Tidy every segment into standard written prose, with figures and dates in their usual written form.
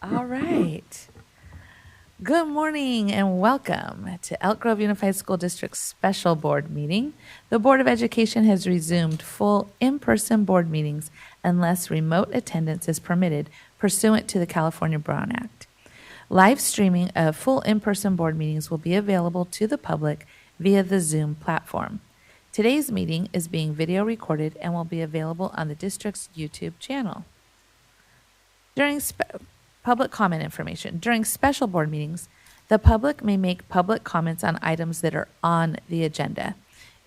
All right. Good morning and welcome to Elk Grove Unified School District's special board meeting. The Board of Education has resumed full in-person board meetings unless remote attendance is permitted pursuant to the California Brown Act. Live streaming of full in-person board meetings will be available to the public via the Zoom platform. Today's meeting is being video recorded and will be available on the district's YouTube channel. Public comment information. During special board meetings, the public may make public comments on items that are on the agenda.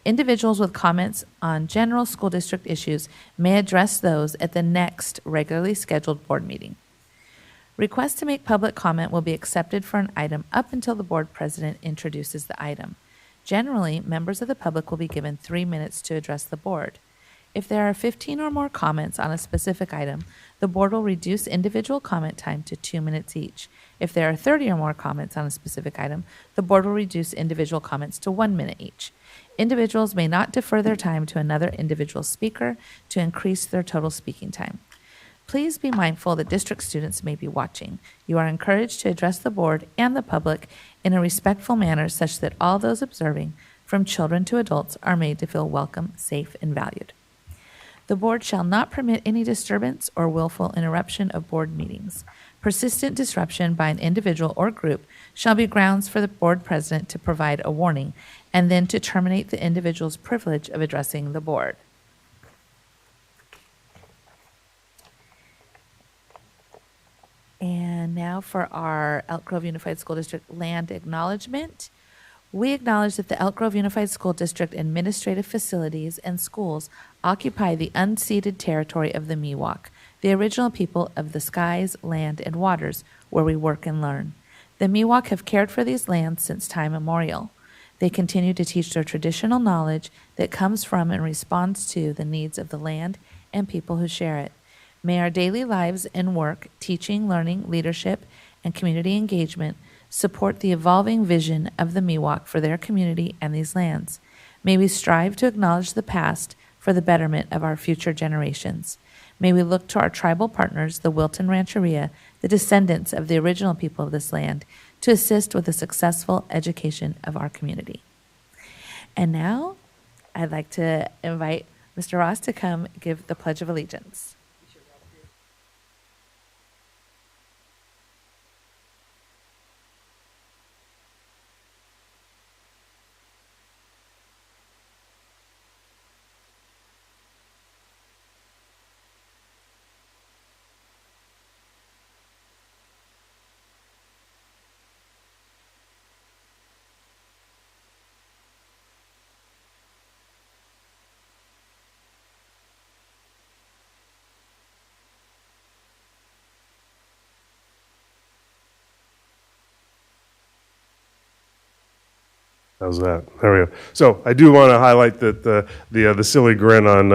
Individuals with comments on general school district issues may address those at the next regularly scheduled board meeting. Requests to make public comment will be accepted for an item up until the board president introduces the item. Generally, members of the public will be given 3 minutes to address the board. If there are 15 or more comments on a specific item, the board will reduce individual comment time to 2 minutes each. If there are 30 or more comments on a specific item, the board will reduce individual comments to 1 minute each. Individuals may not defer their time to another individual speaker to increase their total speaking time. Please be mindful that district students may be watching. You are encouraged to address the board and the public in a respectful manner such that all those observing, from children to adults, are made to feel welcome, safe, and valued. The board shall not permit any disturbance or willful interruption of board meetings. Persistent disruption by an individual or group shall be grounds for the board president to provide a warning and then to terminate the individual's privilege of addressing the board. And now for our Elk Grove Unified School District land acknowledgement. We acknowledge that the Elk Grove Unified School District administrative facilities and schools occupy the unceded territory of the Miwok, the original people of the skies, land, and waters where we work and learn. The Miwok have cared for these lands since time immemorial. They continue to teach their traditional knowledge that comes from and responds to the needs of the land and people who share it. May our daily lives and work, teaching, learning, leadership, and community engagement support the evolving vision of the Miwok for their community and these lands. May we strive to acknowledge the past for the betterment of our future generations. May we look to our tribal partners, the Wilton Rancheria, the descendants of the original people of this land, to assist with the successful education of our community. And now, I'd like to invite Mr. Ross to come give the Pledge of Allegiance. How's that? There we go. So I do want to highlight that the silly grin on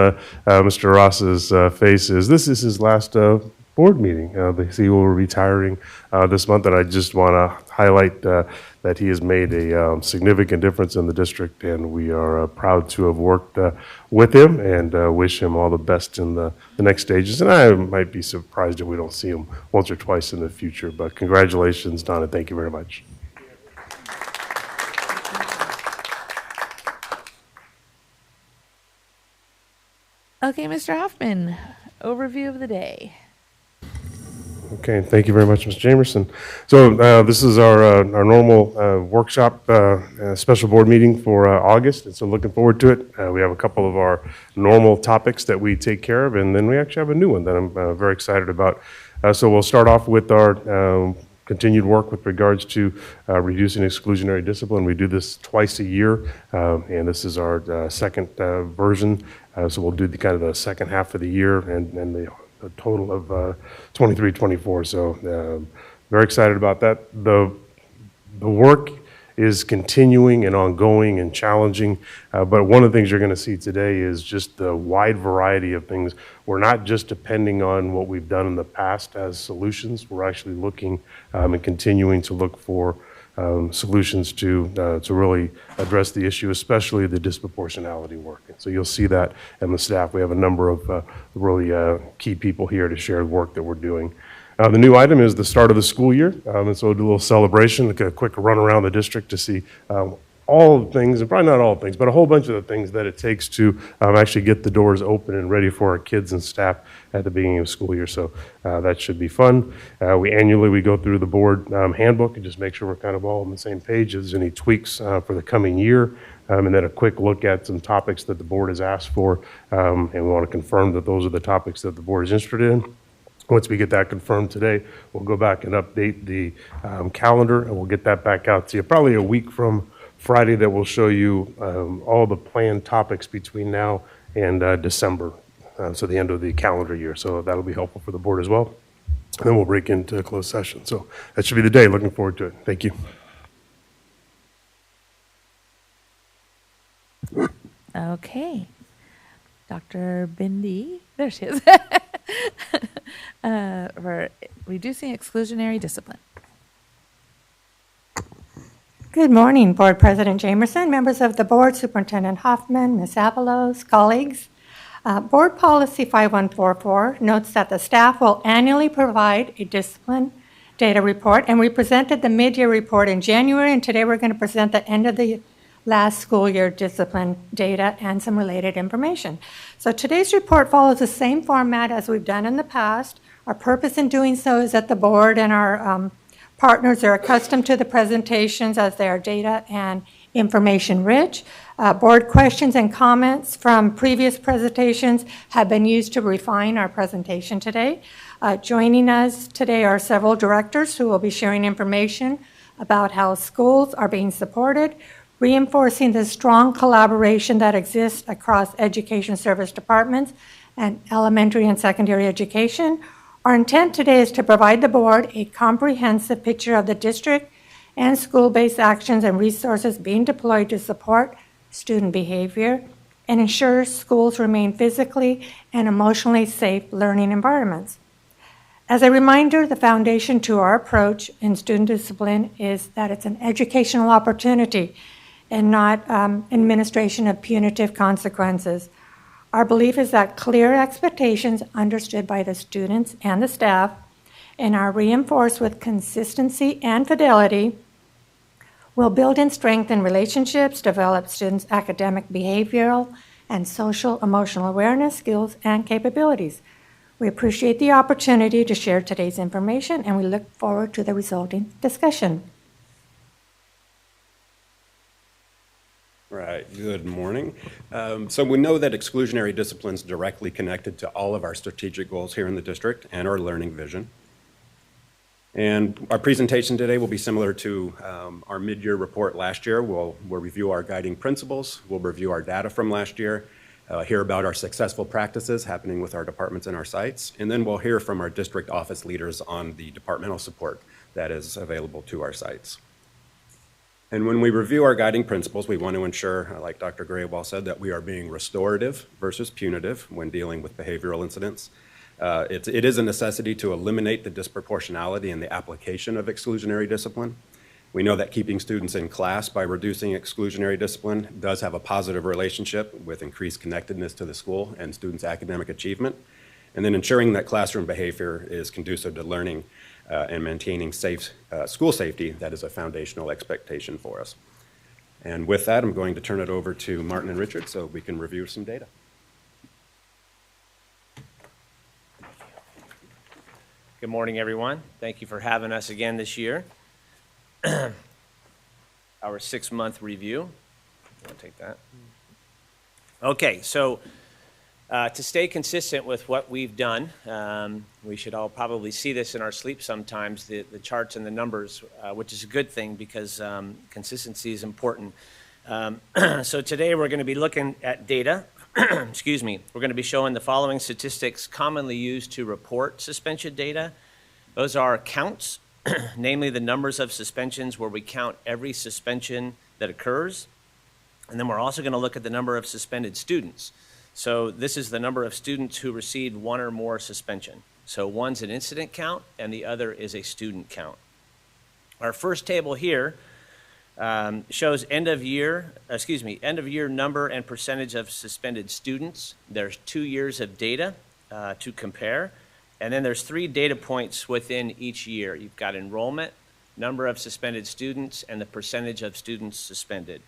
Mr. Ross's face is this is his last board meeting. He will be retiring this month, and I just want to highlight that he has made a significant difference in the district, and we are proud to have worked with him and wish him all the best in the next stages. And I might be surprised if we don't see him once or twice in the future, but congratulations, Donna. Thank you very much. Okay, Mr. Hoffman, overview of the day. Okay, thank you very much, Ms. Jamerson. So this is our normal workshop special board meeting for August, and so looking forward to it. We have a couple of our normal topics that we take care of, and then we actually have a new one that I'm very excited about. So we'll start off with our continued work with regards to reducing exclusionary discipline. We do this twice a year, and this is our second version. So we'll do the kind of the second half of the year and the total of 23, 24. So very excited about that. The work is continuing and ongoing and challenging, but one of the things you're going to see today is just the wide variety of things. We're not just depending on what we've done in the past as solutions. We're actually looking and continuing to look for solutions to really address the issue, especially the disproportionality work. And so you'll see that in the staff. We have a number of really key people here to share the work that we're doing. The new item is the start of the school year, and so we'll do a little celebration, like a quick run around the district to see all the things, and probably not all things, but a whole bunch of the things that it takes to actually get the doors open and ready for our kids and staff at the beginning of the school year. So that should be fun. We go through the board handbook and just make sure we're kind of all on the same page. If there's any tweaks for the coming year, and then a quick look at some topics that the board has asked for, and we want to confirm that those are the topics that the board is interested in. Once we get that confirmed today, we'll go back and update the calendar, and we'll get that back out to you probably a week from Friday. That will show you all the planned topics between now and December, so the end of the calendar year. So that'll be helpful for the board as well. And then we'll break into a closed session. So that should be the day. Looking forward to it. Thank you. Okay. Dr. Bindi, there she is, for reducing exclusionary discipline. Good morning, Board President Jamerson, members of the board, Superintendent Hoffman, Ms. Avalos, colleagues. Board Policy 5144 notes that the staff will annually provide a discipline data report, and we presented the mid-year report in January, and today we're going to present the end of the last school year discipline data and some related information. So today's report follows the same format as we've done in the past. Our purpose in doing so is that the board and our partners are accustomed to the presentations as they are data and information rich. Board questions and comments from previous presentations have been used to refine our presentation today. Joining us today are several directors who will be sharing information about how schools are being supported, reinforcing the strong collaboration that exists across education service departments and elementary and secondary education. Our intent today is to provide the board a comprehensive picture of the district and school-based actions and resources being deployed to support student behavior and ensure schools remain physically and emotionally safe learning environments. As a reminder, the foundation to our approach in student discipline is that it's an educational opportunity and not administration of punitive consequences. Our belief is that clear expectations understood by the students and the staff and are reinforced with consistency and fidelity will build and strengthen relationships, develop students' academic, behavioral, and social emotional awareness, skills, and capabilities. We appreciate the opportunity to share today's information, and we look forward to the resulting discussion. Right, good morning. So we know that exclusionary discipline is directly connected to all of our strategic goals here in the district and our learning vision. And our presentation today will be similar to our mid-year report last year. We'll review our guiding principles, we'll review our data from last year, hear about our successful practices happening with our departments and our sites, and then we'll hear from our district office leaders on the departmental support that is available to our sites. And when we review our guiding principles, we want to ensure, like Dr. Graywall said, that we are being restorative versus punitive when dealing with behavioral incidents. It is a necessity to eliminate the disproportionality in the application of exclusionary discipline. We know that keeping students in class by reducing exclusionary discipline does have a positive relationship with increased connectedness to the school and students' academic achievement. And then ensuring that classroom behavior is conducive to learning and maintaining safe school safety, that is a foundational expectation for us. And with that, I'm going to turn it over to Martin and Richard so we can review some data. Good morning, everyone. Thank you for having us again this year. Our 6-month review. I'll take that. Okay, so to stay consistent with what we've done, we should all probably see this in our sleep sometimes, the charts and the numbers, which is a good thing because consistency is important. So today we're going to be looking at data. Excuse me. We're going to be showing the following statistics commonly used to report suspension data. Those are counts, namely the numbers of suspensions where we count every suspension that occurs. And then we're also going to look at the number of suspended students. So this is the number of students who received one or more suspension. So one's an incident count and the other is a student count. Our first table here shows end of year number and percentage of suspended students. There's 2 years of data to compare. And then there's 3 data points within each year. You've got enrollment, number of suspended students, and the percentage of students suspended.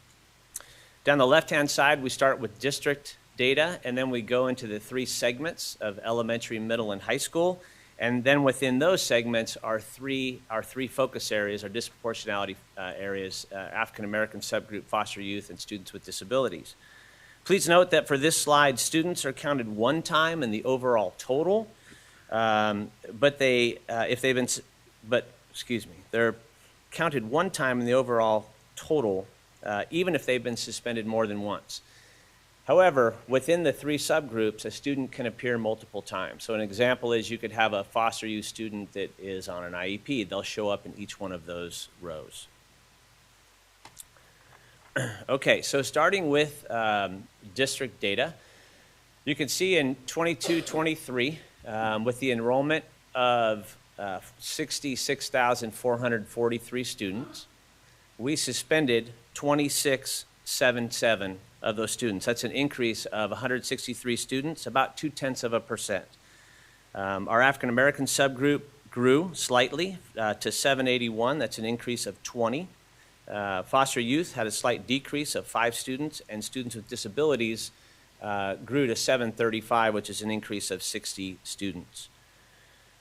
Down the left-hand side, we start with district data, and then we go into the 3 segments of elementary, middle, and high school. And then within those segments are three focus areas, our disproportionality areas, African American subgroup, foster youth, and students with disabilities. Please note that for this slide, students are counted one time in the overall total, but they're counted one time in the overall total, even if they've been suspended more than once. However, within the 3 subgroups, a student can appear multiple times. So an example is you could have a foster youth student that is on an IEP. They'll show up in each one of those rows. Okay, so starting with district data, you can see in 22-23, with the enrollment of 66,443 students, we suspended 2,677 of those students. That's an increase of 163 students, about 0.2%. Our African American subgroup grew slightly to 781. That's an increase of 20. Foster youth had a slight decrease of 5 students, and students with disabilities grew to 735, which is an increase of 60 students.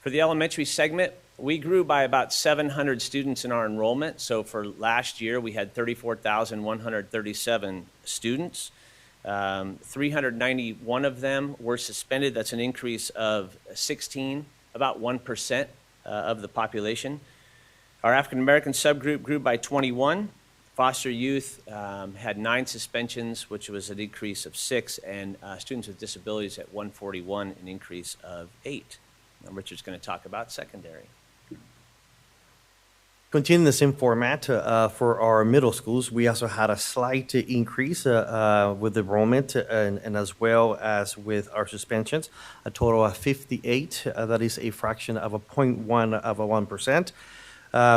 For the elementary segment, we grew by about 700 students in our enrollment. So for last year, we had 34,137 students. 391 of them were suspended. That's an increase of 16, about 1% of the population. Our African American subgroup grew by 21. Foster youth had 9 suspensions, which was an increase of 6, and students with disabilities at 141, an increase of 8. Now Richard's going to talk about secondary. Continuing the same format for our middle schools, we also had a slight increase with enrollment and as well as with our suspensions, a total of 58. That is a fraction of 0.1%.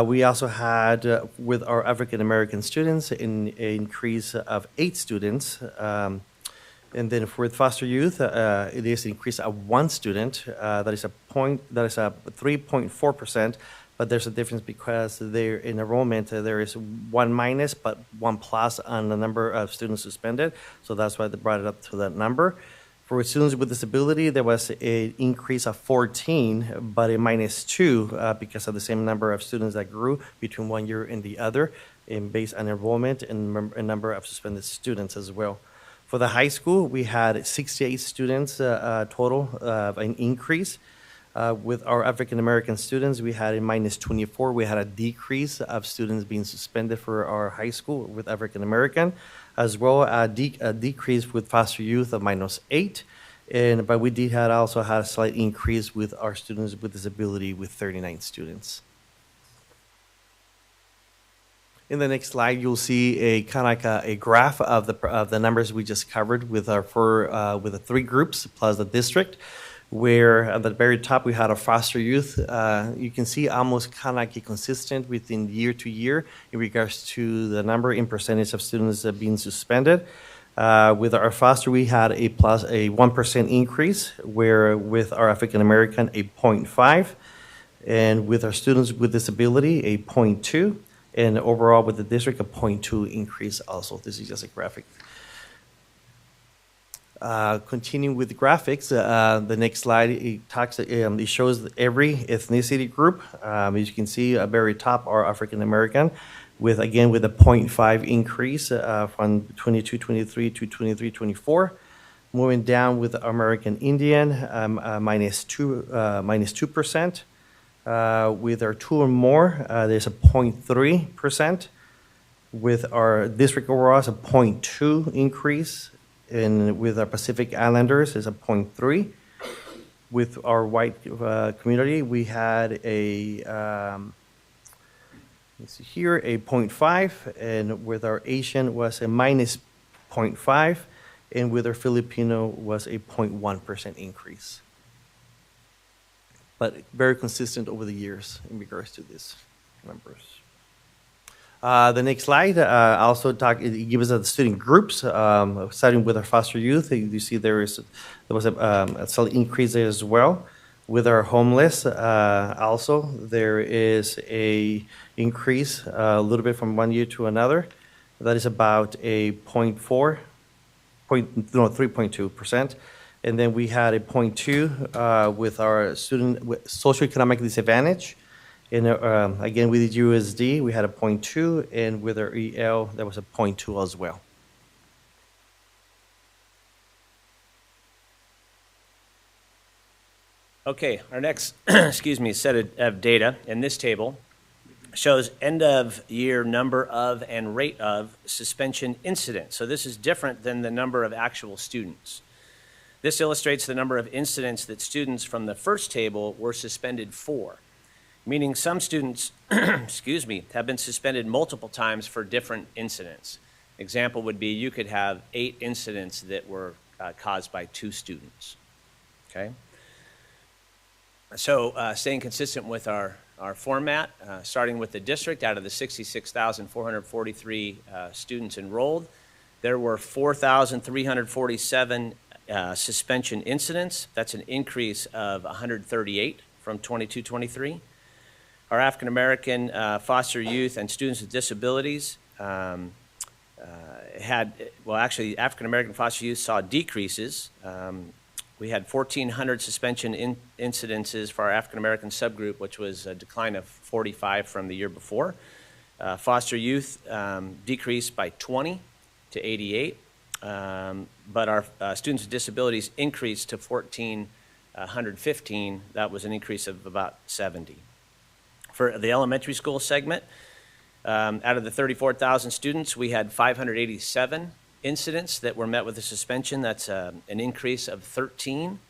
We also had, with our African American students, an increase of 8 students. And then for foster youth, it is an increase of 1 student. That is a 3.4%. But there's a difference because there in enrollment there is 1 minus but 1 plus on the number of students suspended. So that's why they brought it up to that number. For students with disability, there was an increase of 14, but a minus 2 because of the same number of students that grew between one year and the other, and based on enrollment and a number of suspended students as well. For the high school, we had 68 students total of an increase. With our African American students, we had a minus 24. We had a decrease of students being suspended for our high school with African American, as well as a decrease with foster youth of minus 8. But we did also had a slight increase with our students with disability with 39 students. In the next slide, you'll see a kind of like a graph of the numbers we just covered with with the 3 groups plus the district. Where at the very top we had a foster youth. You can see almost kind of like a consistent within year to year in regards to the number in percentage of students being suspended. With our foster, we had a 1% increase, where with our African American, a 0.5, and with our students with disability, a 0.2, and overall with the district, a 0.2 increase also. This is just a graphic. Continuing with the graphics, the next slide, it shows every ethnicity group. As you can see, at very top are African American, with a 0.5 increase from 22-23 to 23-24. Moving down with American Indian, minus 2%. With our 2 or more, there's a 0.3%. With our district overall, it's a 0.2 increase. And with our Pacific Islanders, it's a 0.3. With our white community, we had let's see here, a 0.5. And with our Asian was a minus 0.5. And with our Filipino was a 0.1% increase. But very consistent over the years in regards to these numbers. The next slide it gives us the student groups, starting with our foster youth. You see there was a slight increase there as well, With our homeless, also, there is a increase a little bit from one year to another. That is about a 3.2%. And then we had a 0.2 with our student with socioeconomic disadvantage. And again, with the USD, we had a 0.2, and with our EL, there was a 0.2 as well. Okay, our next, excuse me, set of data in this table shows end of year number of and rate of suspension incidents. So this is different than the number of actual students. This illustrates the number of incidents that students from the first table were suspended for, meaning some students, excuse me, have been suspended multiple times for different incidents. Example would be you could have 8 incidents that were caused by 2 students, okay? So staying consistent with our format, starting with the district, out of the 66,443 students enrolled, there were 4,347 suspension incidents. That's an increase of 138 from 22-23. Our African American foster youth and students with disabilities actually African American foster youth saw decreases. We had 1,400 suspension incidences for our African American subgroup, which was a decline of 45 from the year before. Foster youth decreased by 20 to 88, but our students with disabilities increased to 1,415. That was an increase of about 70. For the elementary school segment, out of the 34,000 students, we had 587 incidents that were met with a suspension. That's an increase of 13.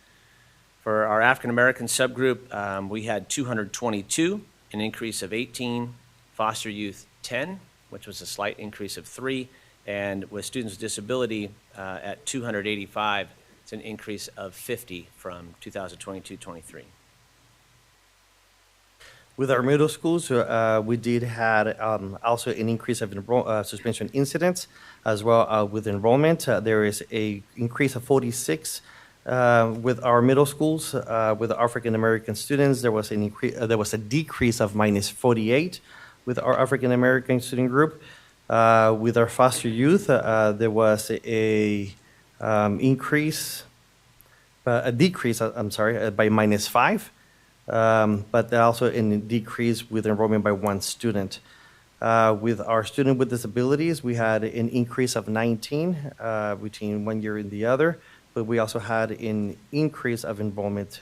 For our African American subgroup, we had 222, an increase of 18. Foster youth, 10, which was a slight increase of 3. And with students with disability at 285, it's an increase of 50 from 2022-23. With our middle schools, we did had also an increase of suspension incidents, as well with enrollment. There is a increase of 46 with our middle schools. With African American students, there was an increase. There was a decrease of -48 with our African American student group. With our foster youth, there was a decrease. I'm sorry, by -5. But also a decrease with enrollment by 1 student. With our student with disabilities, we had an increase of 19 between one year and the other, but we also had an increase of enrollment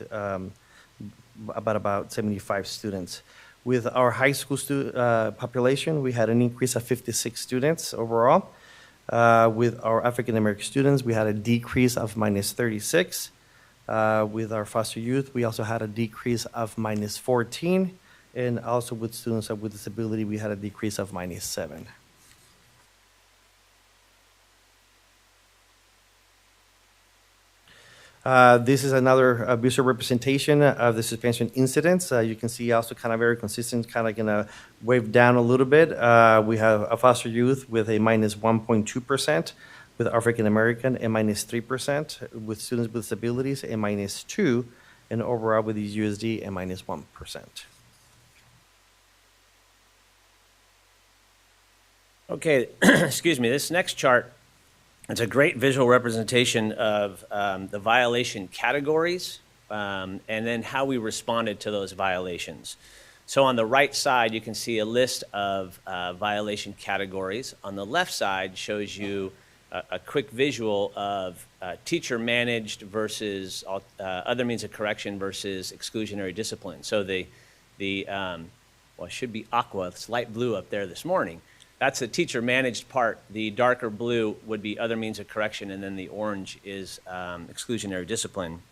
about 75 students. With our high school population, we had an increase of 56 students overall. With our African American students, we had a decrease of -36. With our foster youth, we also had a decrease of -14, and also with students with disability, we had a decrease of -7. This is another visual representation of the suspension incidents. You can see also kind of very consistent, kind of gonna wave down a little bit. We have a foster youth with a -1.2%. With African American, a -3%, with students with disabilities, a -2%, and overall with the USD, a -1%. Okay, excuse me, this next chart, it's a great visual representation of the violation categories and then how we responded to those violations. So on the right side, you can see a list of violation categories. On the left side shows you a quick visual of teacher-managed versus other means of correction versus exclusionary discipline. So well, it should be aqua, it's light blue up there this morning. That's the teacher-managed part. The darker blue would be other means of correction, and then the orange is exclusionary discipline.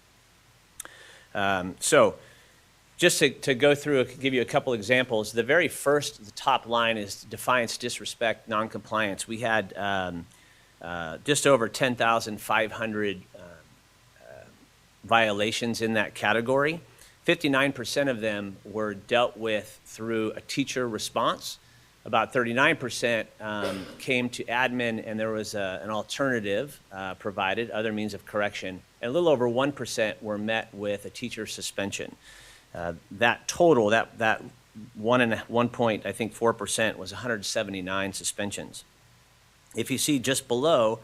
So just to go through, give you a couple examples. The very first, the top line is defiance, disrespect, noncompliance. We had just over 10,500 violations in that category. 59% of them were dealt with through a teacher response. About 39% came to admin, and there was an alternative provided, other means of correction. And a little over 1% were met with a teacher suspension. That total, that 1.4% was 179 suspensions. If you see just below,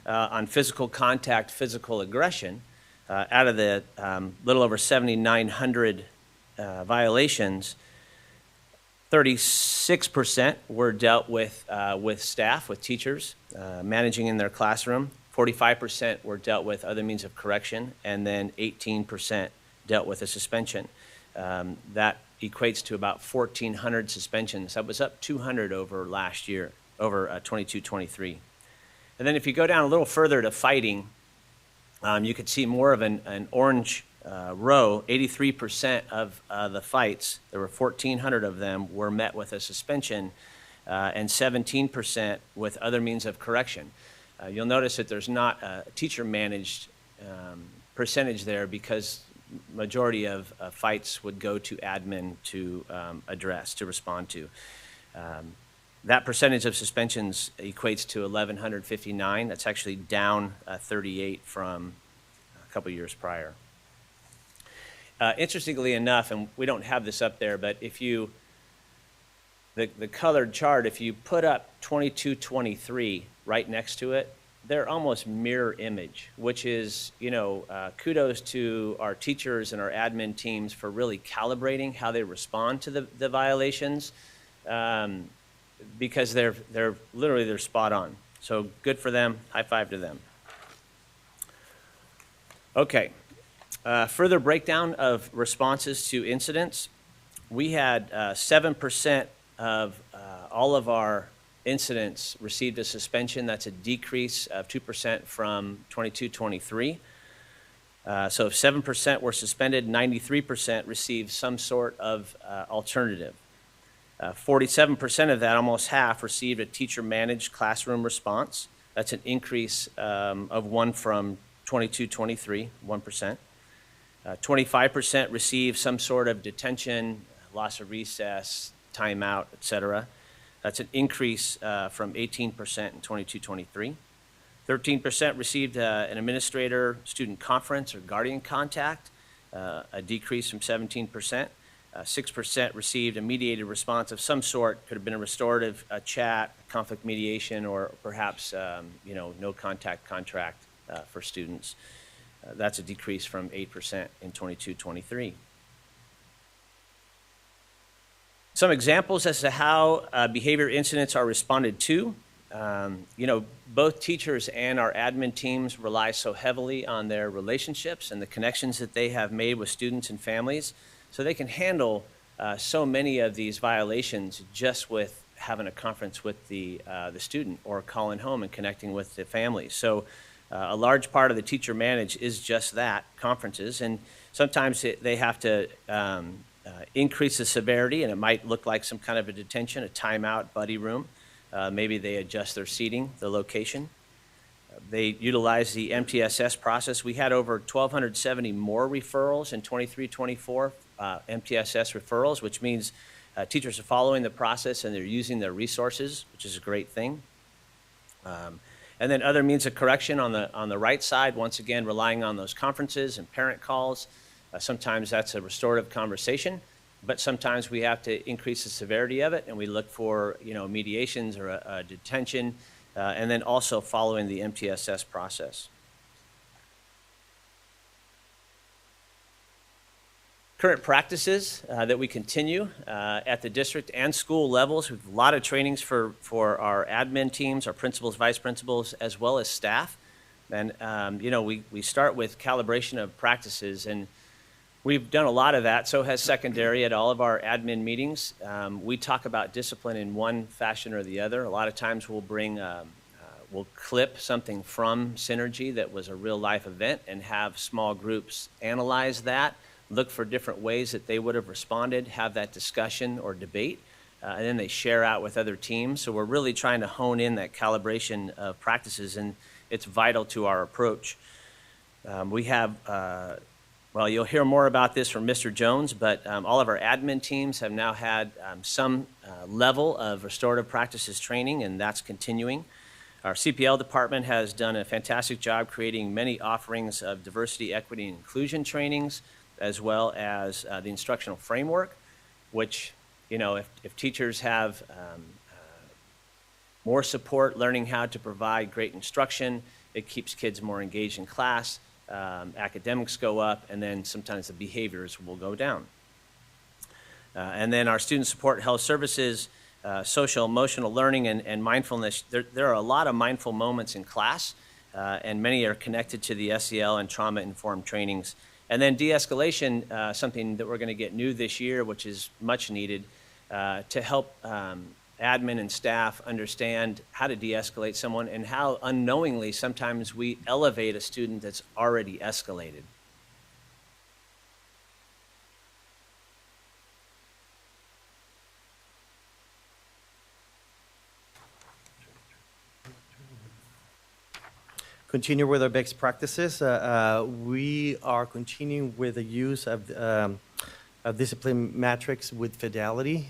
on physical contact, physical aggression, out of the little over 7,900 violations, 36% were dealt with staff, with teachers, managing in their classroom. 45% were dealt with other means of correction, and then 18% dealt with a suspension. That equates to about 1,400 suspensions. That was up 200 over last year, over 22-23. And then if you go down a little further to fighting, you could see more of an orange row. 83% of the fights, there were 1,400 of them, were met with a suspension, and 17% with other means of correction. You'll notice that there's not a teacher-managed percentage there because majority of fights would go to admin to address, to respond to. That percentage of suspensions equates to 1,159. That's actually down 38 from a couple years prior. Interestingly enough, and we don't have this up there, but if you, the colored chart, if you put up 22-23 right next to it, they're almost mirror image, which is, kudos to our teachers and our admin teams for really calibrating how they respond to the violations, because they're literally spot on. So good for them. High five to them. Okay. Further breakdown of responses to incidents. We had 7% of all of our incidents received a suspension. That's a decrease of 2% from 22-23. So if 7% were suspended, 93% received some sort of alternative. 47% of that, almost half, received a teacher-managed classroom response. That's an increase of 1 from 22-23, 1%. 25% received some sort of detention, loss of recess, timeout, etc. That's an increase from 18% in 22-23. 13% received an administrator-student conference or guardian contact, a decrease from 17%. 6% received a mediated response of some sort. Could have been a restorative, a chat, conflict mediation, or perhaps no contact contract for students. That's a decrease from 8% in 22-23. Some examples as to how behavior incidents are responded to. Both teachers and our admin teams rely so heavily on their relationships and the connections that they have made with students and families, so they can handle so many of these violations just with having a conference with the student or calling home and connecting with the family. So a large part of the teacher manage is just that, conferences, and sometimes they have to increase the severity, and it might look like some kind of a detention, a timeout, buddy room. Maybe they adjust their seating, the location. They utilize the MTSS process. We had over 1,270 more referrals in 23-24, MTSS referrals, which means teachers are following the process and they're using their resources, which is a great thing. And then other means of correction on the right side, once again, relying on those conferences and parent calls. Sometimes that's a restorative conversation, but sometimes we have to increase the severity of it, and we look for mediations or a detention, and then also following the MTSS process. Current practices that we continue at the district and school levels. We have a lot of trainings for our admin teams, our principals, vice principals, as well as staff. And, we start with calibration of practices, and we've done a lot of that. So has secondary at all of our admin meetings. We talk about discipline in one fashion or the other. A lot of times we'll we'll clip something from Synergy that was a real life event and have small groups analyze that, look for different ways that they would have responded, have that discussion or debate, and then they share out with other teams. So we're really trying to hone in that calibration of practices, and it's vital to our approach. We have, Well, you'll hear more about this from Mr. Jones, but all of our admin teams have now had some level of restorative practices training, and that's continuing. Our CPL department has done a fantastic job creating many offerings of diversity, equity, and inclusion trainings, as well as the instructional framework, which, if teachers have more support learning how to provide great instruction, it keeps kids more engaged in class, academics go up, and then sometimes the behaviors will go down. And then our student support health services, social emotional learning, and mindfulness. There are a lot of mindful moments in class, and many are connected to the SEL and trauma-informed trainings. And then de-escalation, something that we're going to get new this year, which is much needed, to help admin and staff understand how to de-escalate someone and how unknowingly sometimes we elevate a student that's already escalated. Continue with our best practices. We are continuing with the use of discipline metrics with fidelity.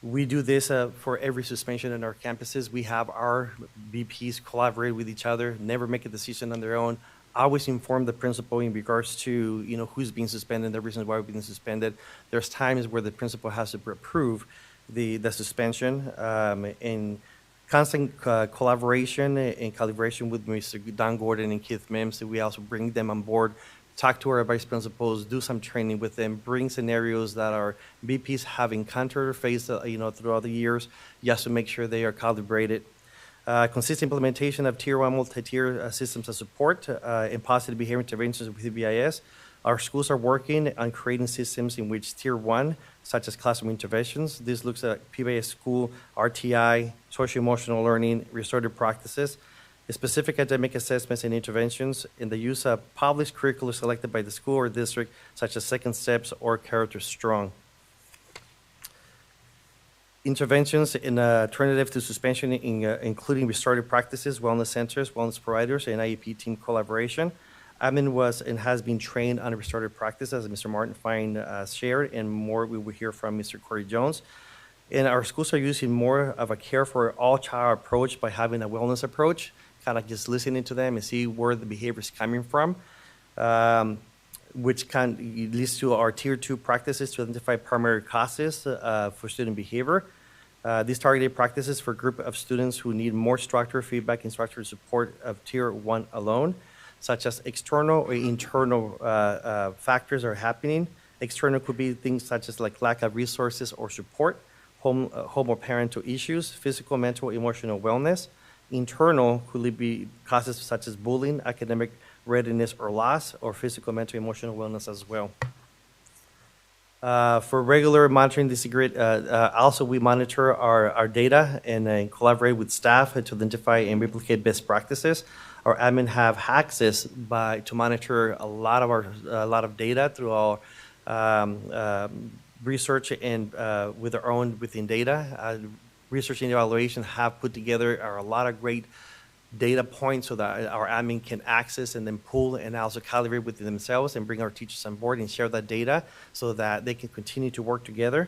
We do this for every suspension on our campuses. We have our BPs collaborate with each other, never make a decision on their own, always inform the principal in regards to who's being suspended, the reasons why we're being suspended. There's times where the principal has to approve the suspension, and constant collaboration and calibration with Mr. Don Gordon and Keith Mims. We also bring them on board, talk to our vice principals, do some training with them, bring scenarios that our BPs have encountered or faced, throughout the years, just to make sure they are calibrated. Consistent implementation of Tier 1 multi-tier systems of support and positive behavior interventions with BIS. Our schools are working on creating systems in which Tier 1, such as classroom interventions. This looks at PBIS school, RTI, social-emotional learning, restorative practices, specific academic assessments and interventions, and the use of published curricula selected by the school or district, such as Second Steps or Character Strong. Interventions in alternative to suspension, including restorative practices, wellness centers, wellness providers, and IEP team collaboration. Admin was and has been trained on restorative practice, as Mr. Martin Fine shared, and more we will hear from Mr. Corey Jones. And our schools are using more of a care for all child approach by having a wellness approach, kind of just listening to them and see where the behavior is coming from, which leads to our Tier 2 practices to identify primary causes for student behavior. These targeted practices for a group of students who need more structure, feedback, and structured support of Tier 1 alone, such as external or internal factors are happening. External could be things such as lack of resources or support, home or parental issues, physical, mental, emotional wellness. Internal could be causes such as bullying, academic readiness or loss, or physical, mental, emotional wellness as well. For regular monitoring this grid, also we monitor our data and collaborate with staff to identify and replicate best practices. Our admin have access to monitor a lot of data through our research and with our own within data. Research and evaluation have put together a lot of great data points so that our admin can access and then pull and also calibrate within themselves and bring our teachers on board and share that data so that they can continue to work together.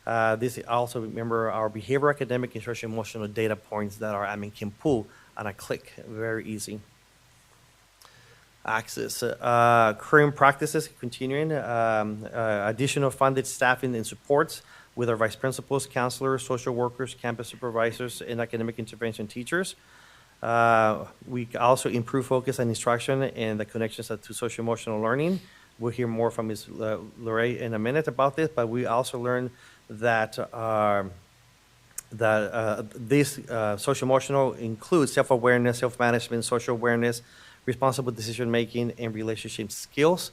This also, remember, our behavior, academic, and social emotional data points that our admin can pull on a click, very easy. Access. Current practices, continuing. Additional funded staffing and supports with our vice principals, counselors, social workers, campus supervisors, and academic intervention teachers. We also improve focus on instruction and the connections to social emotional learning. We'll hear more from Ms. Lorraine in a minute about this, but we also learned that this social emotional includes self-awareness, self-management, social awareness, responsible decision-making, and relationship skills.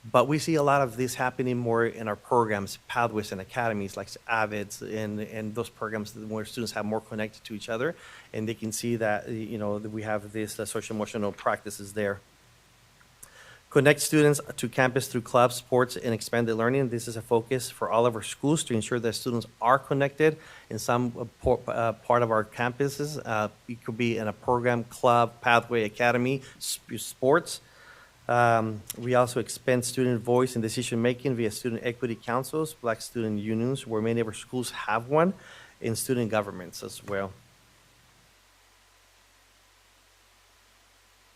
But we see a lot of this happening more in our programs, pathways, and academies like AVIDS and those programs where students have more connected to each other, and they can see that that we have these social emotional practices there. Connect students to campus through clubs, sports, and expanded learning. This is a focus for all of our schools to ensure that students are connected in some part of our campuses. It could be in a program, club, pathway, academy, sports. We also expand student voice and decision-making via student equity councils, Black student unions, where many of our schools have one, and student governments as well.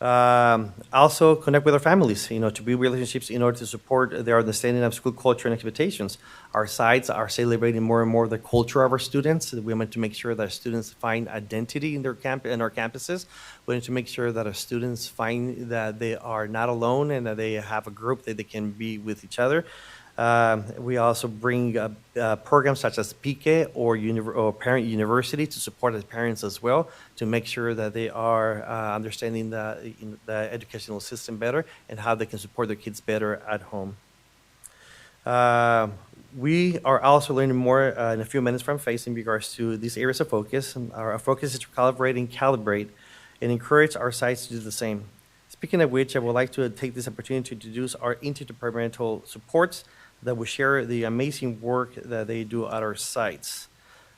Also connect with our families, to build relationships in order to support their understanding of school culture and expectations. Our sites are celebrating more and more the culture of our students. We want to make sure that our students find identity in in our campuses. We need to make sure that our students find that they are not alone and that they have a group that they can be with each other. We also bring programs such as PK or Parent University to support the parents as well, to make sure that they are understanding the educational system better and how they can support their kids better at home. We are also learning more in a few minutes from FACE in regards to these areas of focus. Our focus is to calibrate and calibrate and encourage our sites to do the same. Speaking of which, I would like to take this opportunity to introduce our interdepartmental supports that will share the amazing work that they do at our sites.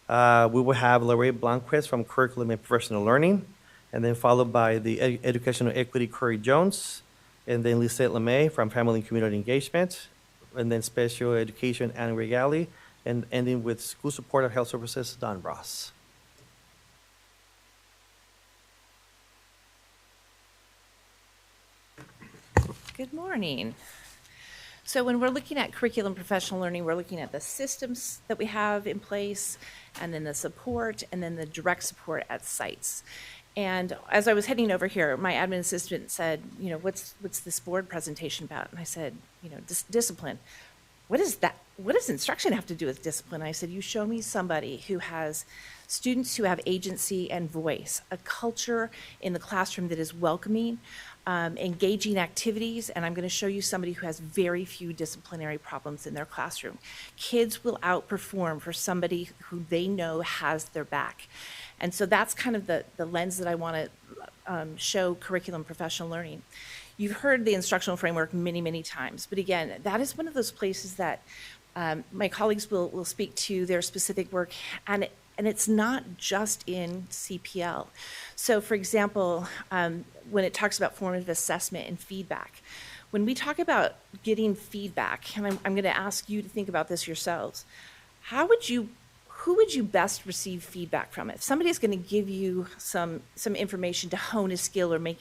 We will have Lorraine Blanquez from Curriculum and Professional Learning, and then followed by the Educational Equity Corey Jones, and then Lisette LeMay from Family and Community Engagement, and then Special Education Anne Regali, and ending with School Support and Health Services, Don Ross. Good morning. So when we're looking at curriculum professional learning, we're looking at the systems that we have in place, and then the support, and then the direct support at sites. And as I was heading over here, my admin assistant said, what's this board presentation about? And I said, discipline. What is that? What does instruction have to do with discipline? I said, you show me somebody who has students who have agency and voice, a culture in the classroom that is welcoming, engaging activities, and I'm going to show you somebody who has very few disciplinary problems in their classroom. Kids will outperform for somebody who they know has their back. And so that's kind of the lens that I want to show curriculum professional learning. You've heard the instructional framework many, many times, but again, that is one of those places that my colleagues will speak to their specific work, and it's not just in CPL. So for example, when it talks about formative assessment and feedback, when we talk about getting feedback, and I'm going to ask you to think about this yourselves, who would you best receive feedback from? If somebody's going to give you some information to hone a skill or make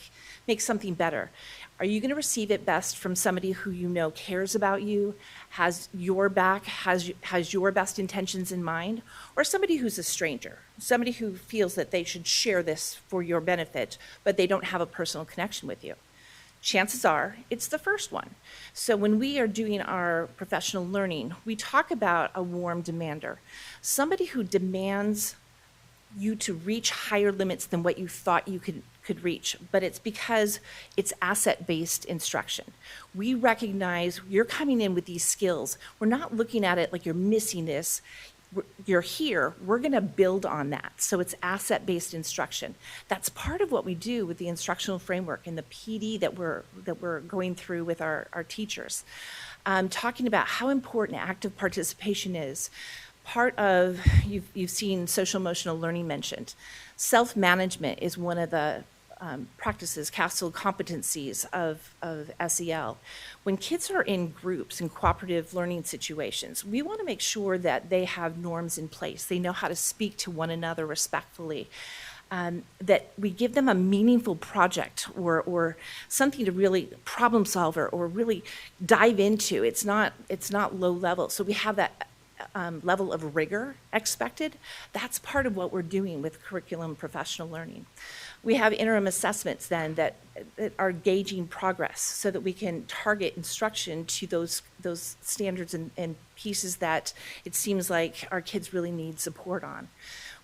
something better, are you going to receive it best from somebody who you know cares about you, has your back, has your best intentions in mind, or somebody who's a stranger, somebody who feels that they should share this for your benefit, but they don't have a personal connection with you? Chances are it's the first one. So when we are doing our professional learning, we talk about a warm demander, somebody who demands you to reach higher limits than what you thought you could reach, but it's because it's asset-based instruction. We recognize you're coming in with these skills. We're not looking at it like you're missing this. You're here, we're going to build on that. So it's asset-based instruction. That's part of what we do with the instructional framework and the PD that we're going through with our teachers. Talking about how important active participation is. Part of, you've seen social emotional learning mentioned. Self-management is one of the practices, castle competencies of SEL. When kids are in groups, in cooperative learning situations, we want to make sure that they have norms in place. They know how to speak to one another respectfully. That we give them a meaningful project or something to really problem solve or really dive into. It's not low level. So we have that level of rigor expected. That's part of what we're doing with curriculum professional learning. We have interim assessments then that are gauging progress so that we can target instruction to those standards and pieces that it seems like our kids really need support on.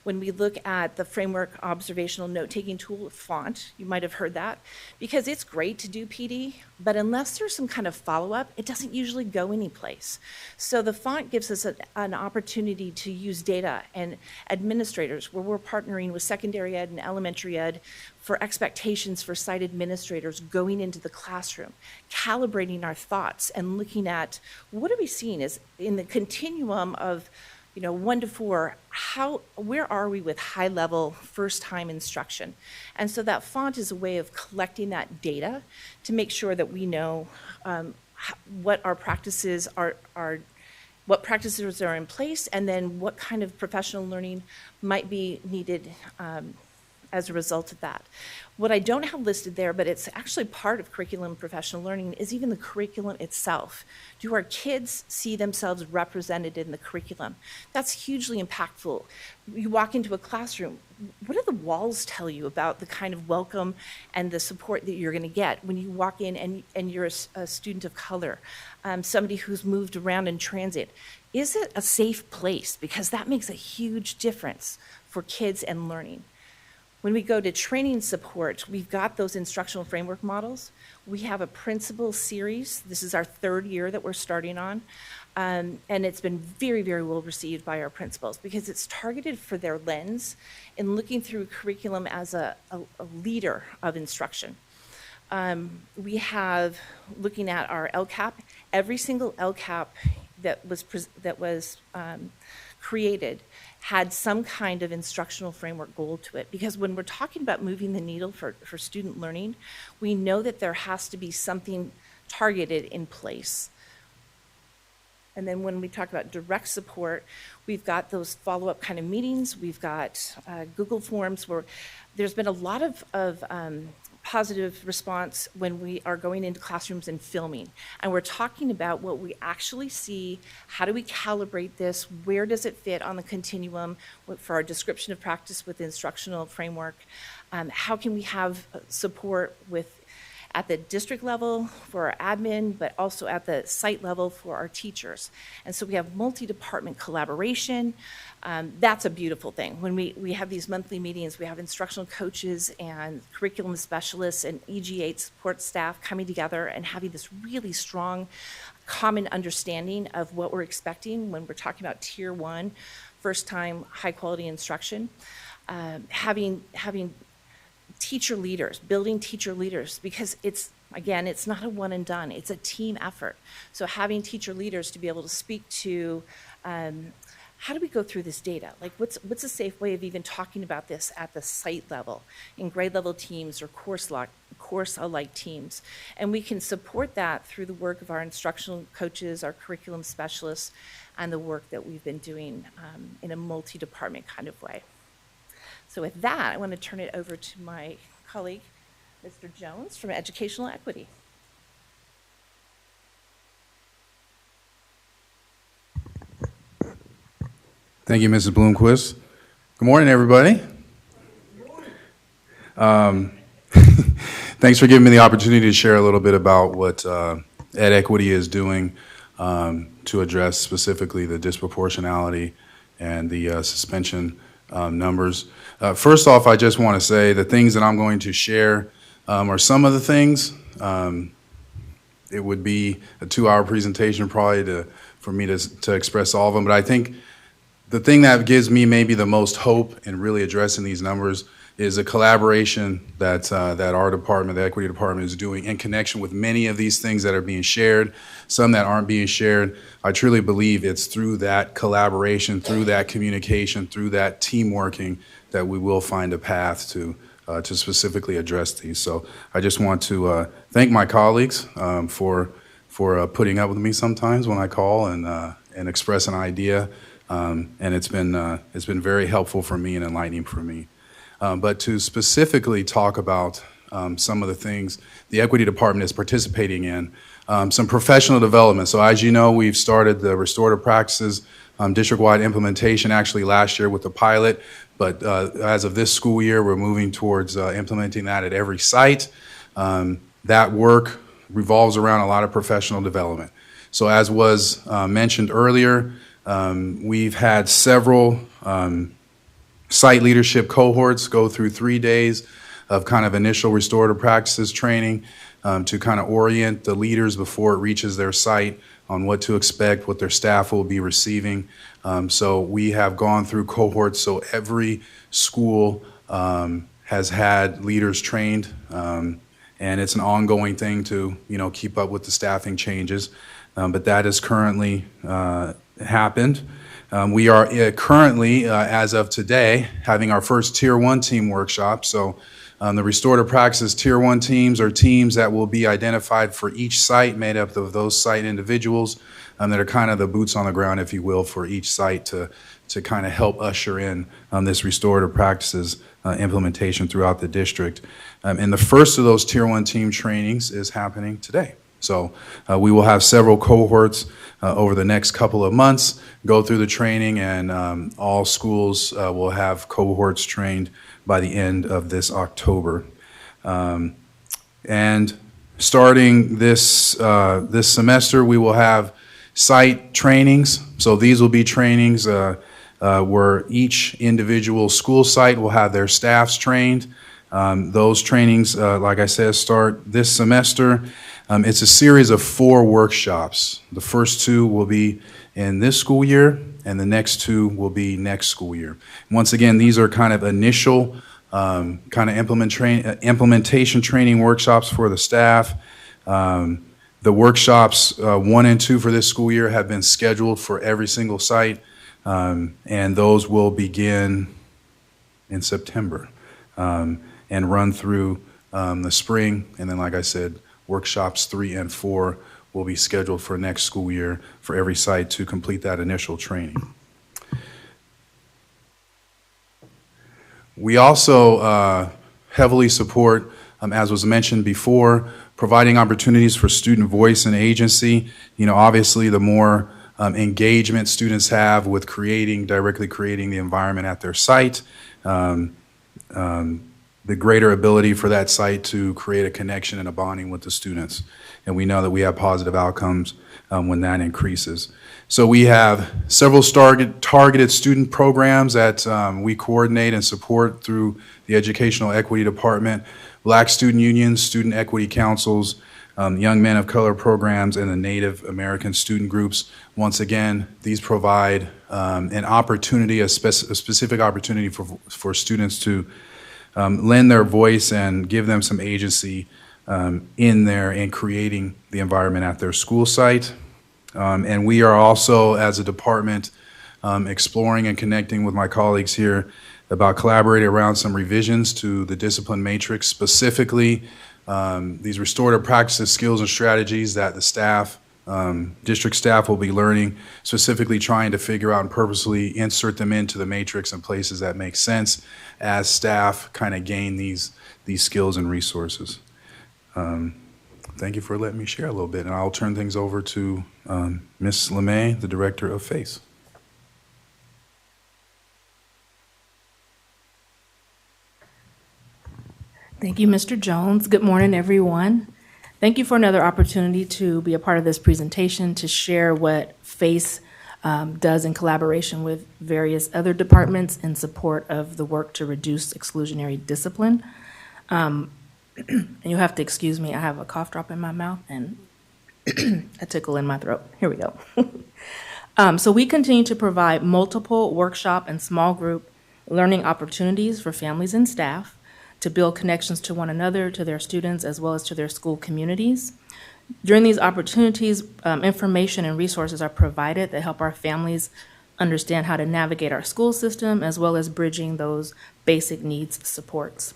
When we look at the framework observational note-taking tool, font, you might have heard that, because it's great to do PD, but unless there's some kind of follow-up, it doesn't usually go anyplace. So the font gives us an opportunity to use data, and administrators, where we're partnering with secondary ed and elementary ed for expectations for site administrators going into the classroom, calibrating our thoughts and looking at what are we seeing is in the continuum of 1 to 4, where are we with high level first time instruction? And so that font is a way of collecting that data to make sure that we know what our practices what practices are in place, and then what kind of professional learning might be needed as a result of that. What I don't have listed there, but it's actually part of curriculum professional learning, is even the curriculum itself. Do our kids see themselves represented in the curriculum? That's hugely impactful. You walk into a classroom, what do the walls tell you about the kind of welcome and the support that you're going to get when you walk in and you're a student of color, somebody who's moved around in transit? Is it a safe place? Because that makes a huge difference for kids and learning. When we go to training support, we've got those instructional framework models. We have a principal series. This is our 3rd year that we're starting on. And it's been very, very well received by our principals because it's targeted for their lens in looking through curriculum as a leader of instruction. We have, looking at our LCAP, every single LCAP that was created had some kind of instructional framework goal to it. Because when we're talking about moving the needle for student learning, we know that there has to be something targeted in place. And then when we talk about direct support, we've got those follow-up kind of meetings. We've got Google Forms where there's been a lot of positive response when we are going into classrooms and filming. And we're talking about what we actually see, how do we calibrate this, where does it fit on the continuum for our description of practice with the instructional framework, how can we have support at the district level for our admin, but also at the site level for our teachers. And so we have multi-department collaboration. That's a beautiful thing. When we have these monthly meetings, we have instructional coaches and curriculum specialists and EG8 support staff coming together and having this really strong common understanding of what we're expecting when we're talking about Tier 1, first time high quality instruction. Having teacher leaders, building teacher leaders, because it's not a one and done, it's a team effort. So having teacher leaders to be able to speak to, how do we go through this data? Like what's a safe way of even talking about this at the site level, in grade level teams or course-alike teams? And we can support that through the work of our instructional coaches, our curriculum specialists, and the work that we've been doing in a multi-department kind of way. So with that, I want to turn it over to my colleague, Mr. Jones from Educational Equity. Thank you, Mrs. Bloomquist. Good morning, everybody. Thanks for giving me the opportunity to share a little bit about what Ed Equity is doing to address specifically the disproportionality and the suspension numbers. First off, I just want to say the things that I'm going to share are some of the things. It would be a 2-hour presentation probably for me to express all of them, but I think the thing that gives me maybe the most hope in really addressing these numbers is a collaboration that our department, the equity department, is doing in connection with many of these things that are being shared, some that aren't being shared. I truly believe it's through that collaboration, through that communication, through that team working that we will find a path to specifically address these. So I just want to thank my colleagues for putting up with me sometimes when I call and express an idea. And it's been very helpful for me and enlightening for me. But to specifically talk about some of the things the equity department is participating in, some professional development. So as you know, we've started the restorative practices district-wide implementation actually last year with the pilot, but as of this school year, we're moving towards implementing that at every site. That work revolves around a lot of professional development. So as was mentioned earlier, we've had several site leadership cohorts go through 3 days of kind of initial restorative practices training to kind of orient the leaders before it reaches their site on what to expect, what their staff will be receiving. So we have gone through cohorts, so every school has had leaders trained, and it's an ongoing thing to keep up with the staffing changes. But that has currently happened. We are currently, as of today, having our first Tier 1 team workshop. So the restorative practices Tier 1 teams are teams that will be identified for each site, made up of those site individuals that are kind of the boots on the ground, if you will, for each site to kind of help usher in this restorative practices implementation throughout the district. And the first of those Tier 1 team trainings is happening today. So we will have several cohorts over the next couple of months go through the training, and all schools will have cohorts trained by the end of this October. And starting this semester, we will have site trainings. So these will be trainings where each individual school site will have their staffs trained. Those trainings, like I said, start this semester. It's a series of 4 workshops. The first 2 will be in this school year, and the next 2 will be next school year. Once again, these are kind of initial kind of implementation training workshops for the staff. The workshops 1 and 2 for this school year have been scheduled for every single site, and those will begin in September and run through the spring. And then, like I said, workshops 3 and 4 will be scheduled for next school year for every site to complete that initial training. We also heavily support, as was mentioned before, providing opportunities for student voice and agency. You know, obviously, the more engagement students have with directly creating the environment at their site, the greater ability for that site to create a connection and a bonding with the students. And we know that we have positive outcomes when that increases. So we have several targeted student programs that we coordinate and support through the Educational Equity Department, Black Student Unions, Student Equity Councils, Young Men of Color programs, and the Native American student groups. Once again, these provide an opportunity, a specific opportunity for students to lend their voice and give them some agency in creating the environment at their school site. And we are also, as a department, exploring and connecting with my colleagues here about collaborating around some revisions to the discipline matrix, specifically these restorative practices, skills, and strategies that the staff, district staff will be learning, specifically trying to figure out and purposely insert them into the matrix in places that make sense as staff kind of gain these skills and resources. Thank you for letting me share a little bit, and I'll turn things over to Ms. LeMay, the Director of FACE. Thank you, Mr. Jones. Good morning, everyone. Thank you for another opportunity to be a part of this presentation to share what FACE does in collaboration with various other departments in support of the work to reduce exclusionary discipline. And you'll have to excuse me, I have a cough drop in my mouth and a tickle in my throat. Here we go. So we continue to provide multiple workshop and small group learning opportunities for families and staff to build connections to one another, to their students, as well as to their school communities. During these opportunities, information and resources are provided that help our families understand how to navigate our school system, as well as bridging those basic needs supports.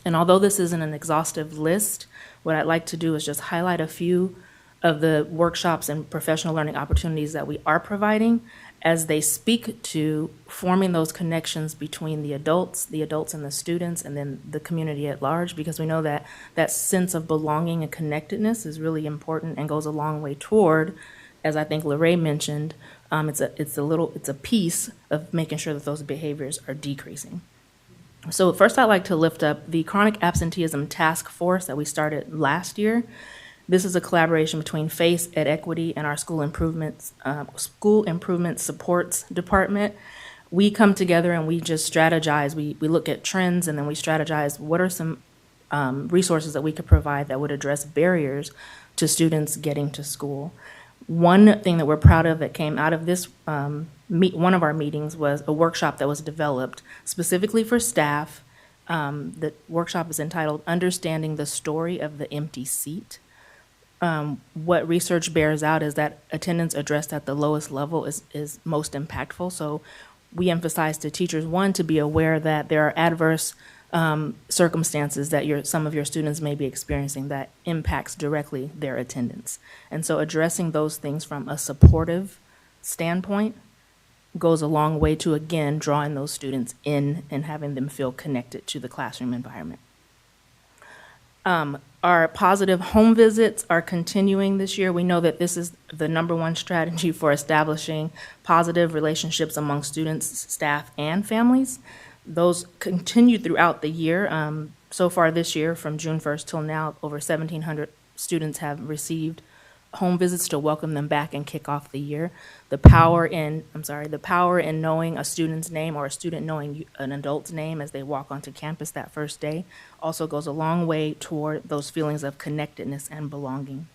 And although this isn't an exhaustive list, what I'd like to do is just highlight a few of the workshops and professional learning opportunities that we are providing as they speak to forming those connections between the adults and the students, and then the community at large, because we know that that sense of belonging and connectedness is really important and goes a long way toward, as I think Lorraine mentioned, it's a piece of making sure that those behaviors are decreasing. So first, I'd like to lift up the Chronic Absenteeism Task Force that we started last year. This is a collaboration between FACE, Ed Equity, and our School Improvement Supports Department. We come together and we just strategize. We look at trends, and then we strategize what are some resources that we could provide that would address barriers to students getting to school. One thing that we're proud of that came out of this one of our meetings was a workshop that was developed specifically for staff. The workshop is entitled Understanding the Story of the Empty Seat. what research bears out is that attendance addressed at the lowest level is most impactful. So we emphasize to teachers, one, to be aware that there are adverse circumstances that some of your students may be experiencing that impacts directly their attendance. And so addressing those things from a supportive standpoint goes a long way to, again, drawing those students in and having them feel connected to the classroom environment. Our positive home visits are continuing this year. We know that this is the #1 strategy for establishing positive relationships among students, staff, and families. Those continue throughout the year. So far this year, from June 1st till now, over 1,700 students have received home visits to welcome them back and kick off the year. The power in knowing a student's name or a student knowing an adult's name as they walk onto campus that first day also goes a long way toward those feelings of connectedness and belonging.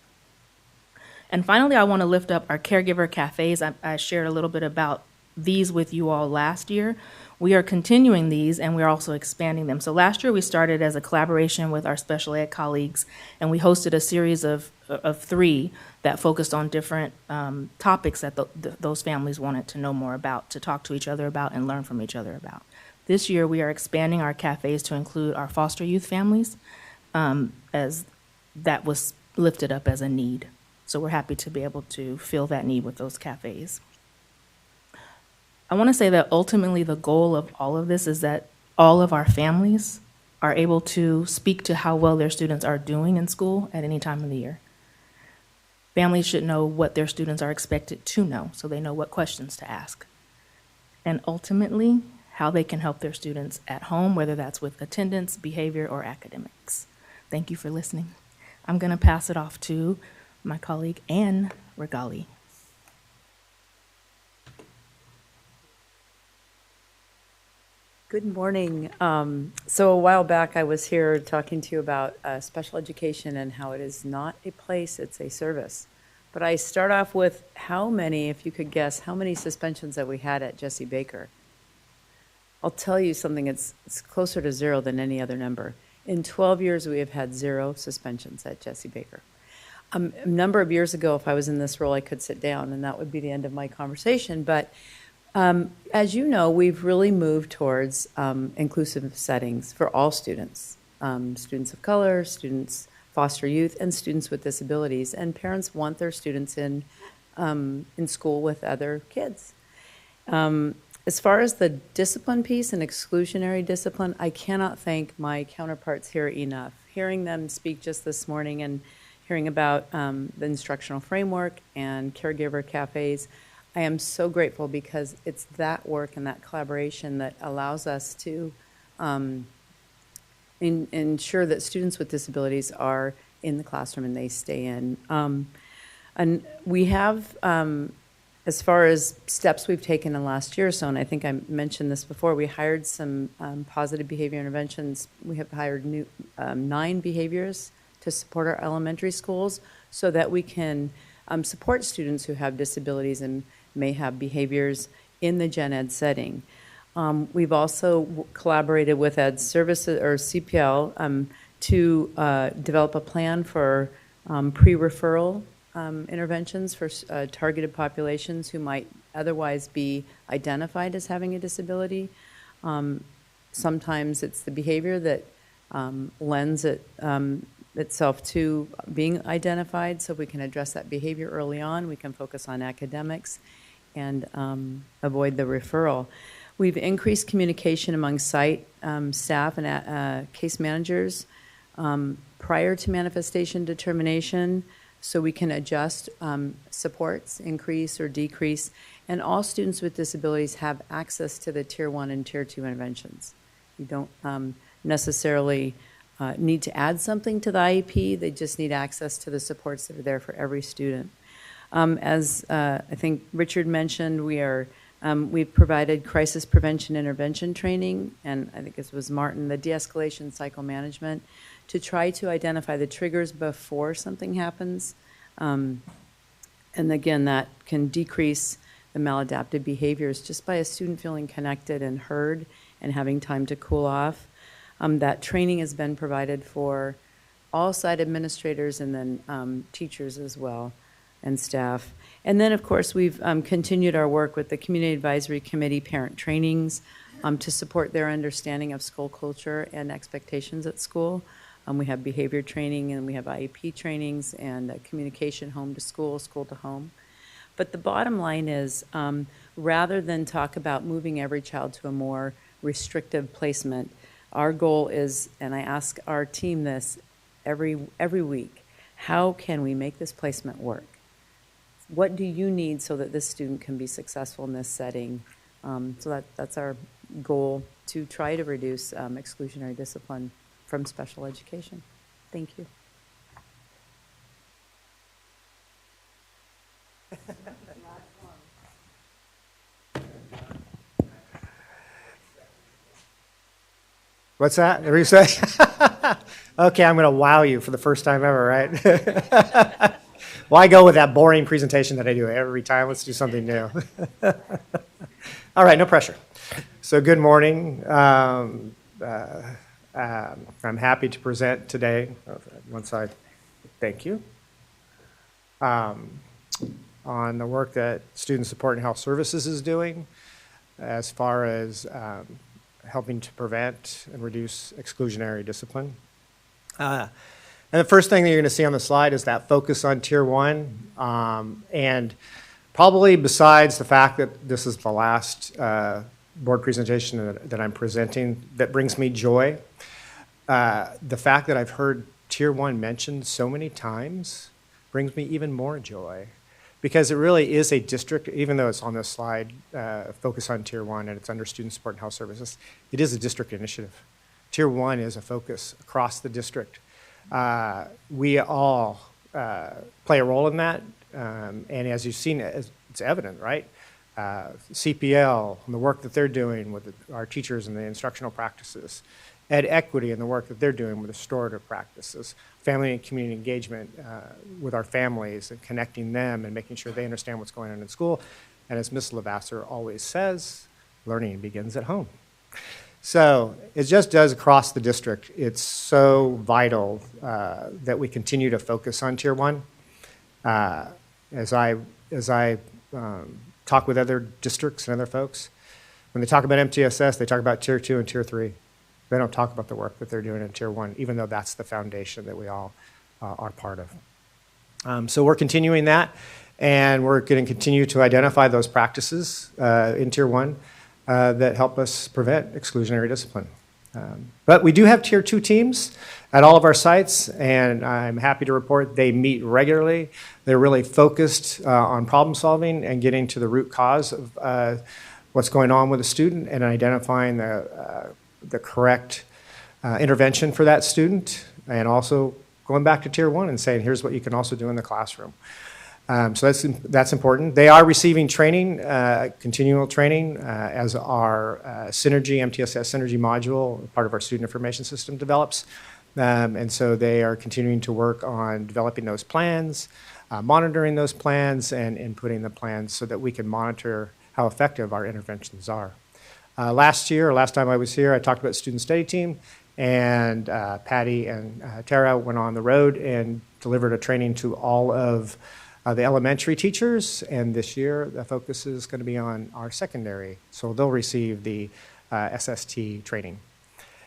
And finally, I want to lift up our caregiver cafes. I shared a little bit about these with you all last year. We are continuing these, and we're also expanding them. So last year, we started as a collaboration with our special ed colleagues, and we hosted a series of 3 that focused on different topics that those families wanted to know more about, to talk to each other about, and learn from each other about. This year, we are expanding our cafes to include our foster youth families, as that was lifted up as a need. So we're happy to be able to fill that need with those cafes. I want to say that ultimately the goal of all of this is that all of our families are able to speak to how well their students are doing in school at any time of the year. Families should know what their students are expected to know, so they know what questions to ask. And ultimately, how they can help their students at home, whether that's with attendance, behavior, or academics. Thank you for listening. I'm going to pass it off to my colleague, Anne Regali. Good morning. So a while back, I was here talking to you about special education and how it is not a place, it's a service. But I start off with how many, if you could guess, how many suspensions that we had at Jessie Baker. I'll tell you something, it's closer to 0 than any other number. In 12 years, we have had 0 suspensions at Jessie Baker. A number of years ago, if I was in this role, I could sit down, and that would be the end of my conversation. But as you know, we've really moved towards inclusive settings for all students, students of color, students, foster youth, and students with disabilities. And parents want their students in school with other kids. As far as the discipline piece and exclusionary discipline, I cannot thank my counterparts here enough. Hearing them speak just this morning and hearing about the instructional framework and caregiver cafes, I am so grateful because it's that work and that collaboration that allows us to ensure that students with disabilities are in the classroom and they stay in. And we have, as far as steps we've taken in the last year or so, and I think I mentioned this before, we hired some positive behavior interventions. We have hired 9 behaviors to support our elementary schools so that we can support students who have disabilities and may have behaviors in the gen ed setting. We've also collaborated with Ed Services, or CPL, to develop a plan for pre-referral interventions for targeted populations who might otherwise be identified as having a disability. Sometimes it's the behavior that lends itself to being identified, so we can address that behavior early on. We can focus on academics and avoid the referral. We've increased communication among site staff and case managers prior to manifestation determination, so we can adjust supports, increase or decrease, and all students with disabilities have access to the Tier 1 and Tier 2 interventions. You don't necessarily need to add something to the IEP, they just need access to the supports that are there for every student. As I think Richard mentioned, we've provided crisis prevention intervention training, and I think this was Martin, the de-escalation cycle management, to try to identify the triggers before something happens. And again, that can decrease the maladaptive behaviors just by a student feeling connected and heard and having time to cool off. That training has been provided for all site administrators and then teachers as well and staff. And then, of course, we've continued our work with the Community Advisory Committee parent trainings to support their understanding of school culture and expectations at school. We have behavior training and we have IEP trainings and communication home to school to home. But the bottom line is, rather than talk about moving every child to a more restrictive placement, our goal is, and I ask our team this every week, how can we make this placement work? What do you need so that this student can be successful in this setting? So that's our goal, to try to reduce exclusionary discipline from special education. Thank you. What's that? What did you say? Okay, I'm going to wow you for the first time ever, right? Well, I go with that boring presentation that I do every time. Let's do something new. All right, no pressure. So good morning. I'm happy to present today. One side. Thank you. On the work that Student Support and Health Services is doing as far as helping to prevent and reduce exclusionary discipline. And the first thing that you're going to see on the slide is that focus on Tier 1. And probably besides the fact that this is the last board presentation that I'm presenting that brings me joy, the fact that I've heard Tier 1 mentioned so many times brings me even more joy. Because it really is a district, even though it's on this slide, focus on Tier 1 and it's under Student Support and Health Services, it is a district initiative. Tier 1 is a focus across the district. We all play a role in that, and as you've seen, it's evident, right? CPL and the work that they're doing with our teachers and the instructional practices, Ed Equity and the work that they're doing with restorative practices, family and community engagement with our families and connecting them and making sure they understand what's going on in school. And as Ms. Lavasser always says, learning begins at home. So it just does across the district. It's so vital that we continue to focus on Tier 1. As I talk with other districts and other folks, when they talk about MTSS, they talk about Tier 2 and Tier 3. They don't talk about the work that they're doing in Tier 1, even though that's the foundation that we all are part of. So we're continuing that, and we're going to continue to identify those practices in Tier 1 that help us prevent exclusionary discipline. But we do have Tier 2 teams at all of our sites, and I'm happy to report they meet regularly. They're really focused on problem solving and getting to the root cause of what's going on with a student and identifying the correct intervention for that student, and also going back to Tier 1 and saying, here's what you can also do in the classroom. So that's important. They are receiving training, continual training, as our Synergy, MTSS Synergy module, part of our student information system, develops. And so they are continuing to work on developing those plans, monitoring those plans, and inputting the plans so that we can monitor how effective our interventions are. Last time I was here, I talked about student study team, and Patty and Tara went on the road and delivered a training to all of the elementary teachers, and this year the focus is going to be on our secondary, so they'll receive the SST training.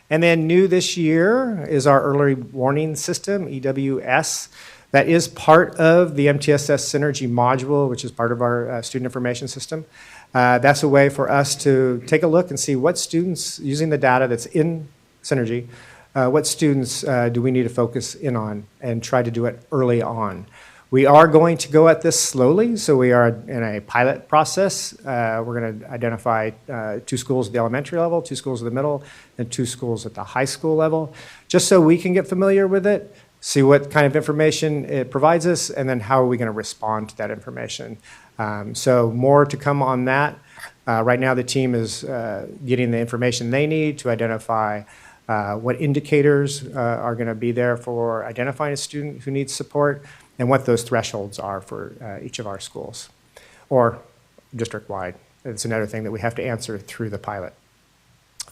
And then new this year is our early warning system, EWS. That is part of the MTSS Synergy module, which is part of our student information system. That's a way for us to take a look and see what students, using the data that's in Synergy, what students do we need to focus in on and try to do it early on. We are going to go at this slowly, so we are in a pilot process. We're going to identify 2 schools at the elementary level, 2 schools at the middle, and 2 schools at the high school level, just so we can get familiar with it, see what kind of information it provides us, and then how are we going to respond to that information. So more to come on that. Right now the team is getting the information they need to identify what indicators are going to be there for identifying a student who needs support, and what those thresholds are for each of our schools, or district-wide. It's another thing that we have to answer through the pilot.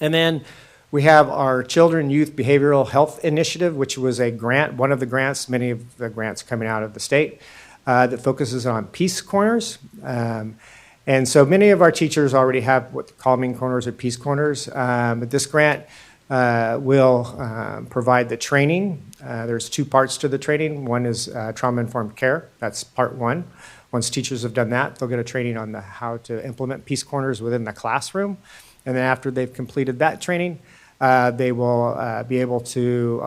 And then We have our Children Youth Behavioral Health Initiative, which was a grant, one of the grants, many of the grants coming out of the state, that focuses on peace corners. And so many of our teachers already have what calming corners or peace corners. But this grant will provide the training. There's two parts to the training. One is trauma-informed care. That's part one. Once teachers have done that, they'll get a training on how to implement peace corners within the classroom. And then after they've completed that training, they will be able to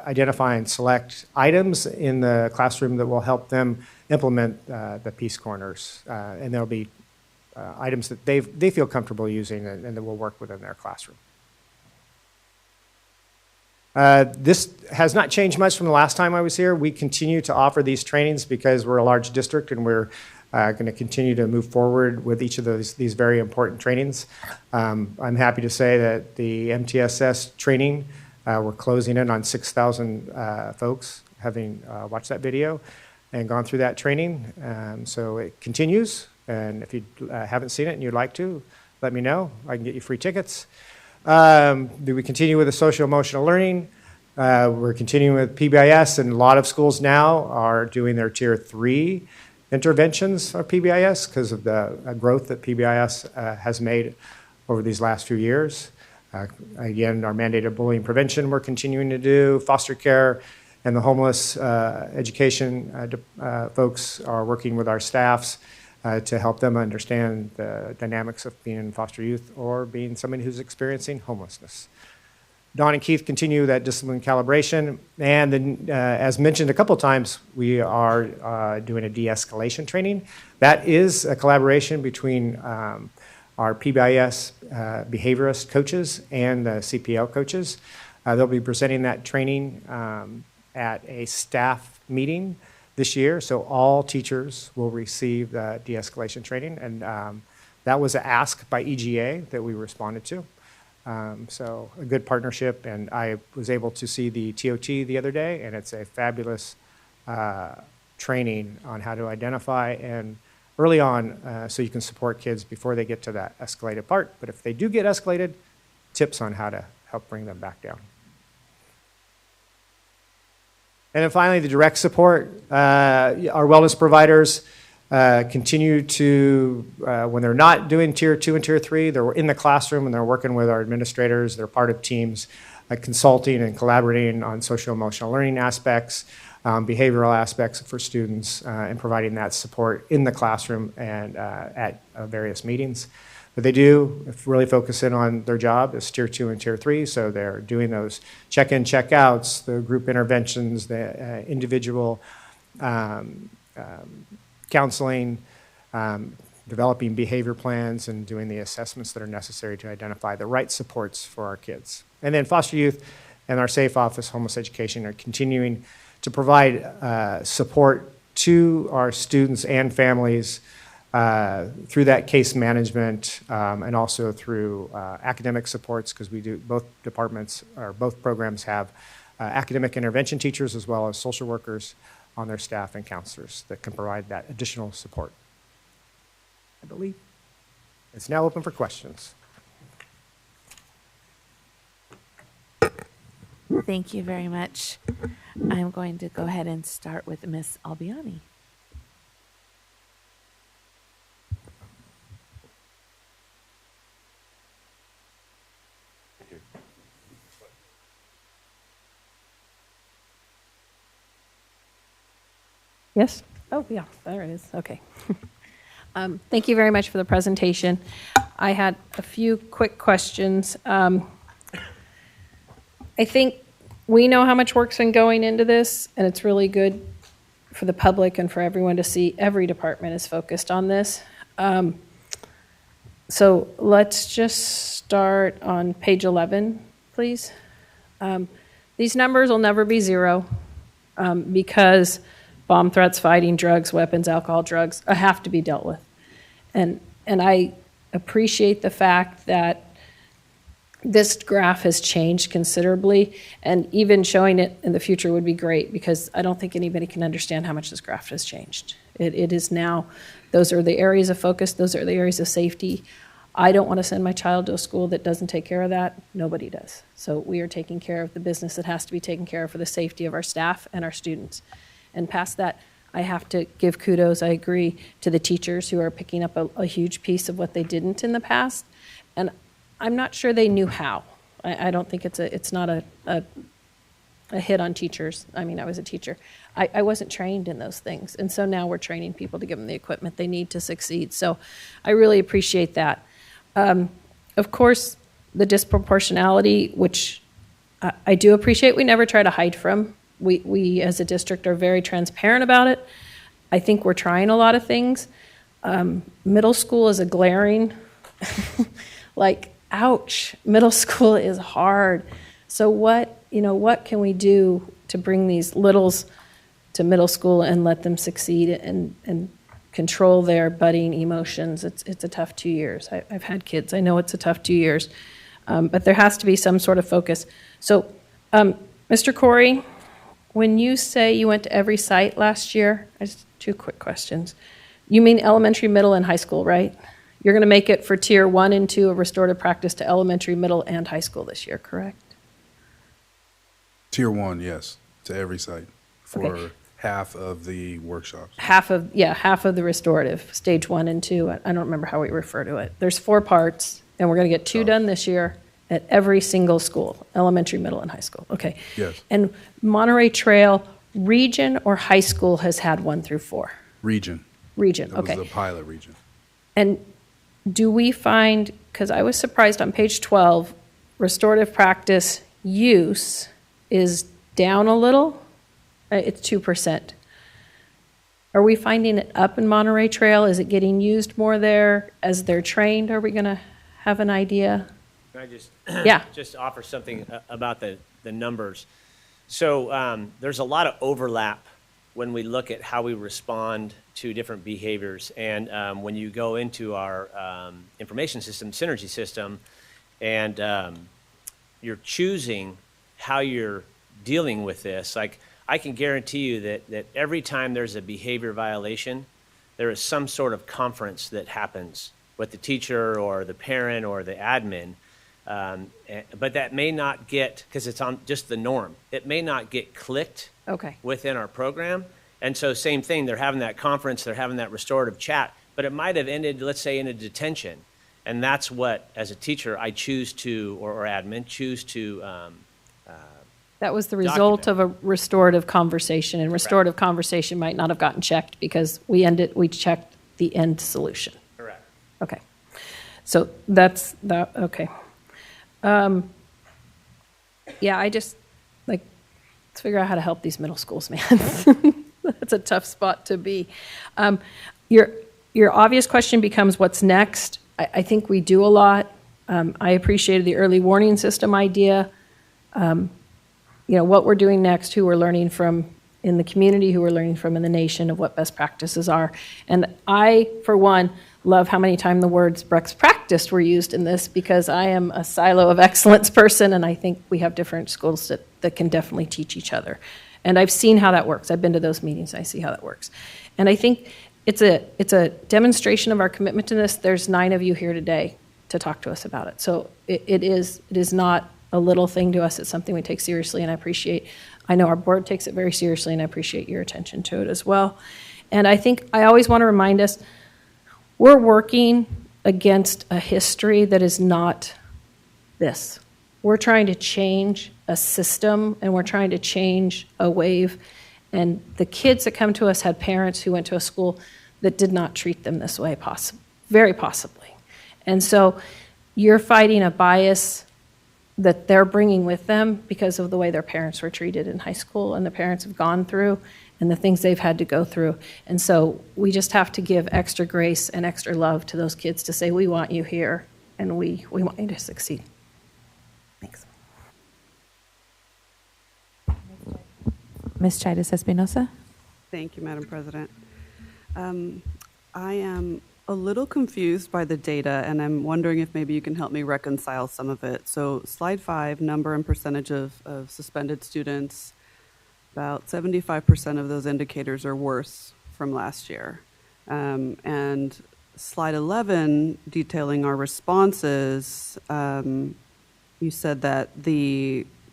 identify and select items in the classroom that will help them implement the peace corners. And there'll be items that they feel comfortable using and that will work within their classroom. This has not changed much from the last time I was here. We continue to offer these trainings because we're a large district and we're going to continue to move forward with each of these very important trainings. I'm happy to say that the MTSS training, we're closing in on 6,000 folks having watched that video and gone through that training. So it continues, and if you haven't seen it and you'd like to, let me know. I can get you free tickets. Do we continue with the social emotional learning? We're continuing with PBIS, and a lot of schools now are doing their Tier 3 interventions of PBIS because of the growth that PBIS has made over these last few years. Again, our mandated bullying prevention we're continuing to do, foster care, and the homeless education folks are working with our staffs to help them understand the dynamics of being in foster youth or being somebody who's experiencing homelessness. Dawn and Keith continue that discipline calibration. And then, as mentioned a couple times, we are doing a de-escalation training. That is a collaboration between our PBIS behaviorist coaches and the CPL coaches. They'll be presenting that training at a staff meeting this year, so all teachers will receive the de-escalation training, and that was an ask by EGA that we responded to. So a good partnership, and I was able to see the TOT the other day, and it's a fabulous training on how to identify and early on so you can support kids before they get to that escalated part. But if they do get escalated, tips on how to help bring them back down. And then finally, the direct support. Our wellness providers continue to, when they're not doing Tier 2 and Tier 3, they're in the classroom and they're working with our administrators. They're part of teams consulting and collaborating on social-emotional learning aspects, behavioral aspects for students, and providing that support in the classroom and at various meetings. But they do really focus in on their job as Tier 2 and Tier 3, so they're doing those check-in, check-outs, the group interventions, the individual counseling, developing behavior plans, and doing the assessments that are necessary to identify the right supports for our kids. And then foster youth and our Safe Office Homeless Education are continuing to provide support to our students and families through that case management and also through academic supports, because we do, both departments or both programs have academic intervention teachers as well as social workers on their staff and counselors that can provide that additional support. I believe it's now open for questions. Thank you very much. I'm going to go ahead and start with Ms. Albiani. Yes? Oh, yeah, there it is. Okay. Thank you very much for the presentation. I had a few quick questions. I think we know how much work's been going into this, and it's really good for the public and for everyone to see every department is focused on this. So let's just start on page 11, please. These numbers will never be zero because bomb threats, fighting, drugs, weapons, alcohol, drugs have to be dealt with. And I appreciate the fact that this graph has changed considerably, and even showing it in the future would be great, because I don't think anybody can understand how much this graph has changed. It is now, those are the areas of focus, those are the areas of safety. I don't want to send my child to a school that doesn't take care of that. Nobody does. So we are taking care of the business that has to be taken care of for the safety of our staff and our students. And past that, I have to give kudos, I agree, to the teachers who are picking up a huge piece of what they didn't in the past. And I'm not sure they knew how. I don't think it's not a hit on teachers. I mean, I was a teacher. I wasn't trained in those things. And so now we're training people to give them the equipment they need to succeed. So I really appreciate that. Of course, the disproportionality, which I do appreciate, we never try to hide from. We as a district are very transparent about it. I think we're trying a lot of things. Middle school is a glaring, like, ouch, middle school is hard. So what can we do to bring these littles to middle school and let them succeed and control their budding emotions? It's a tough 2 years. I've had kids. I know it's a tough 2 years. But there has to be some sort of focus. So, Mr. Corey, when you say you went to every site last year, just 2 quick questions. You mean elementary, middle, and high school, right? You're going to make it for tier 1 and 2 of restorative practice to elementary, middle, and high school this year, correct? Tier 1, yes, to every site for Okay. half of the workshops. Half of the restorative, stage 1 and 2. I don't remember how we refer to it. There's 4 parts, and we're going to get 2 done this year at every single school, elementary, middle, and high school. Okay. Yes. And Monterey Trail, region or high school has had 1 through 4? Region. Region, That okay. was the pilot region. And do we find, because I was surprised on page 12, restorative practice use is down a little? It's 2%. Are we finding it up in Monterey Trail? Is it getting used more there as they're trained? Are we going to have an idea? Can I just Yeah. just offer something about the numbers? So there's a lot of overlap when we look at how we respond to different behaviors. And when you go into our information system, synergy system, and you're choosing how you're dealing with this, like I can guarantee you that every time there's a behavior violation, there is some sort of conference that happens with the teacher or the parent or the admin. But that may not get, because it's on just the norm, it may not get clicked Okay. within our program. And so same thing, they're having that conference, they're having that restorative chat, but it might have ended, let's say, in a detention. And that's what, as a teacher, I choose to, or admin, choose to That was the result document. of a restorative conversation, and restorative conversation might not have gotten checked because we checked the end solution. Correct. Okay. So that's that, okay. Yeah, I just, like, let's figure out how to help these middle schools, man. That's a tough spot to be. Your obvious question becomes, what's next? I think we do a lot. I appreciated the early warning system idea. What we're doing next, who we're learning from in the community, who we're learning from in the nation, of what best practices are. And I, for one, love how many times the words best practice were used in this, because I am a silo of excellence person, and I think we have different schools that can definitely teach each other. And I've seen how that works. I've been to those meetings. I see how that works. And I think it's a demonstration of our commitment to this. There's 9 of you here today to talk to us about it. So it is not a little thing to us. It's something we take seriously, and I know our board takes it very seriously, and I appreciate your attention to it as well. And I think I always want to remind us, we're working against a history that is not this. We're trying to change a system, and we're trying to change a wave. And the kids that come to us had parents who went to a school that did not treat them this way, very possibly. And so you're fighting a bias that they're bringing with them because of the way their parents were treated in high school, and the parents have gone through, and the things they've had to go through. And so we just have to give extra grace and extra love to those kids to say, we want you here, and we want you to succeed. Thanks. Ms. Chaitis Espinosa? Thank you, Madam President. I am a little confused by the data, and I'm wondering if maybe you can help me reconcile some of it. So slide 5, number and percentage of suspended students, about 75% of those indicators are worse from last year. And slide 11, detailing our responses, you said that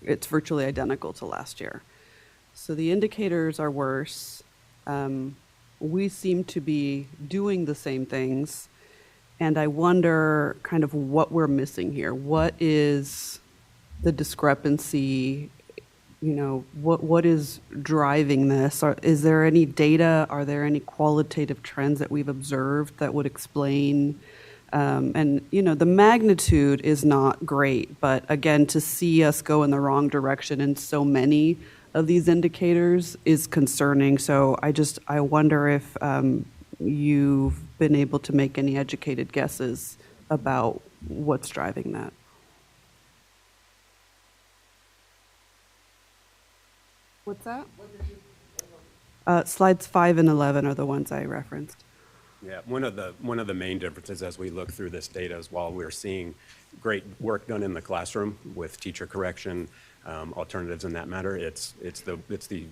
it's virtually identical to last year. So the indicators are worse. We seem to be doing the same things. And I wonder kind of what we're missing here. What is the discrepancy? You know, what is driving this? Is there any data? Are there any qualitative trends that we've observed that would explain? And, you know, the magnitude is not great, but again, to see us go in the wrong direction in so many of these indicators is concerning. So I wonder if you've been able to make any educated guesses about what's driving that. What's that? Slides 5 and 11 are the ones I referenced. Yeah, one of the main differences as we look through this data is while we're seeing great work done in the classroom with teacher correction, alternatives in that matter, it's the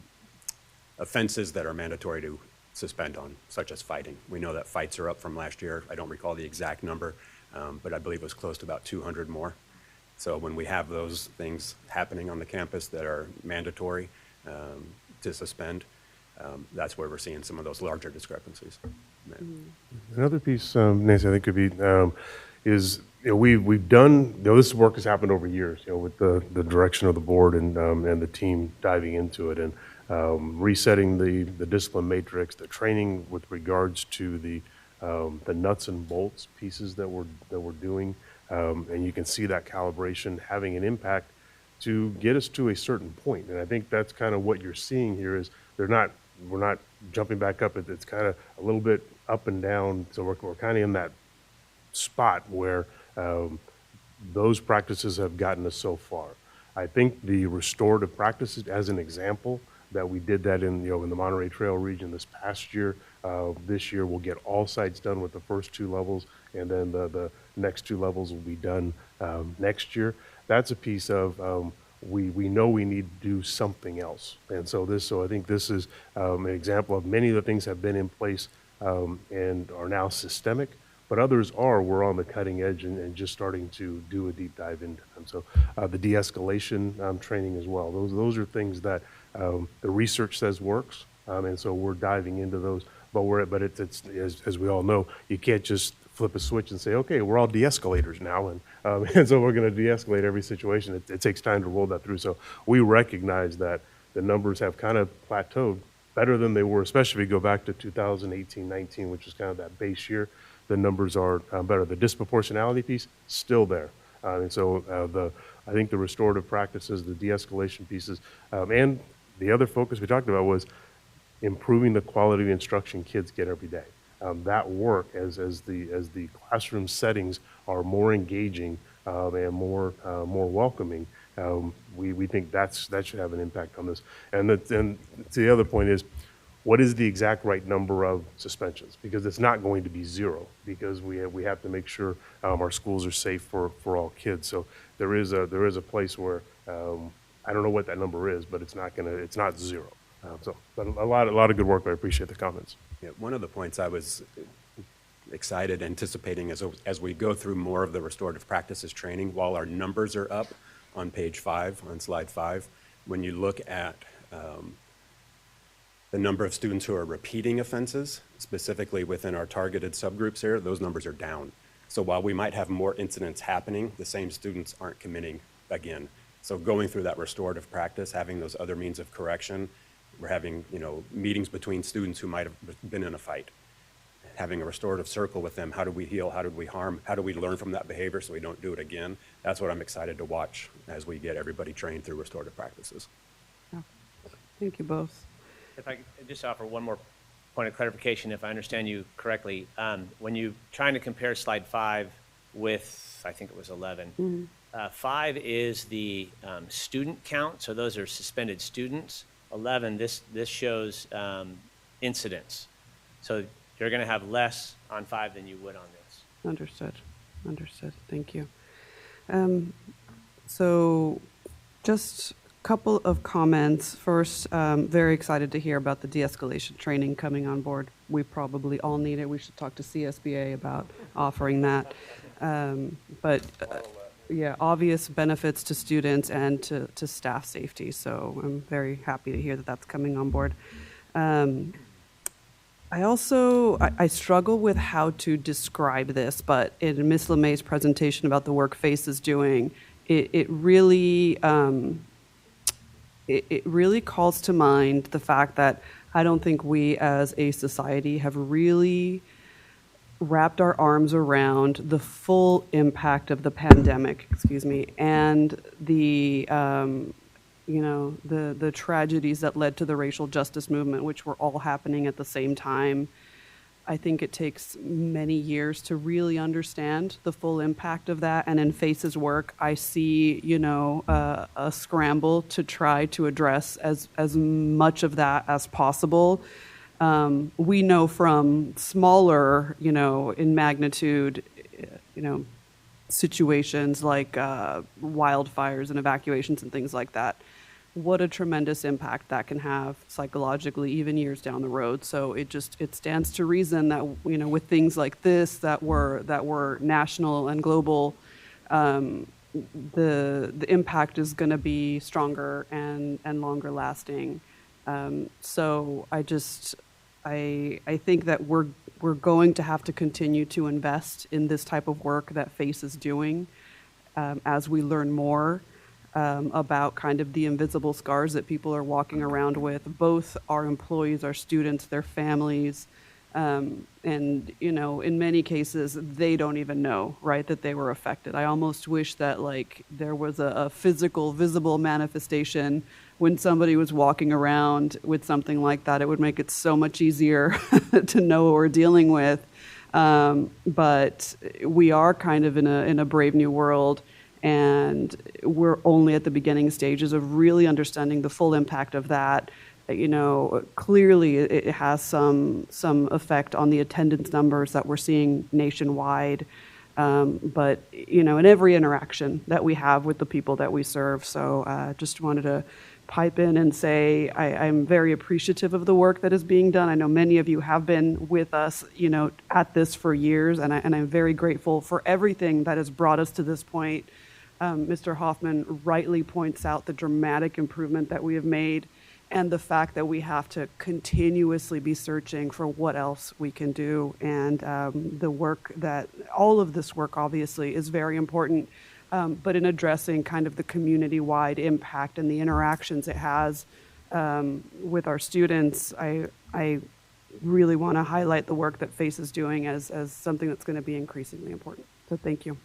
offenses that are mandatory to suspend on, such as fighting. We know that fights are up from last year. I don't recall the exact number, but I believe it was close to about 200 more. So when we have those things happening on the campus that are mandatory to suspend, that's where we're seeing some of those larger discrepancies. Another piece, Nancy, I think could be is we've done, this work has happened over years, with the direction of the board and the team diving into it and resetting the discipline matrix, the training with regards to the nuts and bolts pieces that we're doing, and you can see that calibration having an impact to get us to a certain point. And I think that's kind of what you're seeing here is we're not jumping back up. It's kind of a little bit up and down. So we're kind of in that spot where those practices have gotten us so far. I think the restorative practices, as an example, that we did that in the Monterey Trail region this past year. This year we'll get all sites done with the first 2 levels, and then the next 2 levels will be done next year. That's a piece of we know we need to do something else, and so I think this is an example of many of the things have been in place and are now systemic, but others we're on the cutting edge and just starting to do a deep dive into them. So the de-escalation training as well. Those are things that the research says works, and so we're diving into those. But it's as we all know, you can't just flip a switch and say, okay, we're all de-escalators now, and so we're going to de-escalate every situation. It takes time to roll that through. So we recognize that the numbers have kind of plateaued better than they were, especially if you go back to 2018-19, which is kind of that base year. The numbers are better. The disproportionality piece, still there. And so I think the restorative practices, the de-escalation pieces, and the other focus we talked about was improving the quality of instruction kids get every day. That work as the classroom settings are more engaging and more welcoming, we think that should have an impact on this. And the other point is, what is the exact right number of suspensions? Because it's not going to be 0, because we have to make sure our schools are safe for all kids. So there is a place where I don't know what that number is, but it's not 0. But a lot of good work. I appreciate the comments. Yeah, one of the points I was excited, anticipating as we go through more of the restorative practices training, while our numbers are up on page 5, on slide 5, when you look at the number of students who are repeating offenses, specifically within our targeted subgroups here, those numbers are down. So while we might have more incidents happening, the same students aren't committing again. So going through that restorative practice, having those other means of correction, we're having meetings between students who might have been in a fight, having a restorative circle with them. How do we heal? How did we harm? How do we learn from that behavior so we don't do it again? That's what I'm excited to watch as we get everybody trained through restorative practices. Yeah. Thank you both. If I could just offer one more point of clarification, if I understand you correctly, when you're trying to compare slide 5 with, I think it was 11, 5 is the student count, so those are suspended students. 11, this shows incidents. So you're going to have less on 5 than you would on this. Understood. Thank you. So just couple of comments. First, very excited to hear about the de-escalation training coming on board. We probably all need it. We should talk to CSBA about offering that. Yeah, obvious benefits to students and to staff safety. So I'm very happy to hear that that's coming on board. I struggle with how to describe this, but in Ms. LeMay's presentation about the work FACE is doing, it really calls to mind the fact that I don't think we as a society have really wrapped our arms around the full impact of the pandemic, and the the tragedies that led to the racial justice movement, which were all happening at the same time. I think it takes many years to really understand the full impact of that. And in FACE's work, I see, a scramble to try to address as much of that as possible. We know from smaller, in magnitude, situations like wildfires and evacuations and things like that, what a tremendous impact that can have psychologically, even years down the road. So it stands to reason that, with things like this that were national and global, the impact is going to be stronger and longer lasting. So I think that we're going to have to continue to invest in this type of work that FACE is doing as we learn more about kind of the invisible scars that people are walking around with, both our employees, our students, their families, and, in many cases, they don't even know, right, that they were affected. I almost wish that, there was a physical, visible manifestation when somebody was walking around with something like that. It would make it so much easier to know what we're dealing with. But we are kind of in a brave new world, and we're only at the beginning stages of really understanding the full impact of that. Clearly it has some effect on the attendance numbers that we're seeing nationwide, but in every interaction that we have with the people that we serve. So just wanted to pipe in and say I'm very appreciative of the work that is being done. I know many of you have been with us, at this for years, and I'm very grateful for everything that has brought us to this point. Mr. Hoffman rightly points out the dramatic improvement that we have made and the fact that we have to continuously be searching for what else we can do. And the work that, all of this work obviously is very important, but in addressing kind of the community-wide impact and the interactions it has with our students, I really want to highlight the work that FACE is doing as something that's going to be increasingly important. So thank you.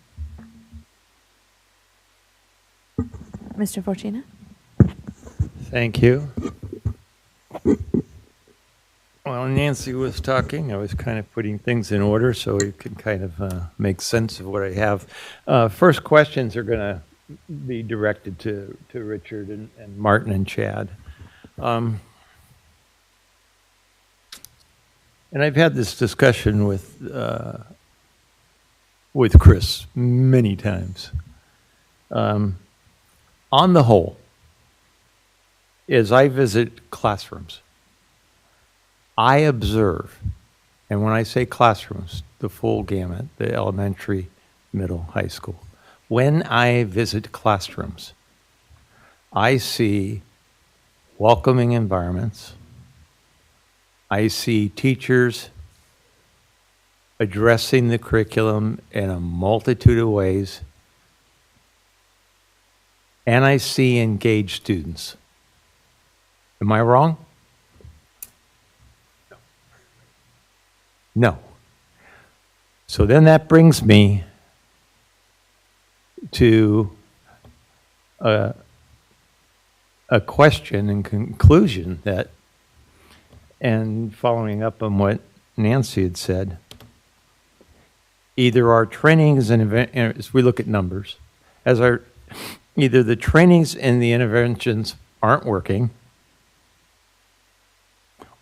Mr. Fortuna? Thank you. While Nancy was talking, I was kind of putting things in order so we could kind of make sense of what I have. First questions are going to be directed to Richard and Martin and Chad. And I've had this discussion with Chris many times. On the whole, as I visit classrooms, I observe, and when I say classrooms, the full gamut, the elementary, middle, high school, when I visit classrooms, I see welcoming environments. I see teachers addressing the curriculum in a multitude of ways. And I see engaged students. Am I wrong? No. So then that brings me to a question and conclusion that, and following up on what Nancy had said, either our trainings and as we look at numbers, either the trainings and the interventions aren't working,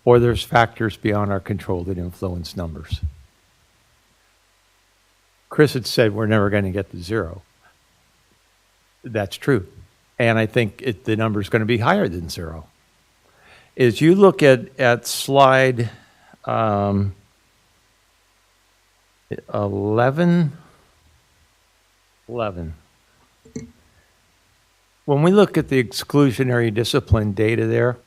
or there's factors beyond our control that influence numbers. Chris had said we're never going to get to zero. That's true. and I think the number is going to be higher than 0. As you look at slide 11, when we look at the exclusionary discipline data there,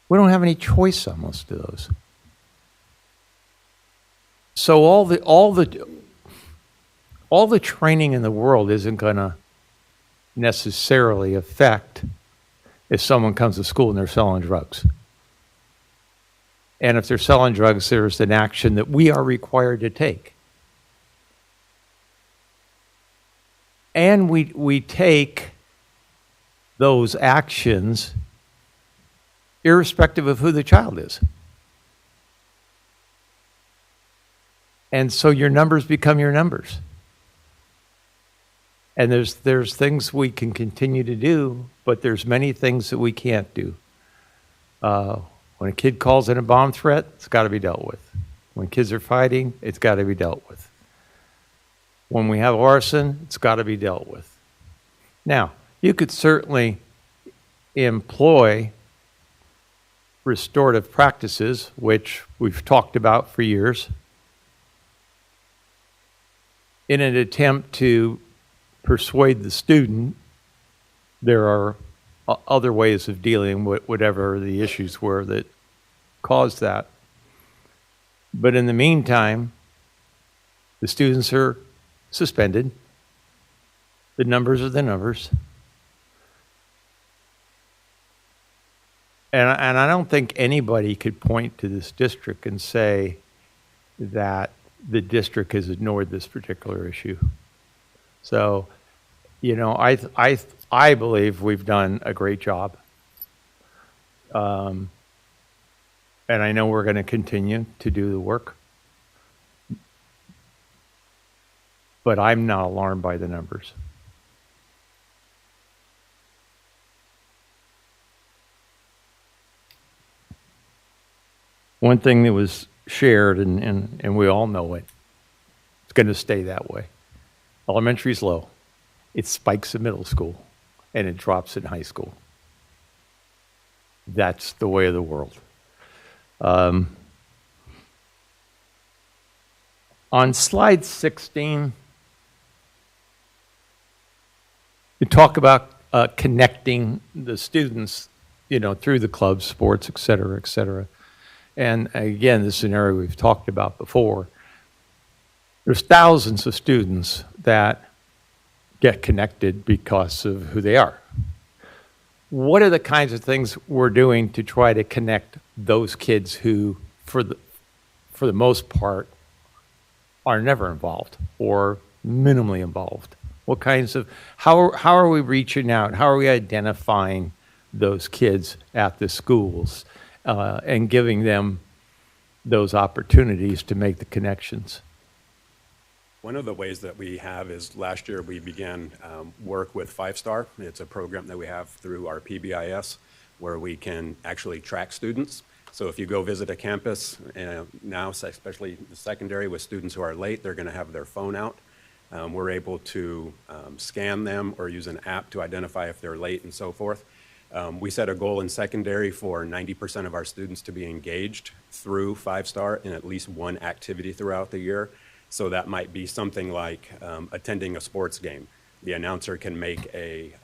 we don't have any choice on most of those. So all the training in the world isn't going to necessarily affect if someone comes to school and they're selling drugs. And if they're selling drugs, there's an action that we are required to take. And we take those actions irrespective of who the child is. And so your numbers become your numbers. And there's things we can continue to do, but there's many things that we can't do. When a kid calls in a bomb threat, it's got to be dealt with. When kids are fighting, it's got to be dealt with. When we have arson, it's got to be dealt with. Now, you could certainly employ restorative practices, which we've talked about for years, in an attempt to persuade the student there are other ways of dealing with whatever the issues were that caused that. But in the meantime, the students are suspended. The numbers are the numbers. And I don't think anybody could point to this district and say that the district has ignored this particular issue. So, you know, I believe we've done a great job. And I know we're going to continue to do the work. But I'm not alarmed by the numbers. One thing that was shared, and we all know it, it's going to stay that way. Elementary is low. It spikes in middle school, and it drops in high school. That's the way of the world. On slide 16, you talk about connecting the students, you know, through the clubs, sports, et cetera, et cetera. And again, this is an area we've talked about before. There's thousands of students that get connected because of who they are. What are the kinds of things we're doing to try to connect those kids who, for the most part, are never involved or minimally involved? What kinds of, how are we reaching out? How are we identifying those kids at the schools and giving them those opportunities to make the connections? One of the ways that we have is last year we began work with 5 Star. It's a program that we have through our PBIS where we can actually track students. So if you go visit a campus now, especially the secondary with students who are late, they're going to have their phone out. We're able to scan them or use an app to identify if they're late and so forth. We set a goal in secondary for 90% of our students to be engaged through 5 Star in at least one activity throughout the year. So that might be something like attending a sports game. The announcer can make an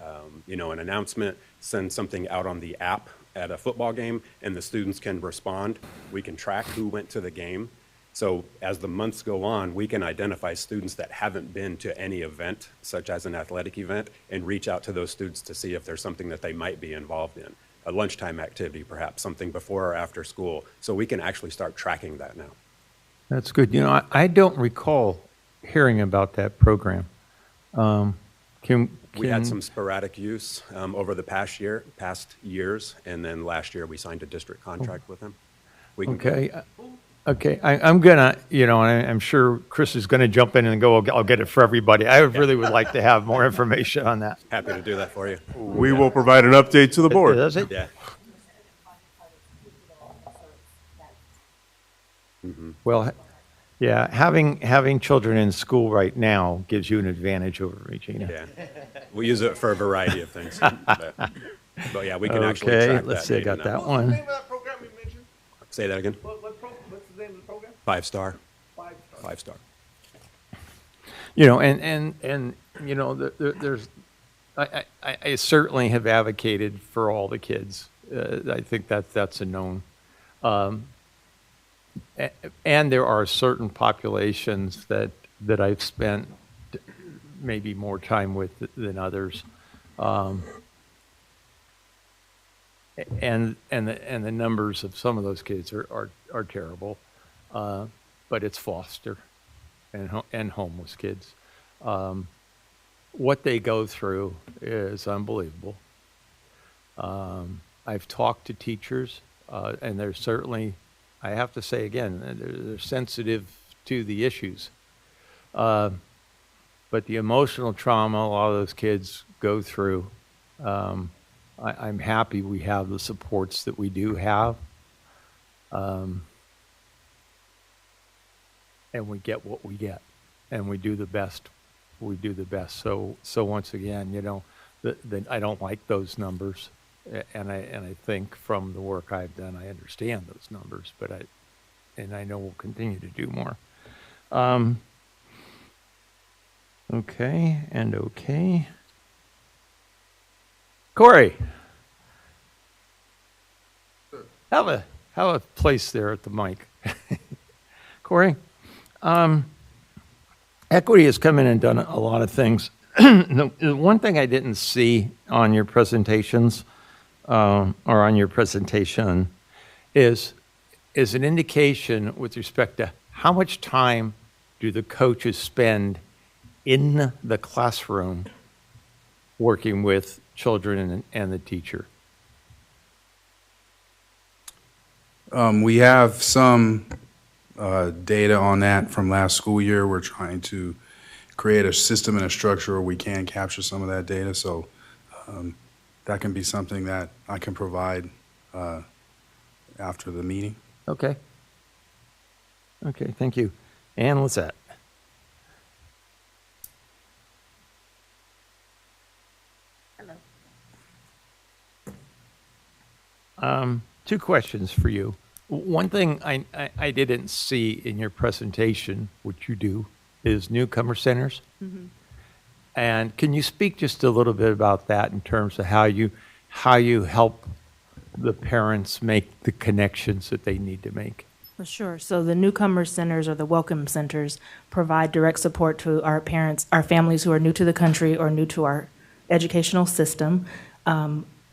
announcement, send something out on the app at a football game, and the students can respond. We can track who went to the game. So as the months go on, we can identify students that haven't been to any event, such as an athletic event, and reach out to those students to see if there's something that they might be involved in. A lunchtime activity, perhaps, something before or after school. So we can actually start tracking that now. That's good. You know, I don't recall hearing about that program. We had some sporadic use over the past years, and then last year we signed a district contract with them. Okay, I'm gonna, you know, and I'm sure Chris is gonna jump in and go, I'll get it for everybody. I really would like to have more information on that. Happy to do that for you. We will provide an update to the board. Does it? Yeah. Mm-hmm. Well, Yeah, having children in school right now gives you an advantage over Regina. Yeah. We use it for a variety of things. But yeah, we can actually Okay, track let's that see, I data got now. that one. Say that again? What's the name of the program? 5-star. 5-star. 5-star. You know, and you know, there's, I certainly have advocated for all the kids. I think that's a known. And there are certain populations that I've spent maybe more time with than others. And the numbers of some of those kids are terrible. But it's foster and homeless kids. What they go through is unbelievable. I've talked to teachers, and they're certainly, I have to say again, they're sensitive to the issues. But the emotional trauma a lot of those kids go through, I'm happy we have the supports that we do have. And we get what we get, and we do the best. We do the best. So once again, you know, I don't like those numbers, and I think from the work I've done, I understand those numbers, but I know we'll continue to do more. Okay. Corey, have a place there at the mic. Corey. Equity has come in and done a lot of things. The one thing I didn't see on your presentations, or on your presentation, is an indication with respect to how much time do the coaches spend in the classroom working with children and the teacher? We have some data on that from last school year. We're trying to create a system and a structure where we can capture some of that data. So that can be something that I can provide after the meeting. Okay, thank you. And Lisette. Hello. Two questions for you. One thing I didn't see in your presentation, which you do, is newcomer centers. Mm-hmm. And can you speak just a little bit about that in terms of how you help the parents make the connections that they need to make? For sure. So the newcomer centers or the welcome centers provide direct support to our parents, our families who are new to the country or new to our educational system.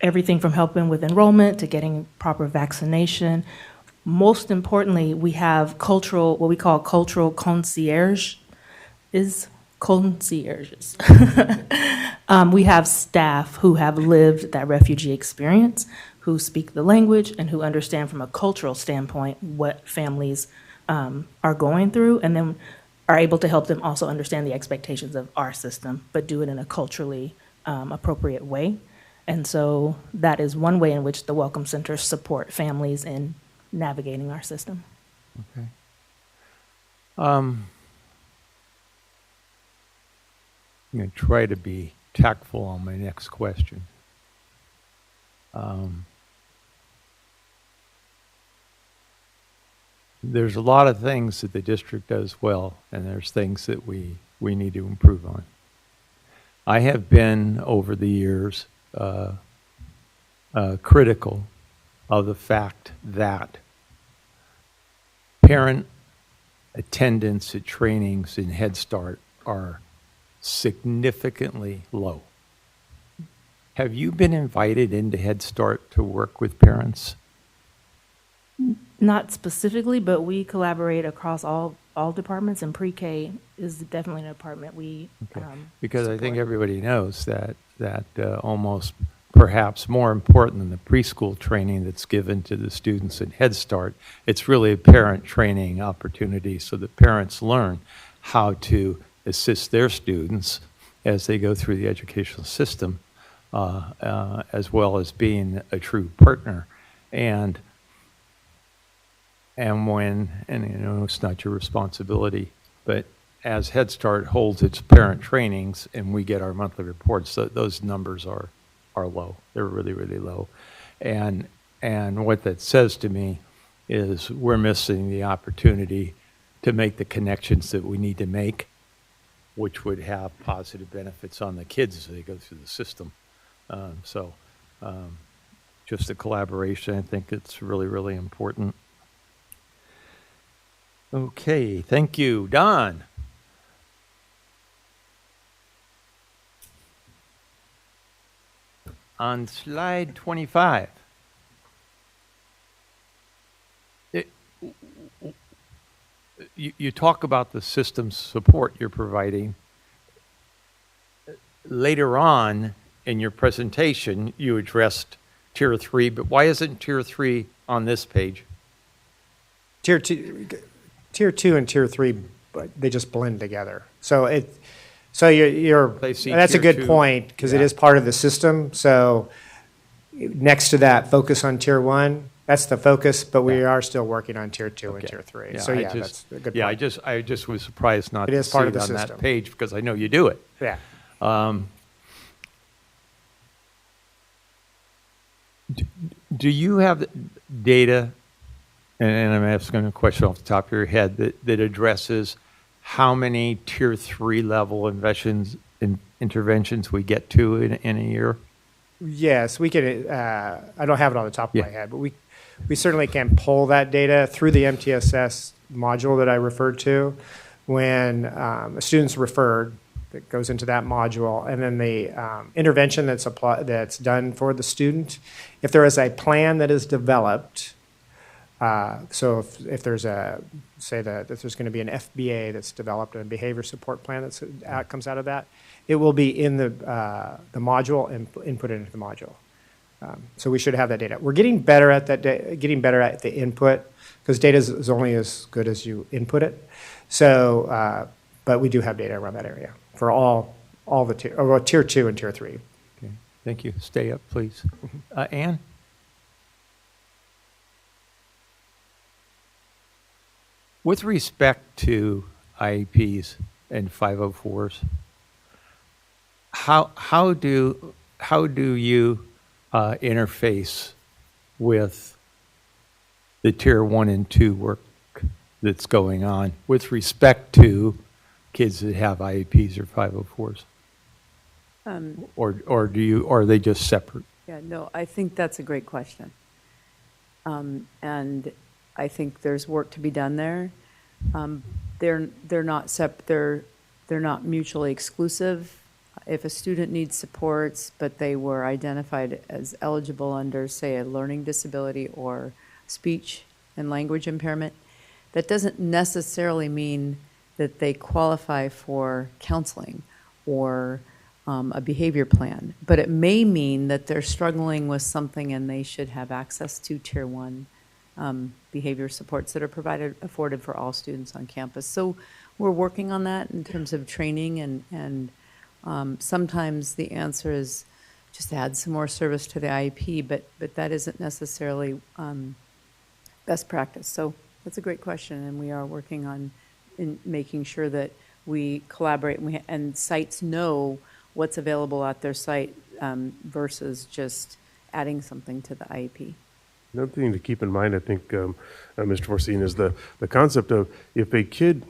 Everything from helping with enrollment to getting proper vaccination. Most importantly, we have what we call cultural concierges. We have staff who have lived that refugee experience, who speak the language and who understand from a cultural standpoint what families are going through, and then are able to help them also understand the expectations of our system, but do it in a culturally appropriate way. And so that is one way in which the Welcome Centers support families in navigating our system. Okay. I'm going to try to be tactful on my next question. There's a lot of things that the district does well, and there's things that we need to improve on. I have been, over the years, critical of the fact that parent attendance at trainings in Head Start are significantly low. Have you been invited into Head Start to work with parents? Not specifically, but we collaborate across all departments, and pre-K is definitely an department we Because support. I think everybody knows that almost perhaps more important than the preschool training that's given to the students in Head Start, it's really a parent training opportunity so that parents learn how to assist their students as they go through the educational system, as well as being a true partner. And and it's not your responsibility, but as Head Start holds its parent trainings and we get our monthly reports, those numbers are low. They're really, really low. And what that says to me is we're missing the opportunity to make the connections that we need to make, which would have positive benefits on the kids as they go through the system. Just the collaboration, I think it's really, really important. Okay, thank you. Don. On slide 25, you talk about the system support you're providing. Later on in your presentation, you addressed Tier 3, but why isn't Tier 3 on this page? Tier 2 and Tier 3, they just blend together. So that's a good point, because it is part of the system. So next to that, focus on Tier 1. That's the focus, but we are still working on Tier 2 and Tier 3. Yeah, so that's a good point. Yeah, I just was surprised not to see part of it the on system. that page, because I know you do it. Yeah. Do you have data, and I'm asking a question off the top of your head, that addresses how many Tier 3 level interventions we get to in a year? Yes, we can. I don't have it on the top of my head, but we certainly can pull that data through the MTSS module that I referred to. When a student's referred, that goes into that module, and then the intervention that's done for the student. If there is a plan that is developed, so if there's if there's going to be an FBA that's developed, a behavior support plan that comes out of that, it will be in the module and input into the module. So we should have that data. We're getting better at getting better at the input, because data is only as good as you input it. So, but we do have data around that area for all the Tier 2 and Tier 3. Okay, thank you. Stay up, please. Ann? With respect to IEPs and 504s, how do you interface with the Tier 1 and 2 work that's going on with respect to kids that have IEPs or 504s? Or are they just separate? Yeah, no, I think that's a great question. And I think there's work to be done there. They're not mutually exclusive. If a student needs supports, but they were identified as eligible under, say, a learning disability or speech and language impairment, that doesn't necessarily mean that they qualify for counseling or a behavior plan, but it may mean that they're struggling with something and they should have access to Tier 1 behavior supports that are afforded for all students on campus. So we're working on that in terms of training, and sometimes the answer is just add some more service to the IEP, but that isn't necessarily best practice. So that's a great question, and we are working on making sure that we collaborate and sites know what's available at their site versus just adding something to the IEP. Another thing to keep in mind, I think, Mr. Forcine, is the concept of if a kid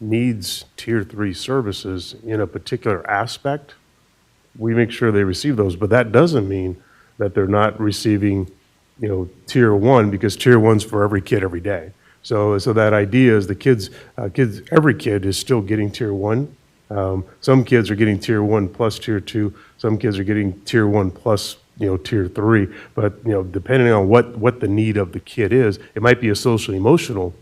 needs Tier 3 services in a particular aspect, we make sure they receive those. But that doesn't mean that they're not receiving, Tier 1, because Tier 1's for every kid every day. So that idea is every kid is still getting Tier 1. Some kids are getting Tier 1 plus Tier 2. Some kids are getting Tier 1 plus Tier 3, but depending on what the need of the kid is, it might be a social emotional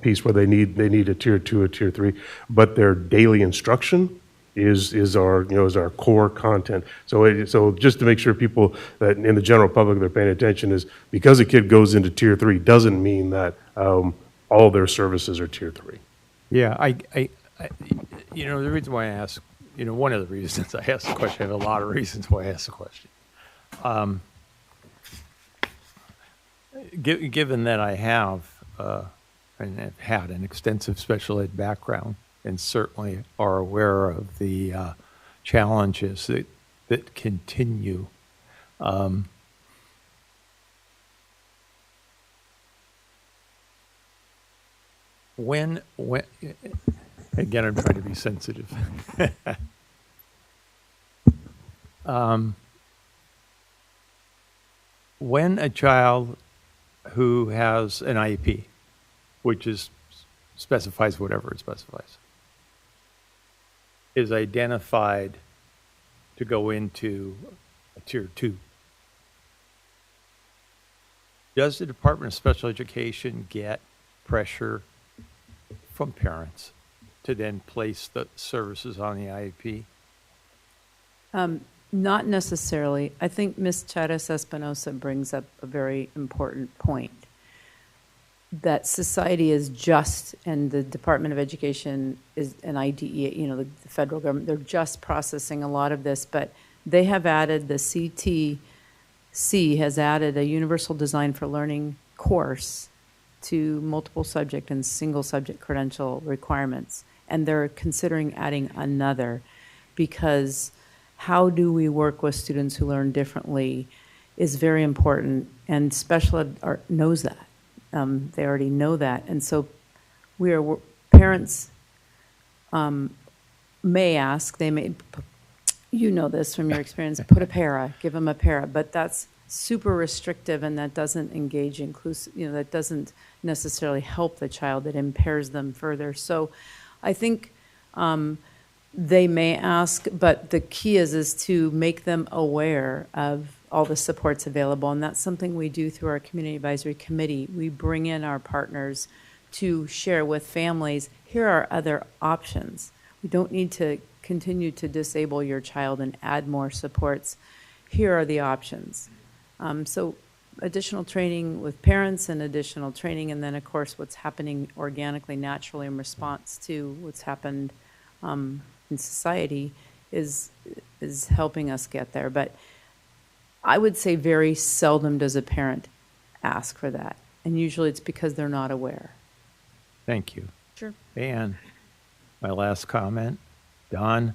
piece where they need a Tier 2 or Tier 3, but their daily instruction is our core content. So just to make sure people that in the general public they're paying attention, is because a kid goes into Tier 3 doesn't mean that all their services are Tier 3. Yeah, I the reason why I ask, one of the reasons I asked the question, I have a lot of reasons why I asked the question. given that I have and have had an extensive special ed background and certainly are aware of the challenges that continue, when again, I'm trying to be sensitive. When a child who has an IEP, which specifies whatever it specifies, is identified to go into a tier 2, does the Department of Special Education get pressure from parents to then place the services on the IEP? Not necessarily. I think Ms. Chavez Espinosa brings up a very important point, that society is just, and the Department of Education is an IDEA, the federal government, they're just processing a lot of this, but they have added, the CTC has added a Universal Design for Learning course to multiple subject and single subject credential requirements. And they're considering adding another, because how do we work with students who learn differently is very important, and special ed knows that. They already know that. And so parents may ask, they may, you know this from your experience, put a para, give them a para, but that's super restrictive, and that doesn't engage inclusive, that doesn't necessarily help the child, that impairs them further. So I think they may ask, but the key is to make them aware of all the supports available, and that's something we do through our Community Advisory Committee. We bring in our partners to share with families, here are other options. We don't need to continue to disable your child and add more supports. Here are the options. So additional training with parents and additional training, and then of course what's happening organically, naturally in response to what's happened in society is helping us get there. But I would say very seldom does a parent ask for that, and usually it's because they're not aware. Thank you. Sure. And my last comment, Don,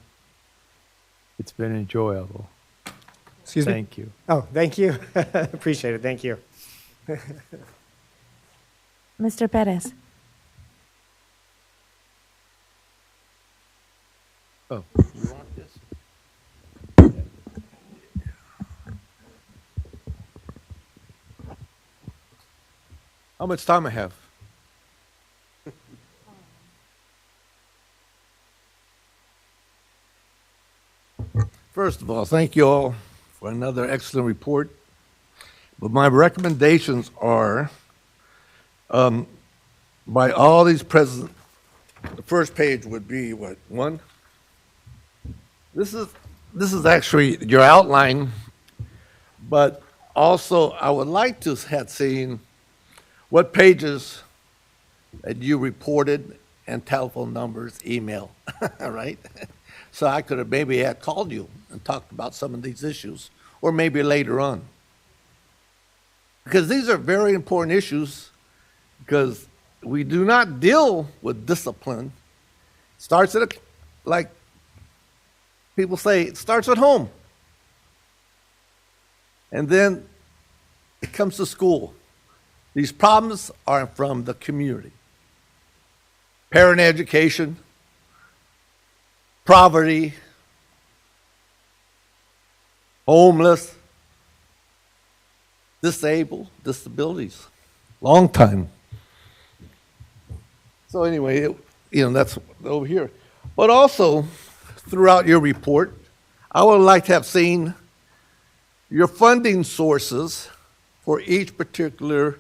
it's been enjoyable. Excuse me? Thank you. Oh, thank you. Appreciate it. Thank you. Mr. Perez. Oh, you want this? How much time I have? First of all, thank you all for another excellent report. But my recommendations are, by all these present, the first page would be what, 1? This is actually your outline, but also I would like to have seen what pages that you reported and telephone numbers, email, right? So I could have maybe had called you and talked about some of these issues, or maybe later on. Because these are very important issues, because we do not deal with discipline. It starts at, like people say, it starts at home. And then it comes to school. These problems are from the community. Parent education, poverty, homeless, disabled, disabilities, long time. So anyway, that's over here. But also, throughout your report, I would like to have seen your funding sources for each particular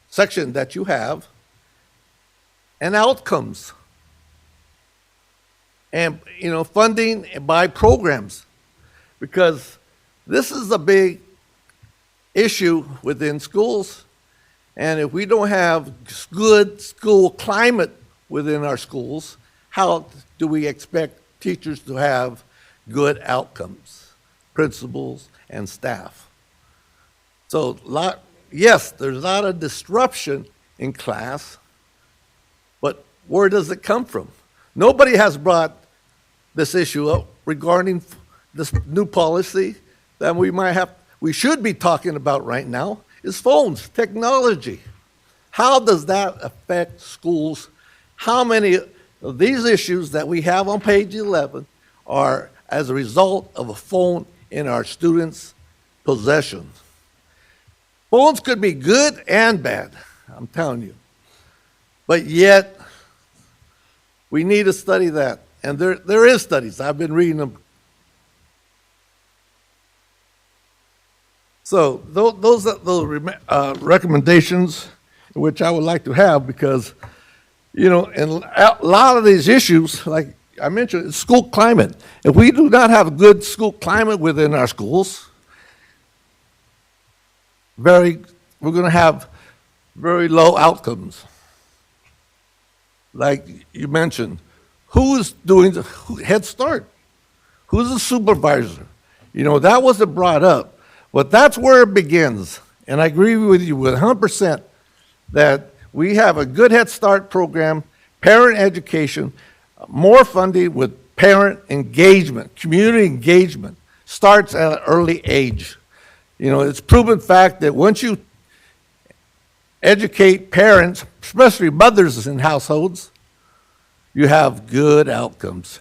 section that you have, and outcomes. And, funding by programs, because this is a big issue within schools. And if we don't have good school climate within our schools, how do we expect teachers to have good outcomes, principals and staff? So yes, there's not a disruption in class, but where does it come from? Nobody has brought this issue up regarding this new policy that we should be talking about right now is phones, technology. How does that affect schools? How many of these issues that we have on page 11 are as a result of a phone in our students' possession? Phones could be good and bad, I'm telling you. But yet, we need to study that. And there is studies. I've been reading them. So those are the recommendations which I would like to have because, and a lot of these issues, like I mentioned, school climate. If we do not have a good school climate within our schools, we're going to have very low outcomes. Like you mentioned, who's doing the Head Start? Who's the supervisor? That wasn't brought up, but that's where it begins. And I agree with you with 100% that we have a good Head Start program, parent education, more funding with parent engagement, community engagement, starts at an early age. It's proven fact that once you educate parents, especially mothers in households, you have good outcomes.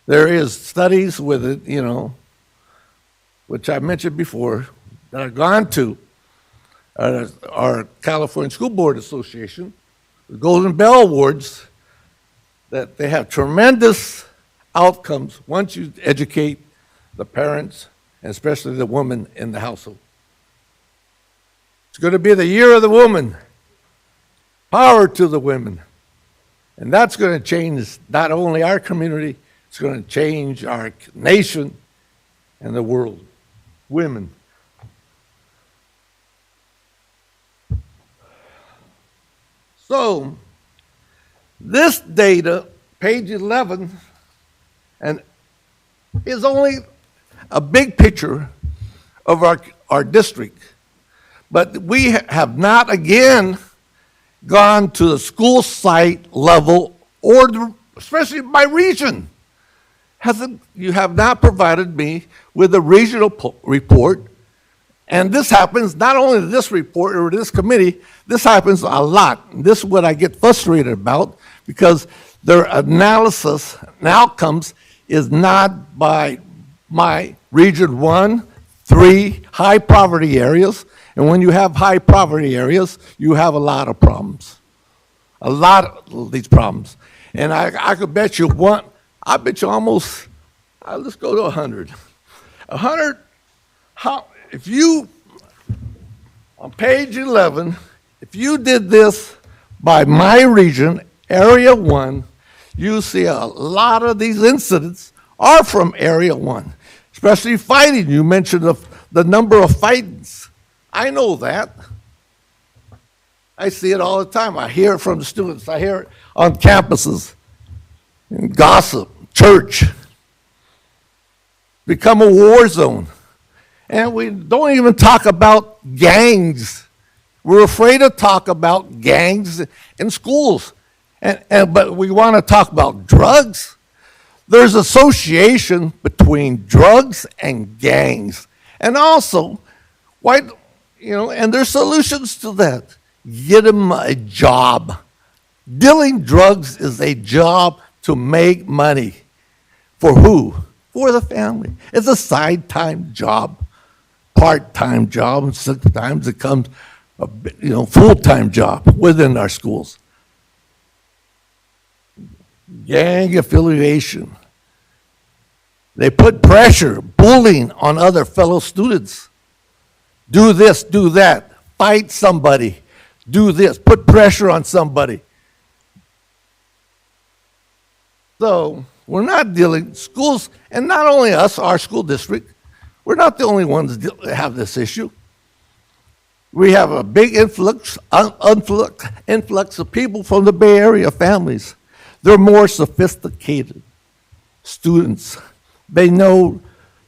There is studies with it, which I mentioned before, that I've gone to our California School Board Association, the Golden Bell Awards, that they have tremendous outcomes once you educate the parents, and especially the woman in the household. It's going to be the year of the woman. Power to the women. And that's going to change not only our community, it's going to change our nation and the world. Women. So, this data, page 11, and is only a big picture of our district. But we have not, again, gone to the school site level or especially by region. You have not provided me with a regional report. And this happens, not only this report or this committee, this happens a lot. And this is what I get frustrated about because their analysis and outcomes is not by my region 1, 3 high poverty areas. And when you have high poverty areas, you have a lot of problems. A lot of these problems. And I could bet you almost, let's go to 100. 100, if you, on page 11, if you did this by my region, area 1, you see a lot of these incidents are from area 1, especially fighting. You mentioned the number of fightings. I know that. I see it all the time. I hear it from the students. I hear it on campuses, in gossip, church. Become a war zone. And we don't even talk about gangs. We're afraid to talk about gangs in schools. But we want to talk about drugs. There's association between drugs and gangs. And also, and there's solutions to that. Get them a job. Dealing drugs is a job to make money. For who? For the family. It's a side-time job, part-time job, and sometimes it becomes a full-time job within our schools. Gang affiliation. They put pressure, bullying on other fellow students. Do this, do that, fight somebody, do this, put pressure on somebody. So we're not dealing, schools, and not only us, our school district, we're not the only ones that have this issue. We have a big influx of people from the Bay Area families. They're more sophisticated students. They know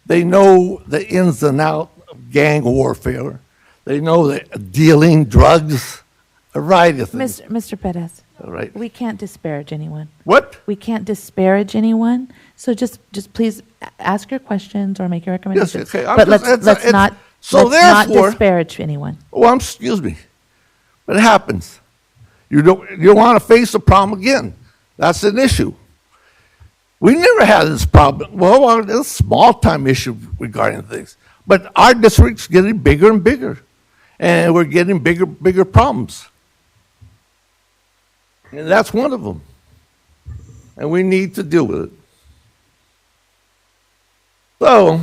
the ins and outs of gang warfare. They know that dealing drugs, a variety of things. Mr. Perez, All right. we can't disparage anyone. What? We can't disparage anyone. So just please ask your questions or make your recommendations. okay, I'm But just- let's it's- not so let's not therefore- disparage anyone. Well, excuse me. But it happens. You don't want to face the problem again. That's an issue. We never had this problem. Well, it's a small-time issue regarding things. But our district's getting bigger and bigger. And we're getting bigger problems. And that's one of them. And we need to deal with it. So,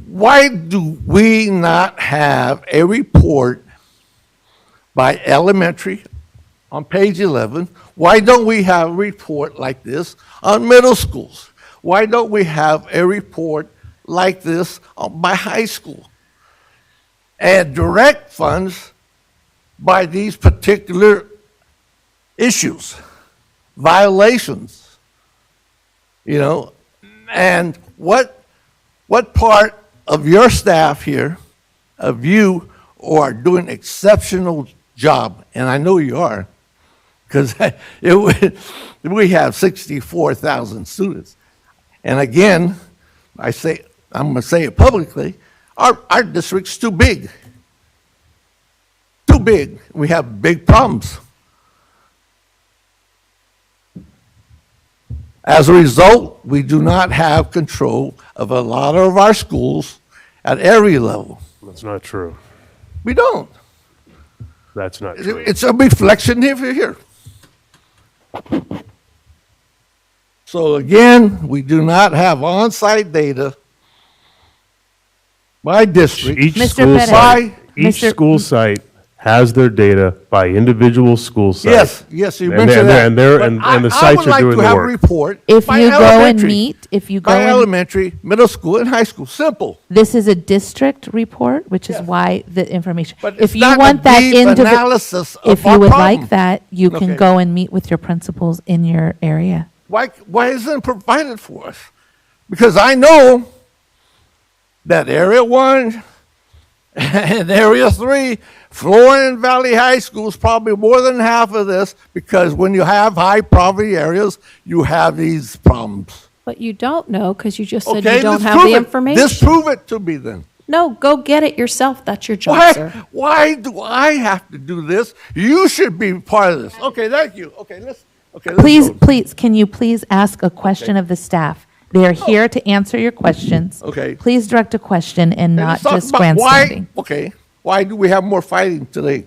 why do we not have a report by elementary on page 11? Why don't we have a report like this on middle schools? Why don't we have a report like this by high school? And direct funds by these particular issues, violations, and what part of your staff here, of you, are doing exceptional job, and I know you are, because we have 64,000 students. And again, I'm going to say it publicly, our district's too big. Too big. We have big problems. As a result, we do not have control of a lot of our schools at every level. That's not true. We don't. That's not true. It's a reflection here. So again, we do not have on-site data by district. Each Mr. school Perez. site, each Mr. school site has their data by individual school site. Yes, you And mentioned they're- that. and But the I sites would are like doing to the have a work. report If by you go and elementary, meet, if you go by and elementary, middle school, and high school. Simple. this is a district report, which is why the information. But If it's you not a want that deep individual, analysis of if you our would problem. like that, you can Okay. go and meet with your principals in your area. Why isn't it provided for us? Because I know that Area 1 and Area 3, Florian Valley High School is probably more than half of this, because when you have high poverty areas, you have these problems. But you don't know because you just said Okay, you don't let's have prove the it. information. Disprove it to me then. No, go get it yourself. That's your job, Why, sir. why do I have to do this? You should be part of this. Okay, thank you. Okay, let's Please, can you please ask a question of the staff? They are here to answer your questions. Okay. Please direct a question and And not let's talk just about grandstanding. Why do we have more fighting today?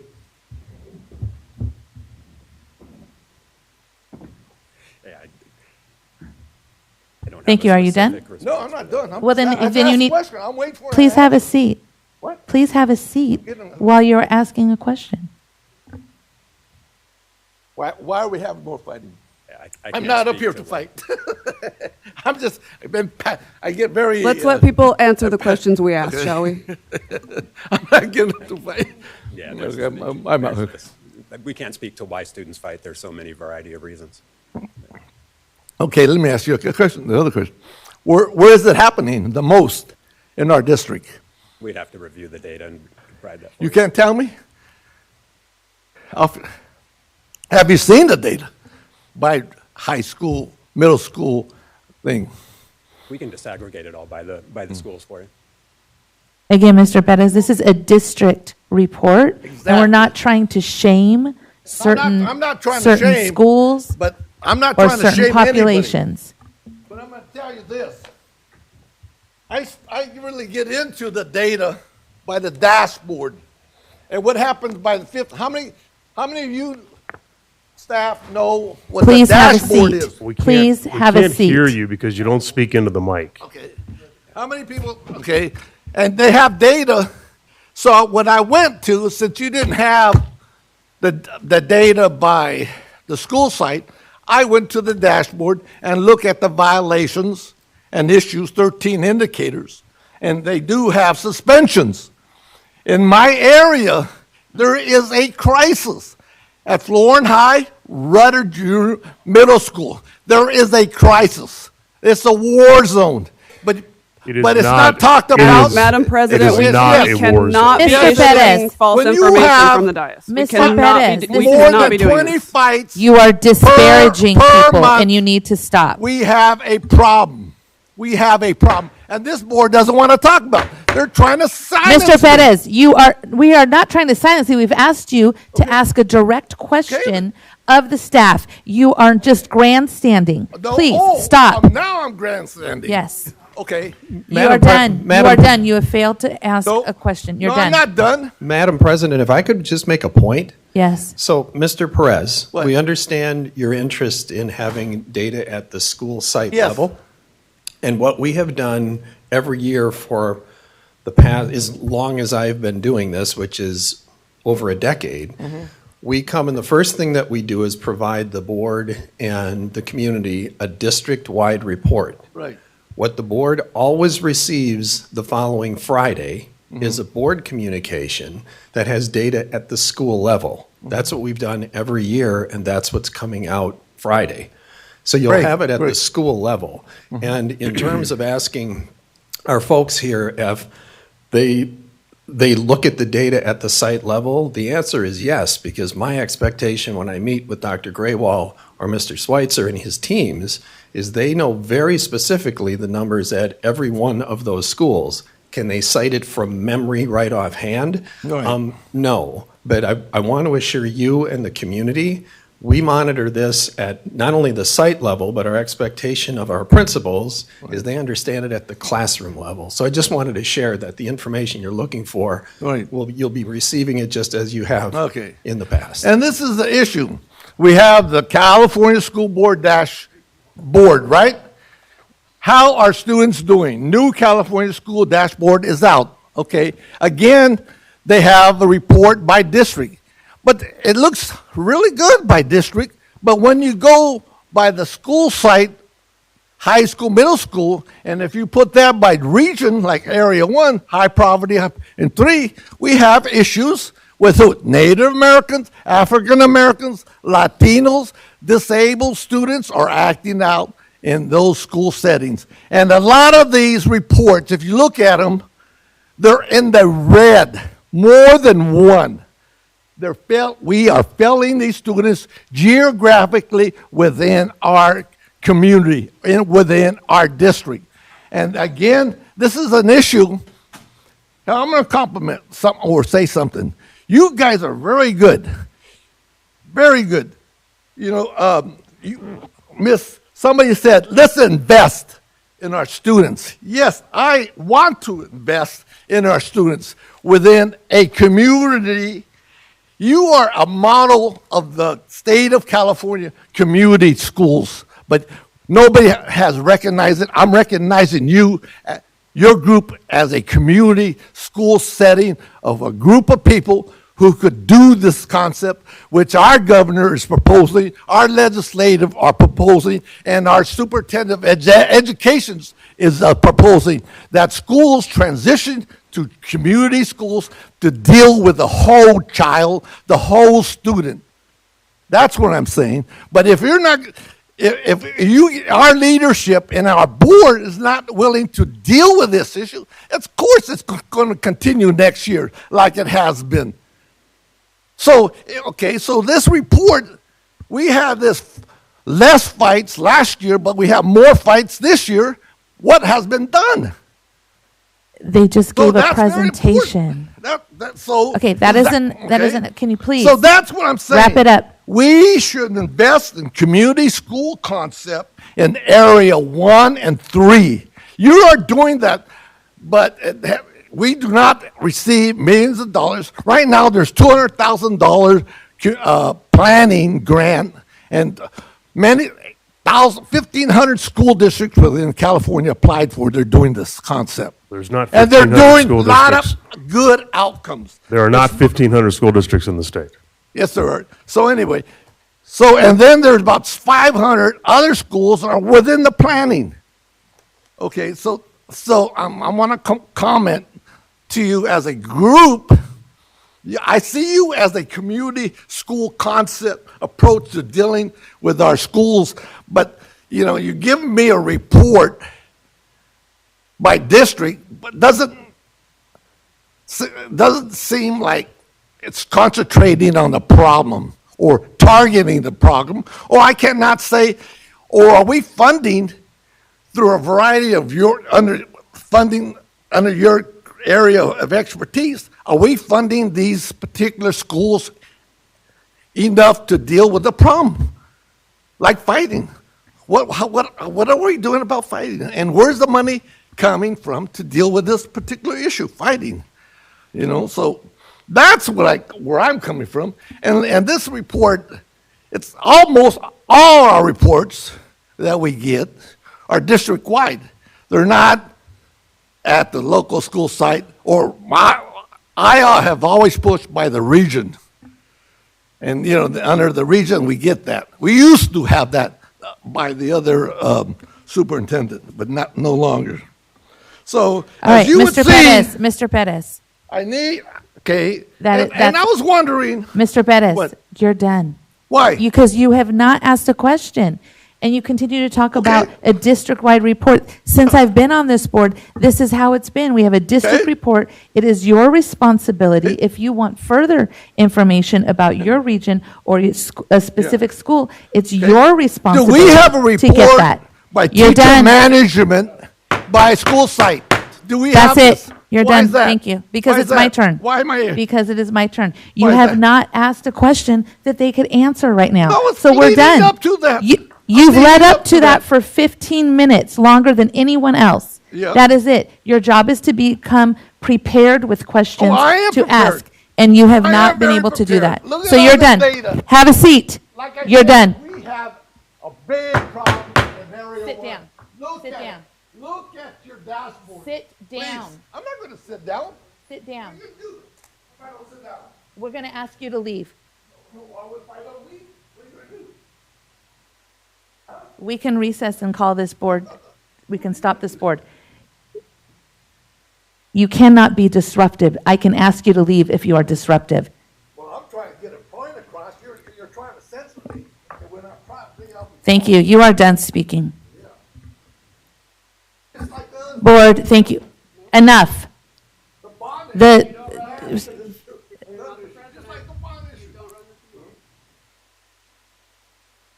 Thank you. Are you done? No, I'm not done. Well, then I you asked a need, question. I'm waiting for an please have a answer. seat. What? Please have a seat while you're asking a question. Why are we having more fighting? I I'm can't not up speak here to to fight. I get very. Let's let people answer the questions we ask, Okay. shall we? I'm not getting up to fight. Yeah, Okay, I'm out. we can't speak to why students fight. There's so many variety of reasons. Okay, let me ask you a question, the other question. Where is it happening the most in our district? We'd have to review the data and provide that. You can't tell me? Have you seen the data by high school, middle school thing? We can disaggregate it all by the schools for you. Again, Mr. Perez, this is a district report, and we're Exactly. not trying to shame certain, I'm not trying to certain shame, schools But I'm not or trying to certain shame anybody. populations. But I'm going to tell you this. I really get into the data by the dashboard. And what happens by the fifth, how many of you staff know what Please the have a dashboard seat. is? Please have a We can't hear seat. you because you don't speak into the mic. Okay. How many people, okay, and they have data. So when I went to, since you didn't have the data by the school site, I went to the dashboard and look at the violations and issues, 13 indicators, and they do have suspensions. In my area, there is a crisis. At Florence High, Rudder Middle School, there is a crisis. It's a war zone. But It is but it's not- not talked it about. is- Madam President, is we not a war cannot be zone. Mr. issuing Perez. false When you information have- from the dais. We Mr. cannot Perez, be, this we is- More cannot be than doing 20 this. fights. You are disparaging per people, month. and you need to stop. We have a problem. We have a problem. And this board doesn't want to talk about it. They're trying to silence Mr. it. Perez, we are not trying to silence you. We've asked you to ask a direct question of the staff. You are just grandstanding. No, Please, oh, stop. now I'm grandstanding. Yes. Okay. You are done. You are done. You have failed to ask No. a question. You're No, done. I'm not done. Madam President, if I could just make a point. Yes. So, Mr. Perez, What? we understand your interest in having data at the school site Yes. level. And what we have done every year for the past, as long as I've been doing this, which is over a decade, we come and the first thing that we do is provide the board and the community a district-wide report. Right. What the board always receives the following Friday is a board communication that has data at the school level. That's what we've done every year, and that's what's coming out Friday. So you'll Great, have it at the great. school level. And in terms of asking our folks here if they look at the data at the site level, the answer is yes, because my expectation when I meet with Dr. Graywall or Mr. Schweitzer and his teams is they know very specifically the numbers at every one of those schools. Can they cite it from memory right offhand? Right. No, but I want to assure you and the community, we monitor this at not only the site level, but our expectation of our principals is they understand it at the classroom level. So I just wanted to share that the information you're looking for, Right. you'll be receiving it just as you have Okay. in the past. And this is the issue. We have the California School Board dashboard, right? How are students doing? New California School Dashboard is out, okay? Again, they have the report by district. But it looks really good by district. But when you go by the school site, high school, middle school, and if you put that by region, like Area 1, high poverty, and 3, we have issues with who? Native Americans, African Americans, Latinos, disabled students are acting out in those school settings. And a lot of these reports, if you look at them, they're in the red, more than one. We are failing these students geographically within our community, within our district. And again, this is an issue. Now, I'm going to compliment something or say something. You guys are very good. Very good. You know, somebody said, let's invest in our students. Yes, I want to invest in our students within a community. You are a model of the state of California community schools, but nobody has recognized it. I'm recognizing you, your group, as a community school setting of a group of people who could do this concept, which our governor is proposing, our legislative are proposing, and our superintendent of education is proposing, that schools transition to community schools to deal with the whole child, the whole student. That's what I'm saying. But if you're not, our leadership and our board is not willing to deal with this issue, of course it's going to continue next year like it has been. So, okay, so this report, we had this less fights last year, but we have more fights this year. What has been done? They just So gave a that's very presentation. Okay, that isn't, can you please? So that's what I'm saying. Wrap it up. We should invest in community school concept in Area 1 and 3. You are doing that, but we do not receive millions of dollars. Right now, there's $200,000 planning grant, and many 1,500 school districts within California applied for. They're doing this concept. There's not And they're 1,500 doing school a lot districts. of good outcomes. There are not 1,500 school districts in the state. Yes, there are. So anyway, and then there's about 500 other schools are within the planning. Okay, so I want to comment to you as a group. I see you as a community school concept approach to dealing with our schools, but you know, you're giving me a report by district, but doesn't seem like it's concentrating on the problem or targeting the problem. Or I cannot say, or are we funding through a variety of funding under your area of expertise? Are we funding these particular schools enough to deal with the problem? Like fighting. What are we doing about fighting? And where's the money coming from to deal with this particular issue, fighting? You know, so that's where I'm coming from. And this report, it's almost all our reports that we get are district-wide. They're not at the local school site, or I have always pushed by the region. And, you know, under the region, we get that. We used to have that by the other superintendent, but no longer. So, All right, as you would Mr. see, Pettis, Mr. Pettis. I need, okay, That- and I was wondering, Mr. Pettis, What? you're done. Why? Because you have not asked a question. And you continue to talk about a district-wide report. Since I've been on this board, this is how it's been. We have a district report. It is your responsibility. If you want further information about your region or a specific school, it's your do responsibility we have a to get report that. by You're teacher done. management by school site? Do we That's have it. this? You're Why done. is that? Thank you. Because Why is it's my that? turn. Why am I here? Because it is my turn. You Why is have that? not asked a question that they could answer right now. No, it's So we're leading done. up to that. You've leading led up up to to that that. for 15 minutes, longer than anyone else. Yeah. That is it. Your job is to become prepared with questions I am to prepared. ask, and you have I not am been very able to do that. prepared. Look at So all you're this done. data. Have a seat. Like I You're said, done. we have a big problem in area Sit one. down. Look Sit at down. it. Look at your dashboard. Sit Please. down. I'm not going to sit down. Sit down. You do it. If I don't sit down. We're going to ask you to leave. Well, if I don't leave, what are you going to do? We can recess and call this board. We can stop this board. You cannot be disruptive. I can ask you to leave if you are disruptive. Well, I'm trying to get a point across. You're trying to censor me. And we're not trying to Thank you. You are done speaking. It's like the Board, thank you. Enough. The,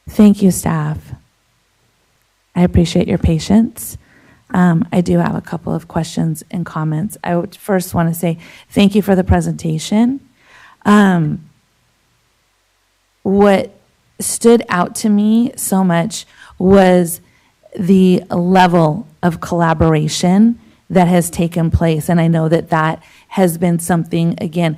thank you, staff. I appreciate your patience. I do have a couple of questions and comments. I would first want to say thank you for the presentation. What stood out to me so much was the level of collaboration that has taken place. And I know that that has been something, again,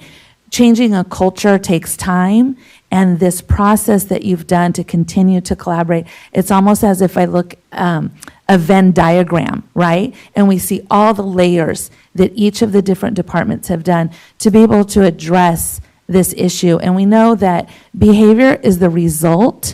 changing a culture takes time. And this process that you've done to continue to collaborate, it's almost as if I look a Venn diagram, right? And we see all the layers that each of the different departments have done to be able to address this issue. And we know that behavior is the result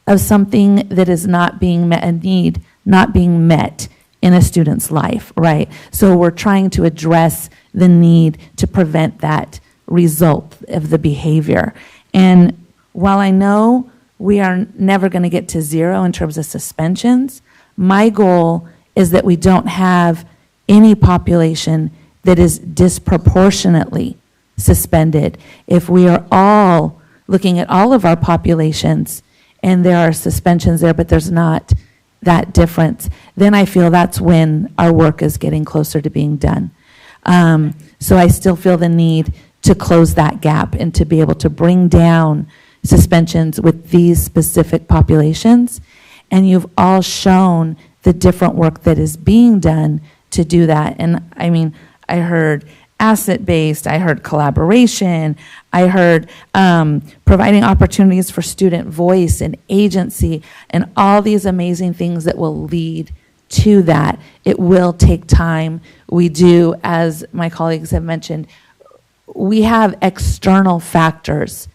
of something that is not being met, a need not being met in a student's life, right? So we're trying to address the need to prevent that result of the behavior. And while I know we are never going to get to zero in terms of suspensions, my goal is that we don't have any population that is disproportionately suspended. If we are all looking at all of our populations and there are suspensions there, but there's not that difference, then I feel that's when our work is getting closer to being done. So I still feel the need to close that gap and to be able to bring down suspensions with these specific populations. And you've all shown the different work that is being done to do that. And I mean, I heard asset-based, I heard collaboration, I heard providing opportunities for student voice and agency and all these amazing things that will lead to that. It will take time. We do, as my colleagues have mentioned, we have external factors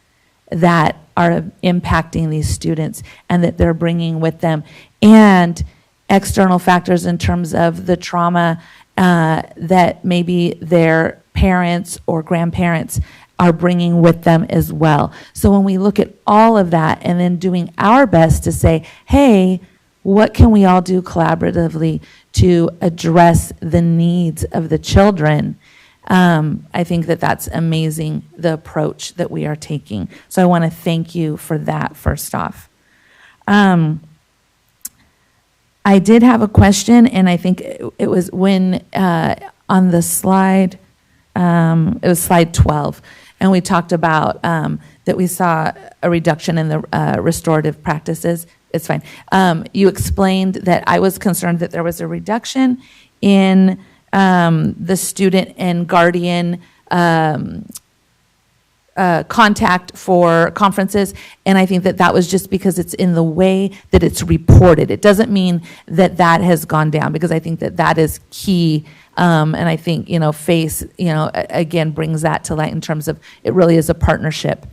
that are impacting these students and that they're bringing with them, and external factors in terms of the trauma that maybe their parents or grandparents are bringing with them as well. So when we look at all of that and then doing our best to say, hey, what can we all do collaboratively to address the needs of the children. I think that that's amazing, the approach that we are taking. So I want to thank you for that, first off. I did have a question, and I think it was when on the slide, it was slide 12, and we talked about that we saw a reduction in the restorative practices. It's fine. You explained that I was concerned that there was a reduction in the student and guardian contact for conferences, and I think that that was just because it's in the way that it's reported. It doesn't mean that that has gone down, because I think that that is key, and I think, FACE, again, brings that to light in terms of it really is a partnership.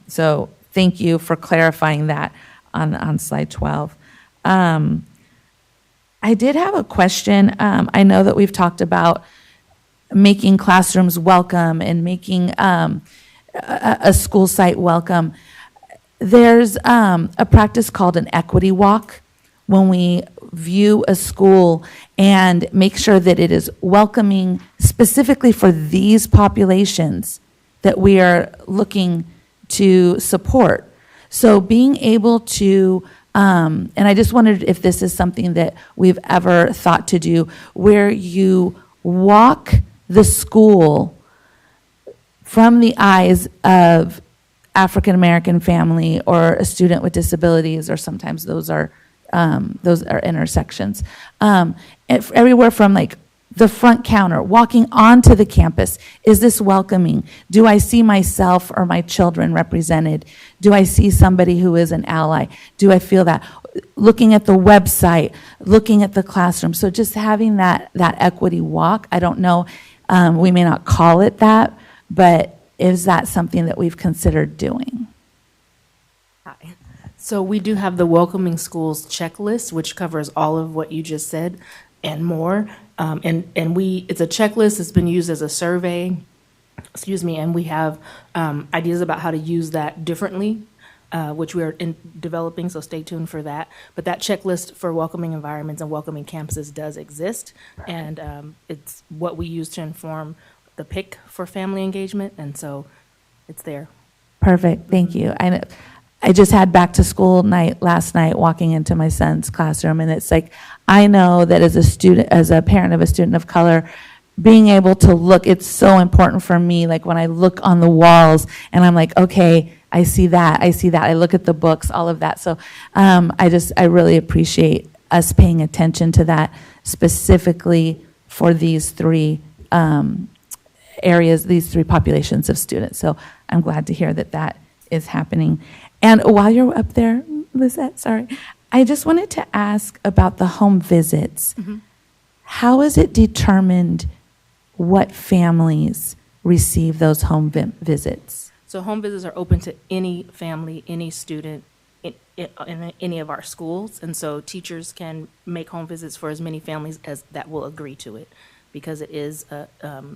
So thank you for clarifying that on slide 12. I did have a question. I know that we've talked about making classrooms welcome and making a school site welcome. There's a practice called an equity walk when we view a school and make sure that it is welcoming specifically for these populations that we are looking to support. So being able to, and I just wondered if this is something that we've ever thought to do, where you walk the school from the eyes of African American family or a student with disabilities, or sometimes those are intersections. Everywhere from like the front counter, walking onto the campus. Is this welcoming? Do I see myself or my children represented? Do I see somebody who is an ally? Do I feel that? Looking at the website, looking at the classroom. So just having that equity walk, I don't know, we may not call it that, but is that something that we've considered doing? Hi. So we do have the Welcoming Schools checklist, which covers all of what you just said and more. It's a checklist that's been used as a survey, and we have ideas about how to use that differently, which we are developing, so stay tuned for that. But that checklist for welcoming environments and welcoming campuses does exist, and it's what we use to inform the pick for family engagement, and so it's there. Perfect, thank you. I just had back to school night last night, walking into my son's classroom, and it's like, I know that as a student, as a parent of a student of color, being able to look, it's so important for me, like when I look on the walls and I'm like, okay, I see that, I look at the books, all of that. So I really appreciate us paying attention to that specifically for these three areas, these three populations of students. So I'm glad to hear that that is happening. And while you're up there, Lizette, sorry, I just wanted to ask about the home visits. Mm-hmm. How is it determined what families receive those home visits? So home visits are open to any family, any student in any of our schools. And so teachers can make home visits for as many families as that will agree to it, because it is a,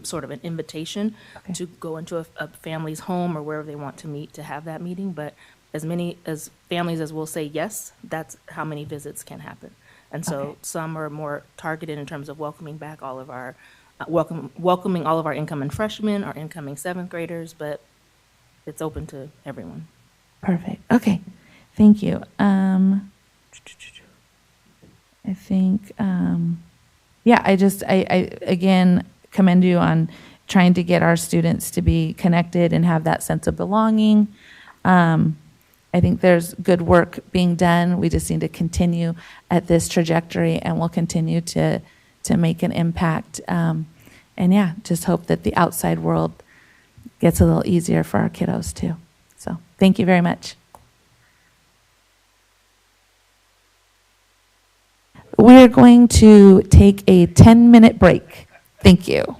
sort of an invitation to go into a family's home or wherever they want to meet to have that meeting. But as many as families as will say yes, that's how many visits can happen. And so some are more targeted in terms of welcoming back all of our, welcoming all of our incoming freshmen, our incoming seventh graders, but it's open to everyone. Perfect. Okay. Thank you. I think, I again commend you on trying to get our students to be connected and have that sense of belonging. I think there's good work being done. We just need to continue at this trajectory, and we'll continue to make an impact. Just hope that the outside world gets a little easier for our kiddos too. So thank you very much. We're going to take a 10-minute break. Thank you.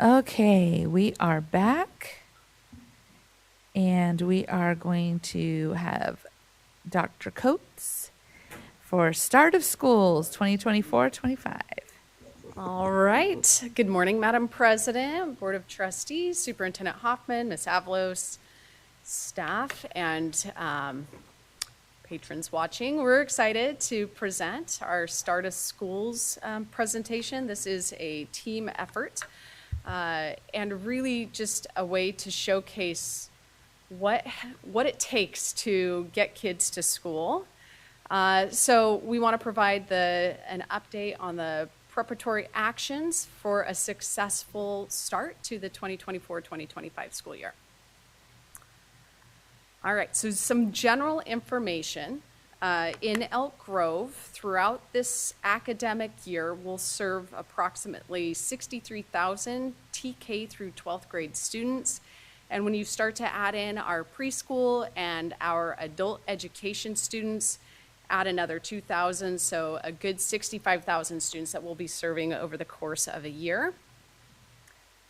Okay, we are back. And we are going to have Dr. Coates for Start of Schools 2024-25. All right. Good morning, Madam President, Board of Trustees, Superintendent Hoffman, Ms. Avalos, staff, and patrons watching. We're excited to present our Start of Schools presentation. This is a team effort and really just a way to showcase what it takes to get kids to school. So we want to provide an update on the preparatory actions for a successful start to the 2024-2025 school year. All right, so some general information. In Elk Grove, throughout this academic year, we'll serve approximately 63,000 TK through 12th grade students. And when you start to add in our preschool and our adult education students, add another 2,000, so a good 65,000 students that we'll be serving over the course of a year.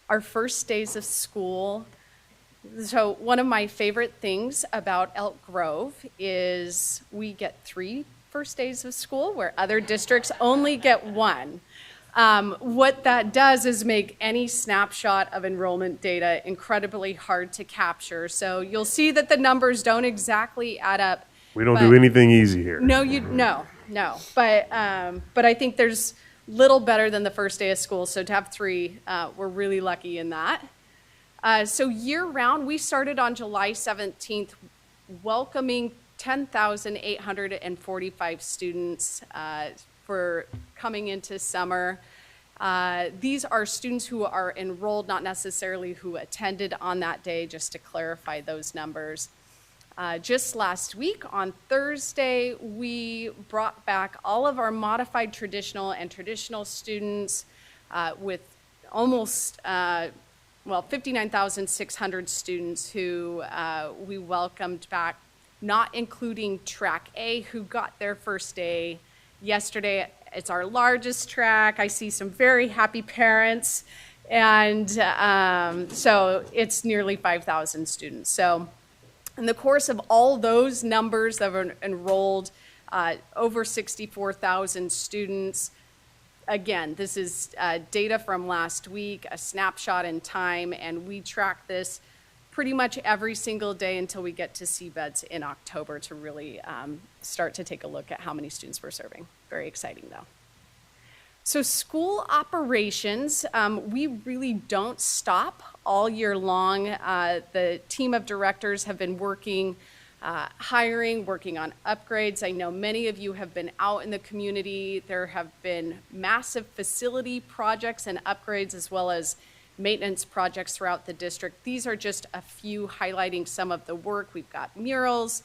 Our first days of school, so one of my favorite things about Elk Grove is we get 3 first days of school where other districts only get 1. What that does is make any snapshot of enrollment data incredibly hard to capture. So you'll see that the numbers don't exactly add up. We don't do anything easy here. No. But I think there's little better than the first day of school. So to have 3, we're really lucky in that. So year round, we started on July 17th, welcoming 10,845 students for coming into summer. These are students who are enrolled, not necessarily who attended on that day, just to clarify those numbers. Just last week on Thursday, we brought back all of our modified traditional and traditional students with almost 59,600 students who we welcomed back, not including Track A, who got their first day yesterday. It's our largest track. I see some very happy parents. And so it's nearly 5,000 students. So in the course of all those numbers that were enrolled, over 64,000 students. Again, this is data from last week, a snapshot in time, and we track this pretty much every single day until we get to seabeds in October to really start to take a look at how many students we're serving. Very exciting, though. So school operations, we really don't stop all year long. The team of directors have been working, hiring, working on upgrades. I know many of you have been out in the community. There have been massive facility projects and upgrades as well as maintenance projects throughout the district. These are just a few highlighting some of the work. We've got murals,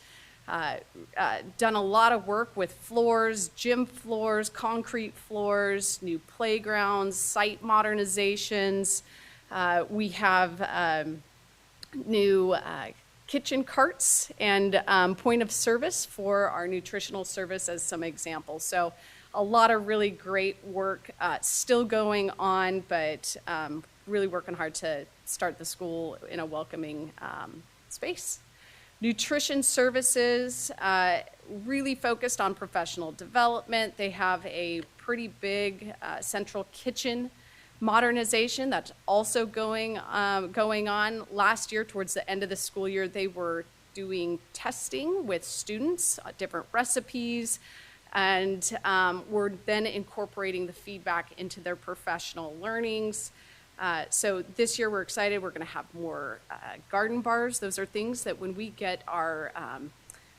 done a lot of work with floors, gym floors, concrete floors, new playgrounds, site modernizations. We have new kitchen carts and point of service for our nutritional service as some examples. So a lot of really great work still going on, but really working hard to start the school in a welcoming space. Nutrition services, really focused on professional development. They have a pretty big central kitchen modernization that's also going on. Last year, towards the end of the school year, they were doing testing with students, different recipes, and we're then incorporating the feedback into their professional learnings. So this year we're excited. We're going to have more garden bars. Those are things that when we get our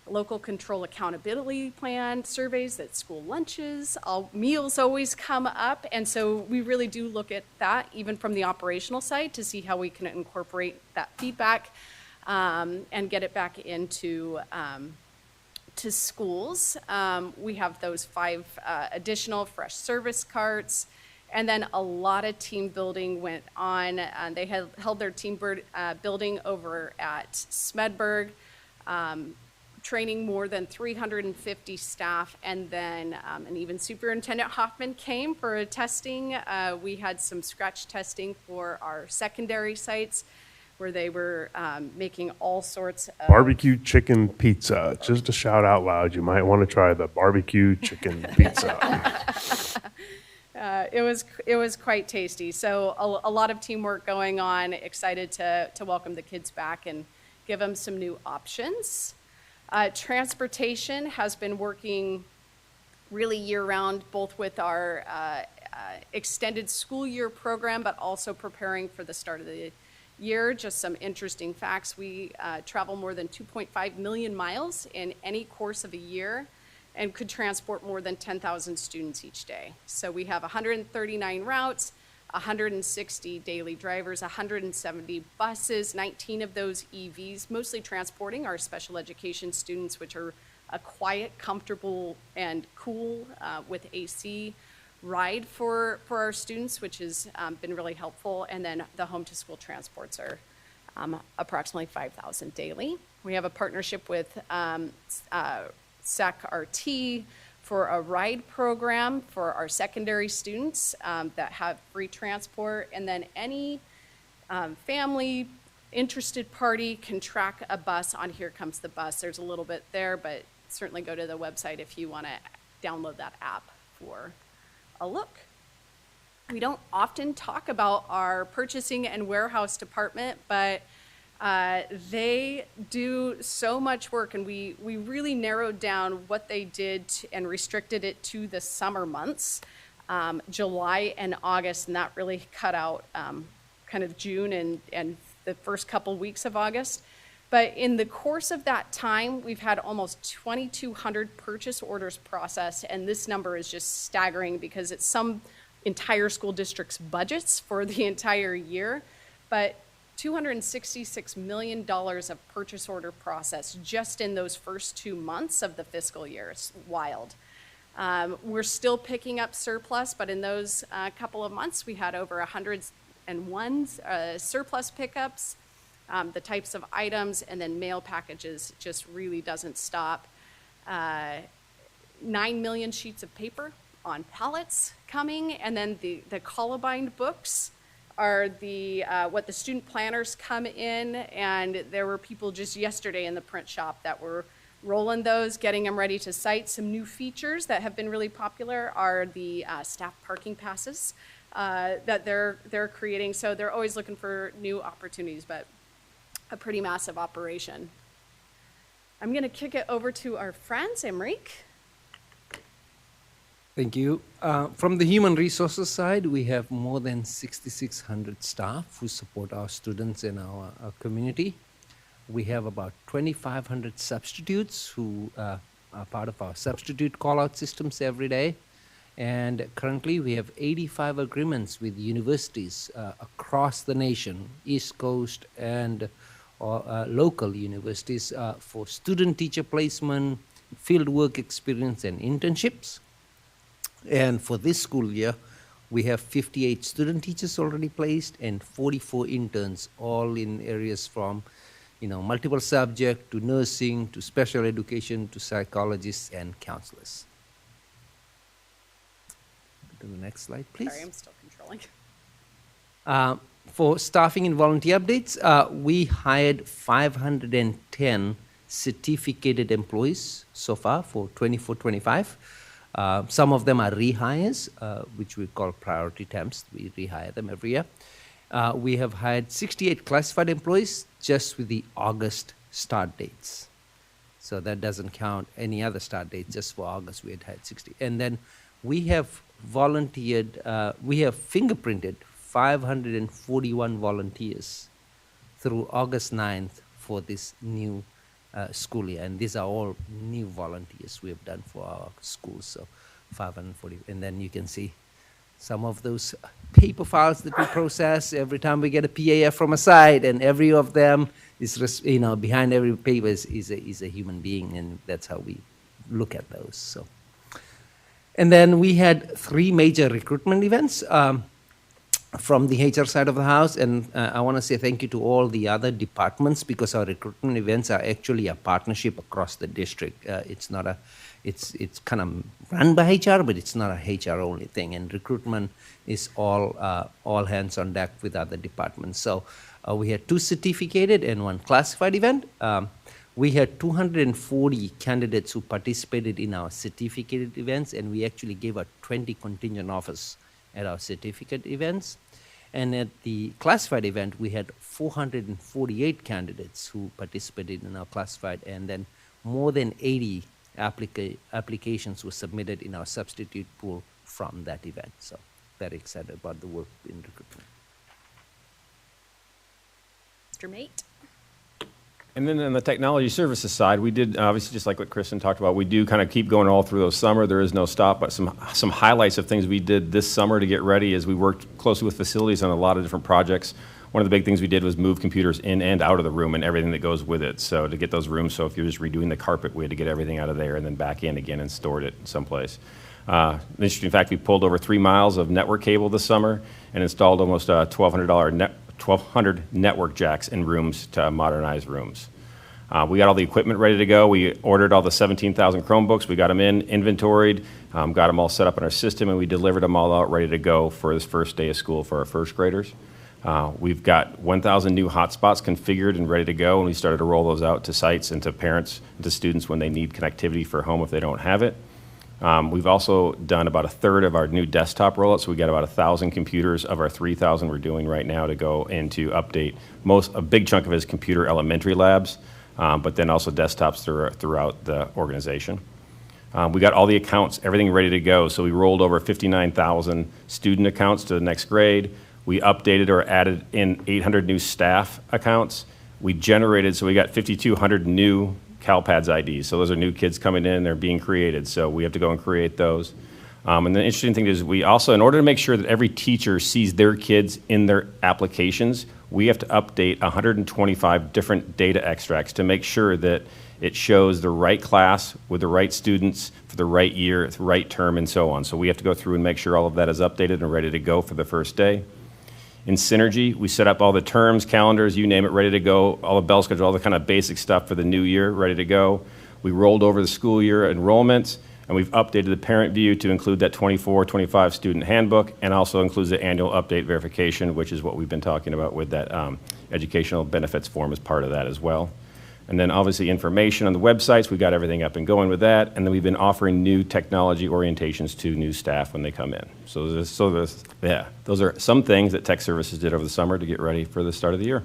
local control accountability plan surveys, that school lunches, meals always come up. And so we really do look at that even from the operational side to see how we can incorporate that feedback and get it back into to schools. We have those 5 additional fresh service carts. And then a lot of team building went on. They held their team building over at Smedberg. training more than 350 staff, and then and even Superintendent Hoffman came for a testing. We had some scratch testing for our secondary sites where they were making all sorts of Barbecue chicken pizza. Just a shout out loud, you might want to try the barbecue chicken pizza. It was quite tasty. So a lot of teamwork going on. Excited to welcome the kids back and give them some new options. Transportation has been working really year-round, both with our extended school year program, but also preparing for the start of the year. Just some interesting facts. We travel more than 2.5 million miles in any course of a year and could transport more than 10,000 students each day. So we have 139 routes, 160 daily drivers, 170 buses, 19 of those EVs, mostly transporting our special education students, which are a quiet, comfortable, and cool with AC ride for our students, which has been really helpful. And then the home to school transports are approximately 5,000 daily. We have a partnership with SAC-RT for a ride program for our secondary students that have free transport. And then any family interested party can track a bus on Here Comes the Bus. There's a little bit there, but certainly go to the website if you want to download that app for a look. We don't often talk about our purchasing and warehouse department, but they do so much work, and we really narrowed down what they did and restricted it to the summer months, July and August, and that really cut out kind of June and the first couple weeks of August. But in the course of that time, we've had almost 2,200 purchase orders processed, and this number is just staggering because it's some entire school district's budgets for the entire year. But $266 million of purchase order process just in those first 2 months of the fiscal year. It's wild. We're still picking up surplus, but in those couple of months, we had over 101 surplus pickups, the types of items, and then mail packages just really doesn't stop. 9 million sheets of paper on pallets coming, and then the Columbine books are the what the student planners come in, and there were people just yesterday in the print shop that were rolling those, getting them ready to cite. Some new features that have been really popular are the staff parking passes that they're creating. So they're always looking for new opportunities, but a pretty massive operation. I'm going to kick it over to our friends, Emric. Thank you. From the human resources side, we have more than 6,600 staff who support our students in our community. We have about 2,500 substitutes who are part of our substitute call-out systems every day. And currently, we have 85 agreements with universities across the nation, East Coast and local universities for student-teacher placement, fieldwork experience, and internships. And for this school year, we have 58 student teachers already placed and 44 interns, all in areas from, multiple subject to nursing to special education to psychologists and counselors. Go to the next slide, please. Sorry, I'm still controlling. For staffing and volunteer updates, we hired 510 certificated employees so far for 24-25. Some of them are rehires, which we call priority temps. We rehire them every year. We have hired 68 classified employees just with the August start dates. So that doesn't count any other start dates. Just for August, we had 60. And then we have volunteered, we have fingerprinted 541 volunteers through August 9th for this new school year, and these are all new volunteers we have done for our schools, so 540. And then you can see some of those paper files that we process every time we get a PAF from a site, and every of them is, behind every paper is a human being, and that's how we look at those. So, and then we had 3 major recruitment events. from the HR side of the house, and I want to say thank you to all the other departments, because our recruitment events are actually a partnership across the district. It's not a, it's kind of run by HR, but it's not a HR only thing. And recruitment is all hands on deck with other departments. So we had 2 certificated and 1 classified event. We had 240 candidates who participated in our certificated events, and we actually gave out 20 contingent offers at our certificate events. And at the classified event, we had 448 candidates who participated in our classified, and then more than 80 applications were submitted in our substitute pool from that event. So very excited about the work in recruitment. Mr. Mate. And then on the technology services side, we did, obviously, just like what Kristen talked about, we do kind of keep going all through those summer. There is no stop, but some highlights of things we did this summer to get ready is we worked closely with facilities on a lot of different projects. One of the big things we did was move computers in and out of the room and everything that goes with it. So to get those rooms, so if you're just redoing the carpet, we had to get everything out of there and then back in again and stored it someplace. Interesting fact, we pulled over 3 miles of network cable this summer and installed almost $1,200 network jacks in rooms to modernize rooms. We got all the equipment ready to go. We ordered all the 17,000 Chromebooks. We got them inventoried, got them all set up in our system, and we delivered them all out ready to go for this first day of school for our first graders. We've got 1,000 new hotspots configured and ready to go, and we started to roll those out to sites and to parents and to students when they need connectivity for home if they don't have it. We've also done about 1/3 of our new desktop rollout, so we got about 1,000 computers of our 3,000 we're doing right now to go and to update. A big chunk of it is computer elementary labs, but then also desktops throughout the organization. We got all the accounts, everything ready to go, so we rolled over 59,000 student accounts to the next grade. We updated or added in 800 new staff accounts. We generated, so we got 5,200 new CalPads IDs. So those are new kids coming in, they're being created. So we have to go and create those. And the interesting thing is we also, in order to make sure that every teacher sees their kids in their applications, we have to update 125 different data extracts to make sure that it shows the right class with the right students for the right year, the right term, and so on. So we have to go through and make sure all of that is updated and ready to go for the first day. In Synergy, we set up all the terms, calendars, you name it, ready to go, all the bell schedule, all the kind of basic stuff for the new year, ready to go. We rolled over the school year enrollments, and we've updated the parent view to include that 24-25 student handbook, and also includes the annual update verification, which is what we've been talking about with that educational benefits form as part of that as well. And then obviously information on the websites, we got everything up and going with that, and then we've been offering new technology orientations to new staff when they come in. Those are some things that Tech Services did over the summer to get ready for the start of the year.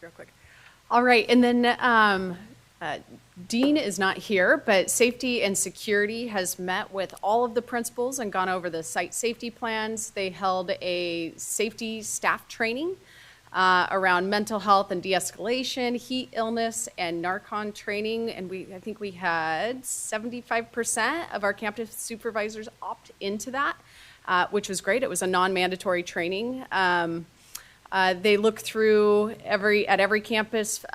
Real quick. All right, and then Dean is not here, but Safety and Security has met with all of the principals and gone over the site safety plans. They held a safety staff training around mental health and de-escalation, heat, illness, and Narcon training. And I think we had 75% of our campus supervisors opt into that, which was great. It was a non-mandatory training. They look through at every campus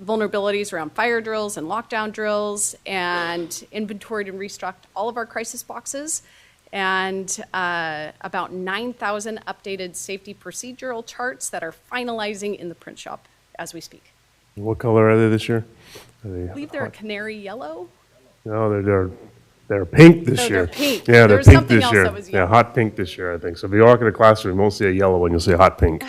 vulnerabilities around fire drills and lockdown drills, and inventoried and restocked all of our crisis boxes, and about 9,000 updated safety procedural charts that are finalizing in the print shop as we speak. What color are they this year? I believe they're a canary yellow. No, they're pink this year. They're pink. Yeah, they're There's pink something this else year. that was Yeah, yellow. hot pink this year, I think. So if you walk in a classroom, you won't see a yellow one, you'll see a hot pink.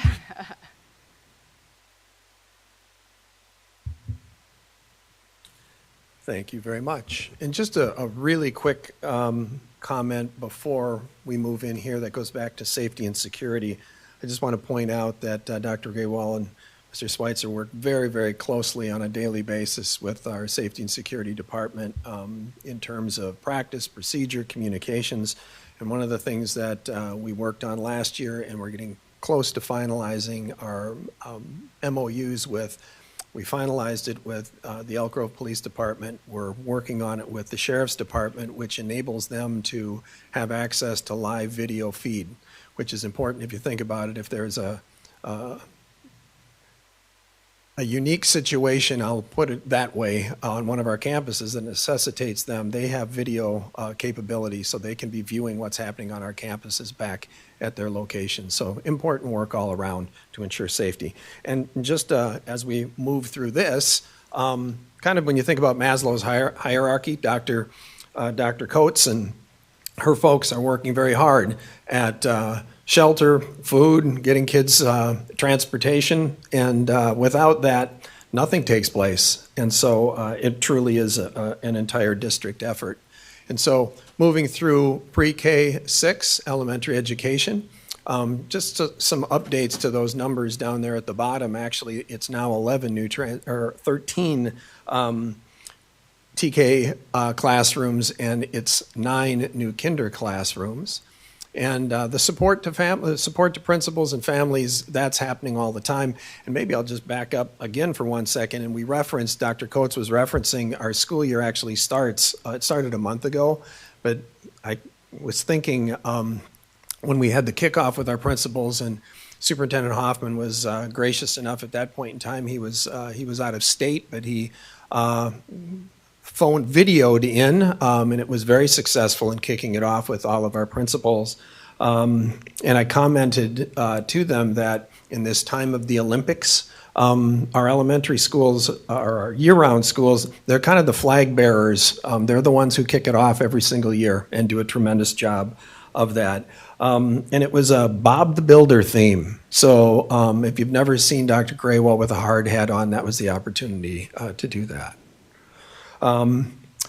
Thank you very much. And just a really quick comment before we move in here that goes back to safety and security. I just want to point out that Dr. Gaywal and Mr. Schweitzer work very, very closely on a daily basis with our safety and security department in terms of practice, procedure, communications. And one of the things that we worked on last year, and we're getting close to finalizing our MOUs with, we finalized it with the Elk Grove Police Department. We're working on it with the Sheriff's Department, which enables them to have access to live video feed, which is important if you think about it. If there's a unique situation, I'll put it that way, on one of our campuses that necessitates them. They have video capability, so they can be viewing what's happening on our campuses back at their location. So important work all around to ensure safety. And just as we move through this, kind of when you think about Maslow's hierarchy, Dr. Coates and her folks are working very hard at shelter, food, getting kids transportation, and without that, nothing takes place. And so it truly is an entire district effort. And so moving through pre-K 6 elementary education, just some updates to those numbers down there at the bottom. Actually, it's now 13 TK classrooms, and it's 9 new kinder classrooms. And the support to principals and families, that's happening all the time. And maybe I'll just back up again for 1 second. And Dr. Coates was referencing our school year actually starts, it started a month ago, but I was thinking when we had the kickoff with our principals, and Superintendent Hoffman was gracious enough at that point in time. He was out of state, but he videoed in, and it was very successful in kicking it off with all of our principals. And I commented to them that in this time of the Olympics, our elementary schools, our year-round schools, they're kind of the flag bearers. They're the ones who kick it off every single year and do a tremendous job of that. And it was a Bob the Builder theme. So if you've never seen Dr. Graywell with a hard hat on, that was the opportunity to do that.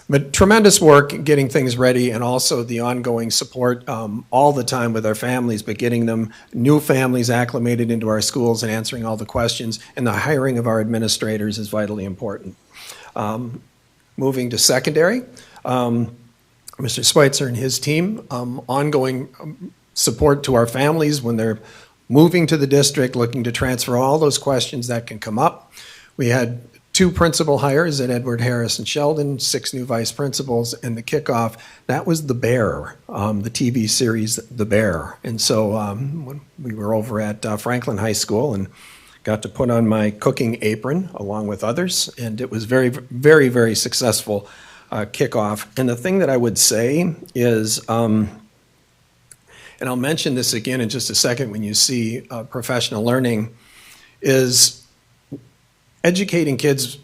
But tremendous work getting things ready, and also the ongoing support all the time with our families, but getting them, new families acclimated into our schools and answering all the questions, and the hiring of our administrators is vitally important. Moving to secondary, Mr. Schweitzer and his team, ongoing support to our families when they're moving to the district, looking to transfer all those questions that can come up. We had 2 principal hires at Edward Harris and Sheldon, 6 new vice principals, and the kickoff, that was The Bear, the TV series The Bear. And so when we were over at Franklin High School and got to put on my cooking apron along with others, and it was very, very, very successful kickoff. And the thing that I would say is, and I'll mention this again in just a second when you see professional learning, is educating kids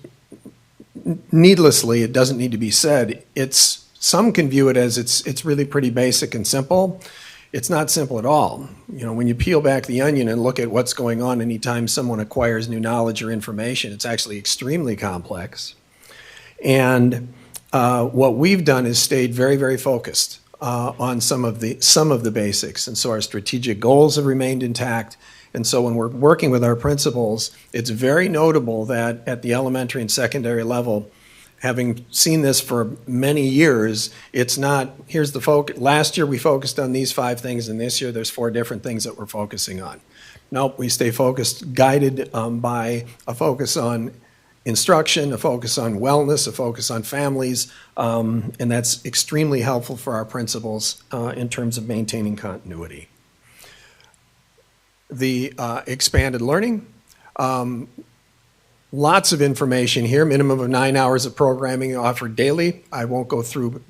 needlessly. It doesn't need to be said. Some can view it as it's really pretty basic and simple. It's not simple at all. You know, when you peel back the onion and look at what's going on anytime someone acquires new knowledge or information, it's actually extremely complex. And what we've done is stayed very, very focused on some of the basics. And so our strategic goals have remained intact. And so when we're working with our principals, it's very notable that at the elementary and secondary level, having seen this for many years, it's not, here's the focus. Last year we focused on these 5 things, and this year there's 4 different things that we're focusing on. Nope, we stay focused, guided by a focus on instruction, a focus on wellness, a focus on families, and that's extremely helpful for our principals in terms of maintaining continuity. The expanded learning, lots of information here, minimum of 9 hours of programming offered daily. I won't go through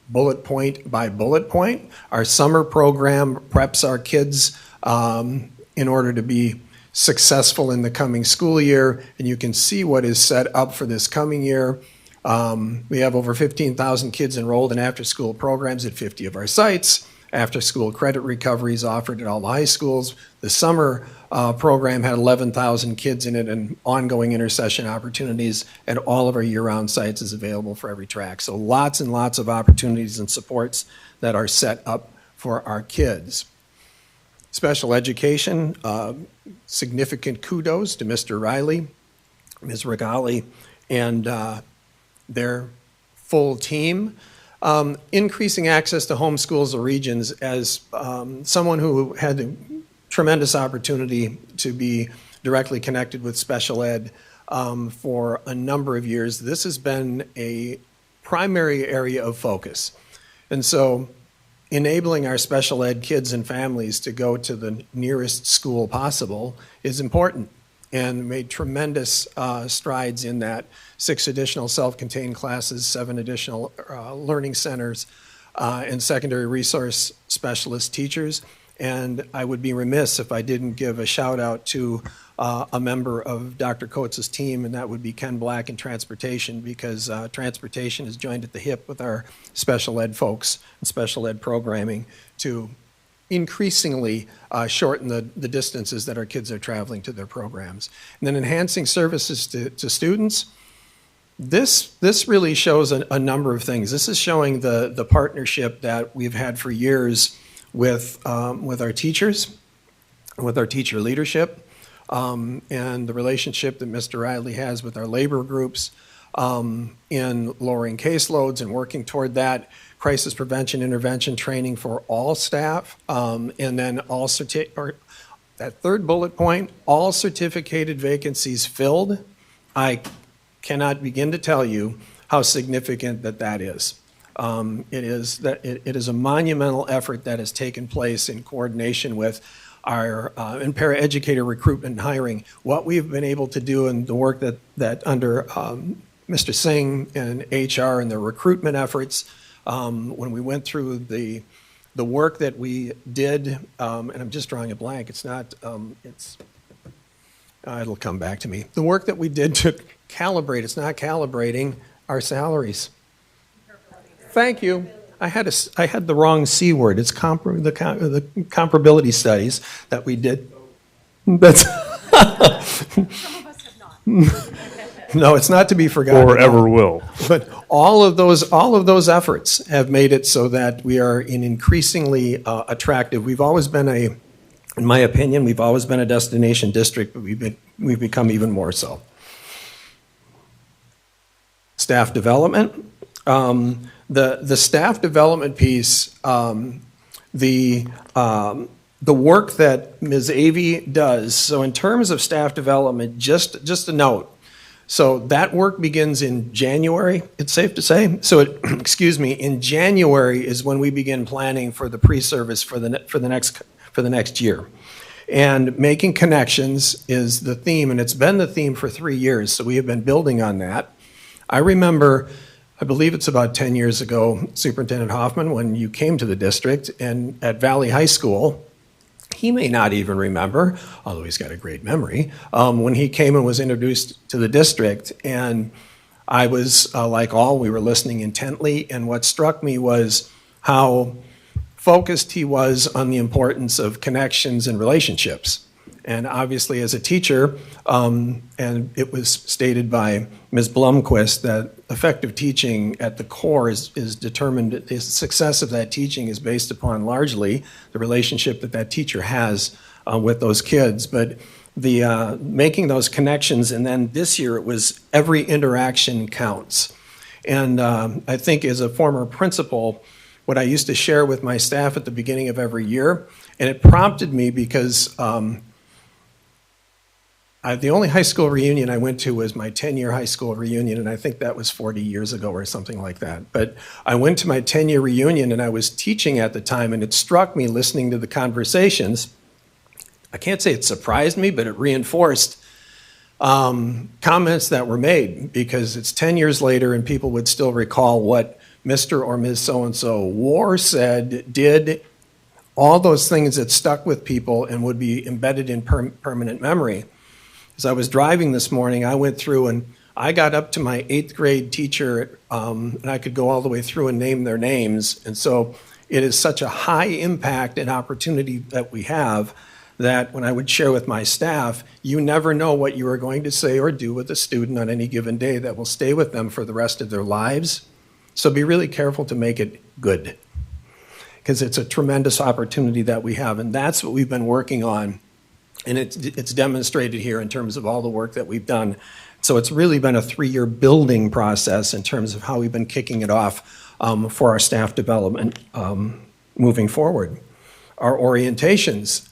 bullet point by bullet point. Our summer program preps our kids in order to be successful in the coming school year, and you can see what is set up for this coming year. We have over 15,000 kids enrolled in after-school programs at 50 of our sites. After-school credit recovery is offered at all the high schools. The summer program had 11,000 kids in it, and ongoing intercession opportunities at all of our year-round sites is available for every track. So lots and lots of opportunities and supports that are set up for our kids. Special education, significant kudos to Mr. Riley, Ms. Regali, and their full team. Increasing access to home schools or regions, as someone who had a tremendous opportunity to be directly connected with special ed for a number of years, this has been a primary area of focus. And so enabling our special ed kids and families to go to the nearest school possible is important. and made tremendous strides in that. 6 additional self-contained classes, 7 additional learning centers, and secondary resource specialist teachers. And I would be remiss if I didn't give a shout out to a member of Dr. Coates' team, and that would be Ken Black in transportation, because transportation is joined at the hip with our special ed folks and special ed programming to increasingly shorten the distances that our kids are traveling to their programs. And then enhancing services to students. This really shows a number of things. This is showing the partnership that we've had for years with our teachers, with our teacher leadership, and the relationship that Mr. Riley has with our labor groups in lowering caseloads and working toward that. Crisis prevention intervention training for all staff, and then that third bullet point, all certificated vacancies filled. I cannot begin to tell you how significant that is. It is a monumental effort that has taken place in coordination with our in paraeducator recruitment and hiring. What we've been able to do and the work that under Mr. Singh and HR and the recruitment efforts, when we went through the work that we did, and I'm just drawing a blank. It's not. It'll come back to me. The work that we did to calibrate. It's not calibrating our salaries. Thank you. I had the wrong C word. It's the comparability studies that we did. That's some of us have not. No, it's not to be forgotten. Or ever will. But all of those efforts have made it so that we are in increasingly attractive. We've always been in my opinion, we've always been a destination district, but we've become even more so. Staff development. The staff development piece, the work that Ms. Avey does. So in terms of staff development, just a note. So that work begins in January, it's safe to say. So in January is when we begin planning for the pre-service for the next year. And making connections is the theme, and it's been the theme for 3 years, so we have been building on that. I remember, I believe it's about 10 years ago, Superintendent Hoffman, when you came to the district and at Valley High School, he may not even remember, although he's got a great memory, when he came and was introduced to the district. And I was, like all, we were listening intently. And what struck me was how focused he was on the importance of connections and relationships. And obviously as a teacher, and it was stated by Ms. Blomquist that effective teaching at the core is determined, the success of that teaching is based upon largely the relationship that teacher has with those kids. But the making those connections, and then this year it was every interaction counts. And I think as a former principal, what I used to share with my staff at the beginning of every year, and it prompted me because the only high school reunion I went to was my 10-year high school reunion, and I think that was 40 years ago or something like that. But I went to my 10-year reunion, and I was teaching at the time, and it struck me listening to the conversations. I can't say it surprised me, but it reinforced comments that were made, because it's 10 years later, and people would still recall what Mr. or Ms. So-and-so wore, said, did, all those things that stuck with people and would be embedded in permanent memory. As I was driving this morning, I went through and I got up to my 8th grade teacher, and I could go all the way through and name their names. And so it is such a high impact and opportunity that we have that when I would share with my staff, you never know what you are going to say or do with a student on any given day that will stay with them for the rest of their lives. So be really careful to make it good, because it's a tremendous opportunity that we have. And that's what we've been working on. And it's demonstrated here in terms of all the work that we've done. So it's really been a 3-year building process in terms of how we've been kicking it off for our staff development moving forward. Our orientations,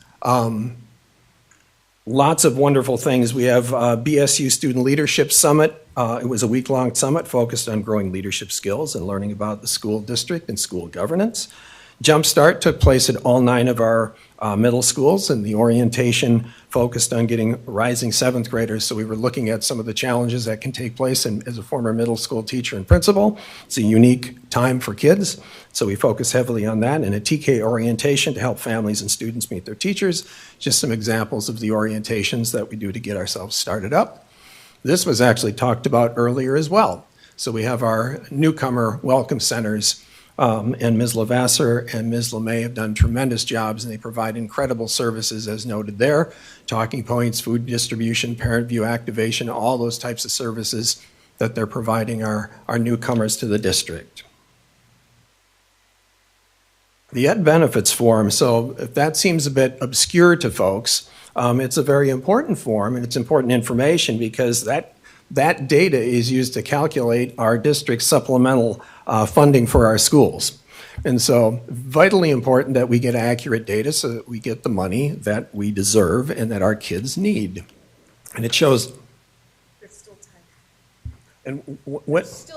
lots of wonderful things. We have BSU Student Leadership Summit. It was a week-long summit focused on growing leadership skills and learning about the school district and school governance. Jumpstart took place at all 9 of our middle schools, and the orientation focused on getting rising 7th graders. So we were looking at some of the challenges that can take place. And as a former middle school teacher and principal, it's a unique time for kids. So we focus heavily on that, and a TK orientation to help families and students meet their teachers. Just some examples of the orientations that we do to get ourselves started up. This was actually talked about earlier as well. So we have our newcomer welcome centers, and Ms. Lavasser and Ms. LeMay have done tremendous jobs, and they provide incredible services as noted there. Talking points, food distribution, parent view activation, all those types of services that they're providing our newcomers to the district. The Ed Benefits Form, so if that seems a bit obscure to folks, it's a very important form, and it's important information because that data is used to calculate our district's supplemental funding for our schools. And so vitally important that we get accurate data so that we get the money that we deserve and that our kids need. And it shows. There's still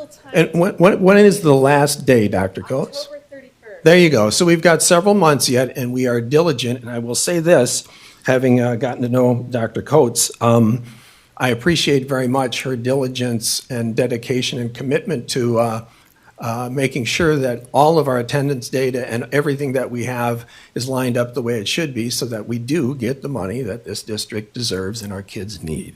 time. And when is the last day, Dr. Coates? October 31st. There you go. So we've got several months yet, and we are diligent. And I will say this, having gotten to know Dr. Coates, I appreciate very much her diligence and dedication and commitment to making sure that all of our attendance data and everything that we have is lined up the way it should be so that we do get the money that this district deserves and our kids need.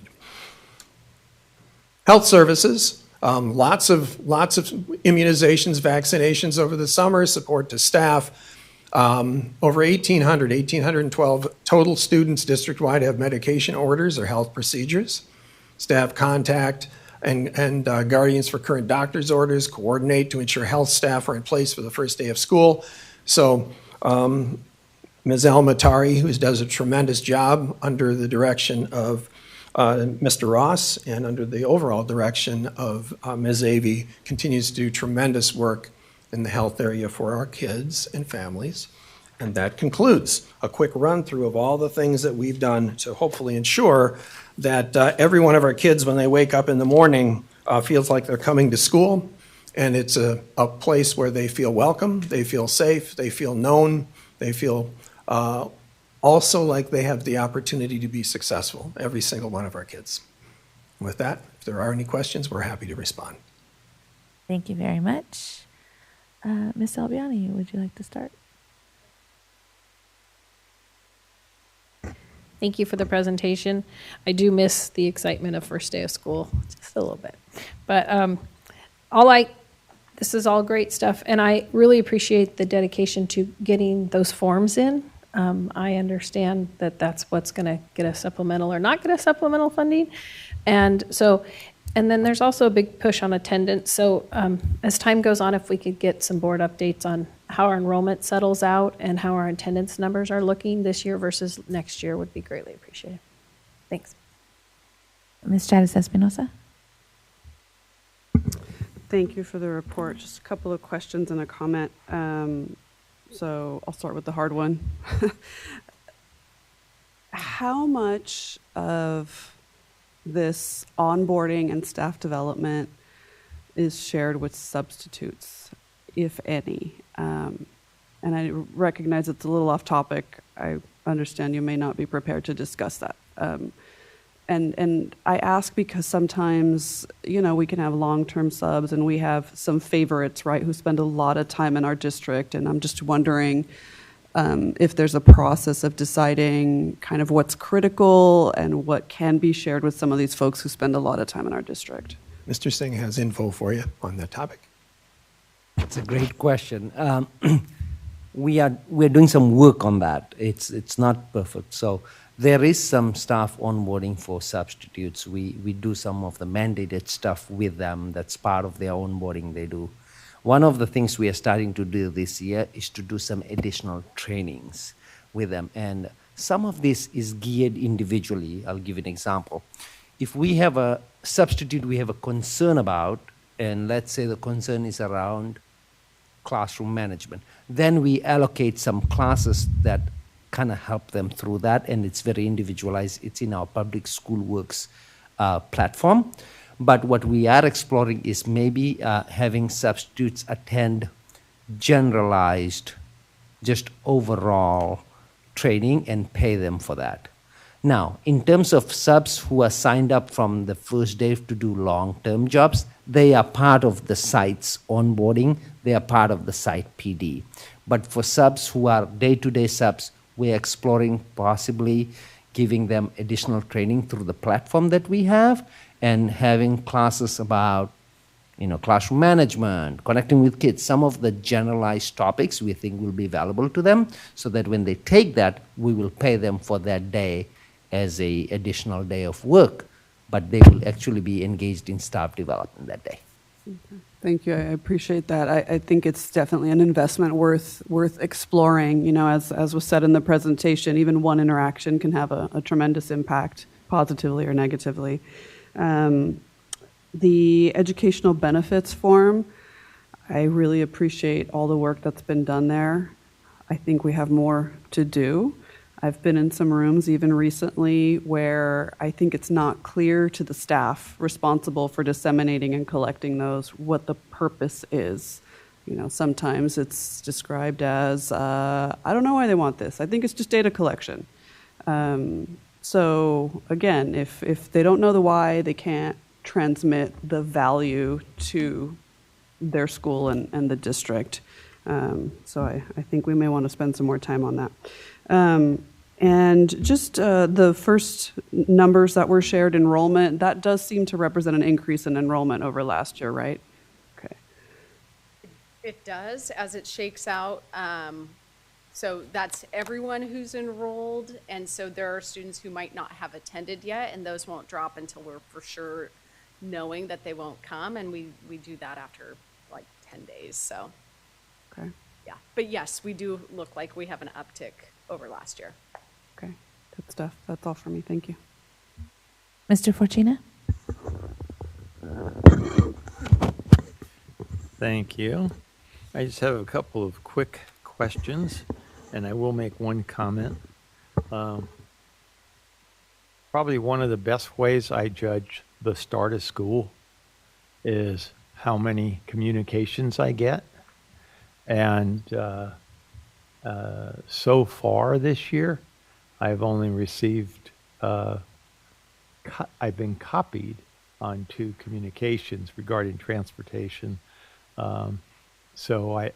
Health services, lots of immunizations, vaccinations over the summer, support to staff. Over 1,812 total students district-wide have medication orders or health procedures. Staff contact and guardians for current doctor's orders, coordinate to ensure health staff are in place for the first day of school. So Ms. Almatari, who does a tremendous job under the direction of Mr. Ross and under the overall direction of Ms. Avey, continues to do tremendous work in the health area for our kids and families. And that concludes a quick run through of all the things that we've done to hopefully ensure that every one of our kids, when they wake up in the morning, feels like they're coming to school, and it's a place where they feel welcome, they feel safe, they feel known, they feel also like they have the opportunity to be successful, every single one of our kids. And with that, if there are any questions, we're happy to respond. Thank you very much. Ms. Albiani, would you like to start? Thank you for the presentation. I do miss the excitement of first day of school, just a little bit. But this is all great stuff, and I really appreciate the dedication to getting those forms in. I understand that that's what's going to get us supplemental or not get us supplemental funding. And then there's also a big push on attendance. So as time goes on, if we could get some board updates on how our enrollment settles out and how our attendance numbers are looking this year versus next year would be greatly appreciated. Thanks. Ms. Chavez Espinosa. Thank you for the report. Just a couple of questions and a comment. So I'll start with the hard one. How much of this onboarding and staff development is shared with substitutes, if any? And I recognize it's a little off topic. I understand you may not be prepared to discuss that. And I ask because sometimes, we can have long-term subs and we have some favorites, right, who spend a lot of time in our district. And I'm just wondering if there's a process of deciding kind of what's critical and what can be shared with some of these folks who spend a lot of time in our district. Mr. Singh has info for you on that topic. It's a great question. We're doing some work on that. It's not perfect. So there is some staff onboarding for substitutes. We do some of the mandated stuff with them. That's part of their onboarding they do. One of the things we are starting to do this year is to do some additional trainings with them. And some of this is geared individually. I'll give you an example. If we have a substitute we have a concern about, and let's say the concern is around classroom management, then we allocate some classes that kind of help them through that, and it's very individualized. It's in our Public School Works platform. But what we are exploring is maybe having substitutes attend generalized just overall training and pay them for that. Now, in terms of subs who are signed up from the first day to do long-term jobs, they are part of the site's onboarding. They are part of the site PD. But for subs who are day-to-day subs, we're exploring possibly giving them additional training through the platform that we have and having classes about classroom management, connecting with kids, some of the generalized topics we think will be valuable to them, so that when they take that, we will pay them for that day as a additional day of work, but they will actually be engaged in staff development that day. Thank you. I appreciate that. I think it's definitely an investment worth exploring. As was said in the presentation, even one interaction can have a tremendous impact, positively or negatively. The educational benefits form, I really appreciate all the work that's been done there. I think we have more to do. I've been in some rooms even recently where I think it's not clear to the staff responsible for disseminating and collecting those what the purpose is. Sometimes it's described as, I don't know why they want this. I think it's just data collection. So again, if they don't know the why, they can't transmit the value to their school and the district. So I think we may want to spend some more time on that. And just the first numbers that were shared, enrollment, that does seem to represent an increase in enrollment over last year, right? Okay. It does, as it shakes out. So that's everyone who's enrolled, and so there are students who might not have attended yet, and those won't drop until we're for sure knowing that they won't come, and we do that after like 10 days, so. Okay. Yeah, but yes, we do look like we have an uptick over last year. Okay, good stuff. That's all for me. Thank you. Mr. Fortuna? Thank you. I just have a couple of quick questions, and I will make one comment. Probably one of the best ways I judge the start of school is how many communications I get. And so far this year, I've only received, I've been copied on 2 communications regarding transportation. So I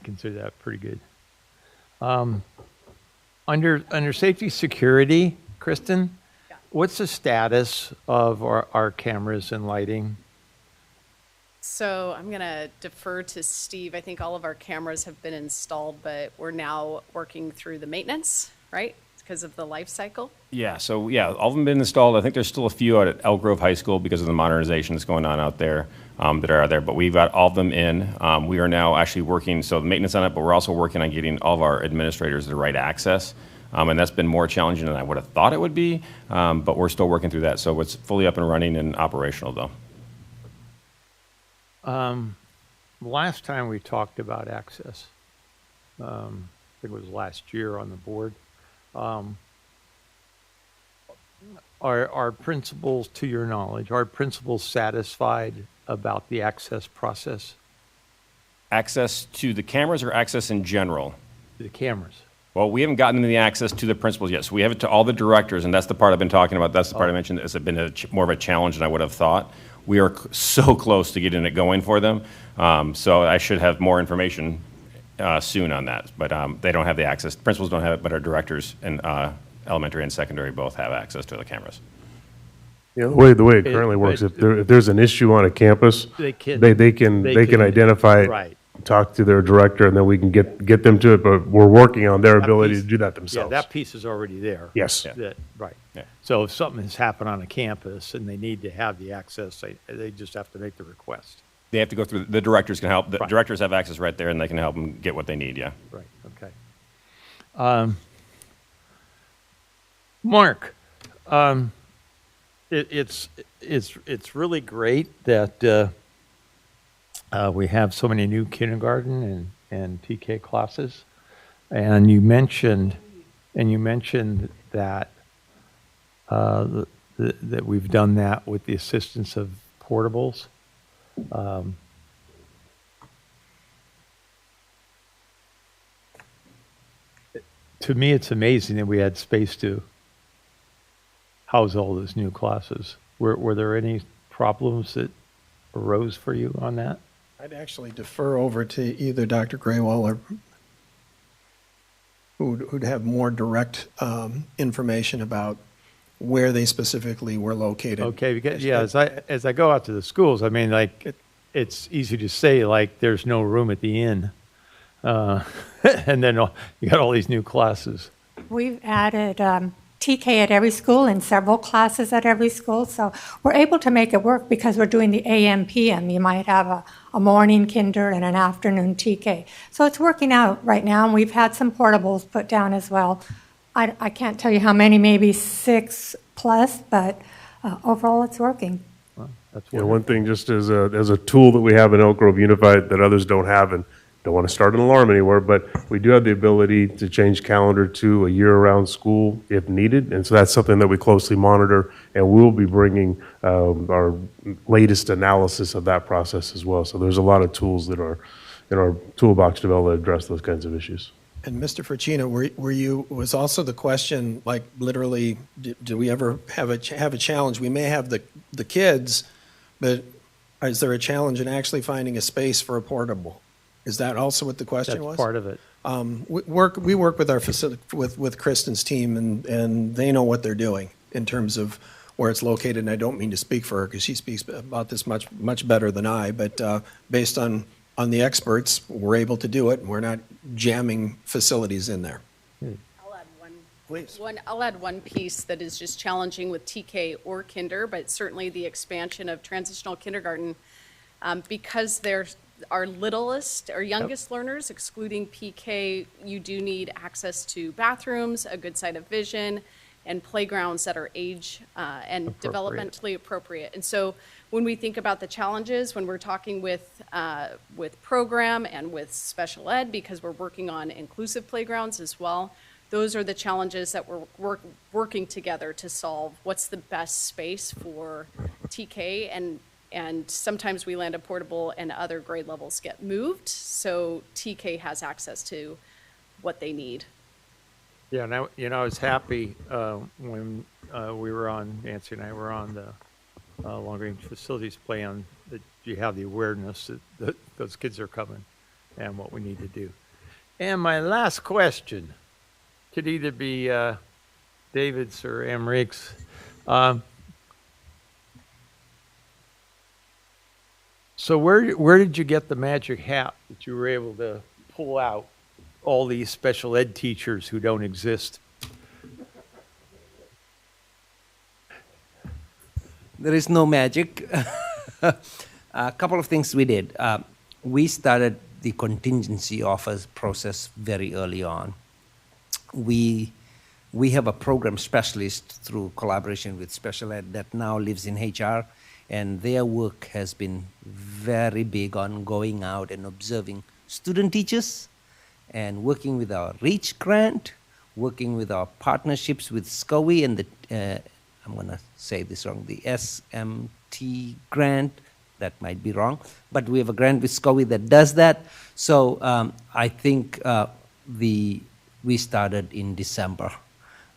consider that pretty good. Under safety security, Kristen, what's the status of our cameras and lighting? So I'm going to defer to Steve. I think all of our cameras have been installed, but we're now working through the maintenance, right? Because of the life cycle. Yeah, so yeah, all of them been installed. I think there's still a few out at Elk Grove High School because of the modernization that's going on out there that are out there, but we've got all of them in. We are now actually working, so the maintenance on it, but we're also working on getting all of our administrators the right access. And that's been more challenging than I would have thought it would be, but we're still working through that. So it's fully up and running and operational though. Last time we talked about access, I think it was last year on the board. Are principals, to your knowledge, are principals satisfied about the access process? Access to the cameras or access in general? The cameras. Well, we haven't gotten the access to the principals yet, so we have it to all the directors, and that's the part I've been talking about. That's the part I mentioned. It's been more of a challenge than I would have thought. We are so close to getting it going for them, so I should have more information soon on that. But they don't have the access. Principals don't have it, but our directors in elementary and secondary both have access to the cameras. Yeah, the way it currently works, if there's an issue on a campus, they can identify it, right. Talk to their director, and then we can get them to it. But we're working on their ability to do that themselves. Yeah, that piece is already there. Yes. Right. Yeah. So if something has happened on a campus and they need to have the access, they just have to make the request. They have to go through. The directors can help. The directors have access right there, and they can help them get what they need. Yeah. Right. Okay. Mark, it's really great that we have so many new kindergarten and TK classes, and you mentioned that that we've done that with the assistance of portables. to me, it's amazing that we had space to house all those new classes. Were there any problems that arose for you on that? I'd actually defer over to either Dr. Graywall or who'd have more direct information about where they specifically were located. Okay, because, yeah, as I go out to the schools, I mean, like, it's easy to say, like, there's no room at the inn. And then you got all these new classes. We've added TK at every school and several classes at every school, so we're able to make it work because we're doing the AM, PM. You might have a morning kinder and an afternoon TK. So it's working out right now, and we've had some portables put down as well. I can't tell you how many, maybe 6 plus, but overall it's working. Well, that's one thing just as a tool that we have in Elk Grove Unified that others don't have, and don't want to start an alarm anywhere, but we do have the ability to change calendar to a year-round school if needed, and so that's something that we closely monitor, and we'll be bringing our latest analysis of that process as well. So there's a lot of tools that are in our toolbox to be able to address those kinds of issues. And Mr. Forcina, was also the question, like, literally, do we ever have a challenge? We may have the kids, but is there a challenge in actually finding a space for a portable? Is that also what the question was? That's part of it. We work with our with Kristen's team, and they know what they're doing in terms of where it's located. And I don't mean to speak for her because she speaks about this much better than I. But based on the experts, we're able to do it, and we're not jamming facilities in there. I'll add one. Please. I'll add one piece that is just challenging with TK or kinder, but certainly the expansion of transitional kindergarten, because they're our littlest or youngest learners, excluding PK, you do need access to bathrooms, a good sight of vision, and playgrounds that are age and developmentally appropriate. And so when we think about the challenges, when we're talking with program and with special ed, because we're working on inclusive playgrounds as well, those are the challenges that we're working together to solve. What's the best space for TK? And sometimes we land a portable and other grade levels get moved, so TK has access to what they need. Yeah, and I was happy when we were on, Nancy and I were on the long-range facilities plan, that you have the awareness that those kids are coming and what we need to do. And my last question could either be David's or Amrik's. So where did you get the magic hat that you were able to pull out all these special ed teachers who don't exist? There is no magic. A couple of things we did. We started the contingency offers process very early on. We have a program specialist through collaboration with special ed that now lives in HR, and their work has been very big on going out and observing student teachers and working with our REACH grant, working with our partnerships with SCOE and the, I'm going to say this wrong, the SMT grant. That might be wrong, but we have a grant with SCOE that does that. So I think we started in December.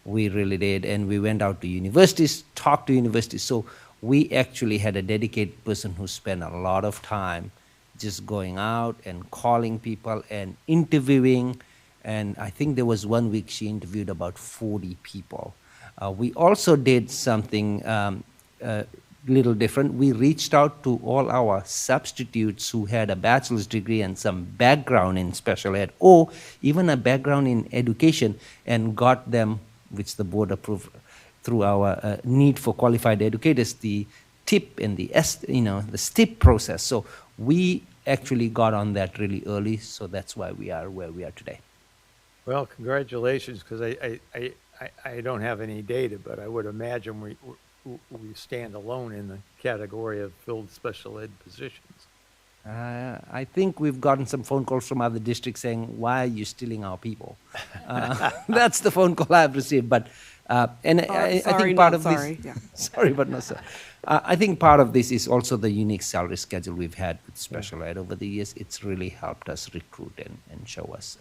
We really did, and we went out to universities, talked to universities. So we actually had a dedicated person who spent a lot of time just going out and calling people and interviewing. And I think there was 1 week she interviewed about 40 people. We also did something little different. We reached out to all our substitutes who had a bachelor's degree and some background in special ed or even a background in education and got them, which the board approved through our need for qualified educators, the TIP and the the STIP process. So we actually got on that really early, so that's why we are where we are today. Well, congratulations, because I don't have any data, but I would imagine we stand alone in the category of filled special ed positions. I think we've gotten some phone calls from other districts saying, why are you stealing our people? That's the phone call I've received. But I think part of this, yeah. sorry, but no, sir. I think part of this is also the unique salary schedule we've had with special ed over the years. It's really helped us recruit and show us,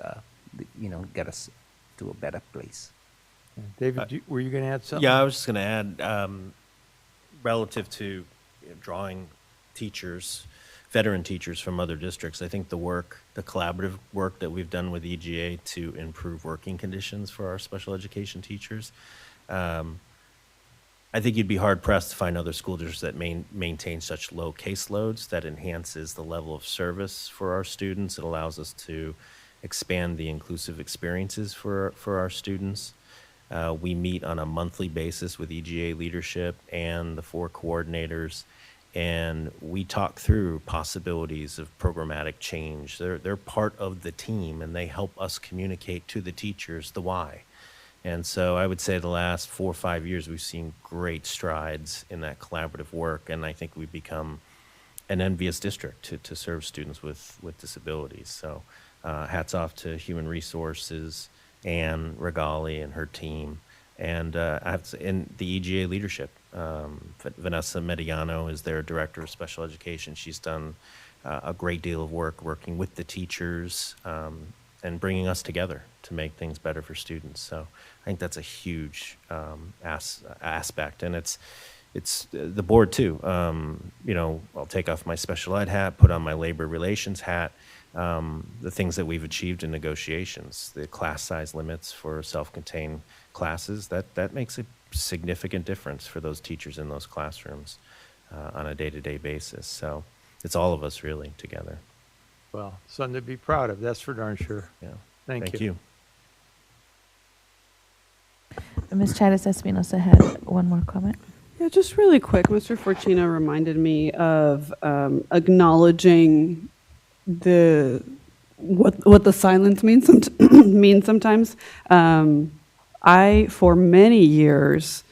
get us to a better place. David, were you going to add something? Yeah, I was just going to add, relative to drawing teachers, veteran teachers from other districts, I think the collaborative work that we've done with EGA to improve working conditions for our special education teachers, I think you'd be hard-pressed to find other school districts that maintain such low caseloads. That enhances the level of service for our students. It allows us to expand the inclusive experiences for our students. We meet on a monthly basis with EGA leadership and the 4 coordinators, and we talk through possibilities of programmatic change. They're part of the team, and they help us communicate to the teachers the why. And so I would say the last 4 or 5 years, we've seen great strides in that collaborative work, and I think we've become an envious district to serve students with disabilities. So hats off to Human Resources, Anne Regali and her team, and I have to say, and the EGA leadership. Vanessa Mediano is their Director of Special Education. She's done a great deal of work working with the teachers and bringing us together to make things better for students. So I think that's a huge aspect, and it's the board too. I'll take off my special ed hat, put on my labor relations hat. The things that we've achieved in negotiations, the class size limits for self-contained classes, that makes a significant difference for those teachers in those classrooms on a day-to-day basis. So it's all of us really together. Well, something to be proud of, that's for darn sure. Yeah. Thank you. Ms. Chavez Espinosa had one more comment. Yeah, just really quick, Mr. Fortuna reminded me of acknowledging what the silence means sometimes. I, for many years,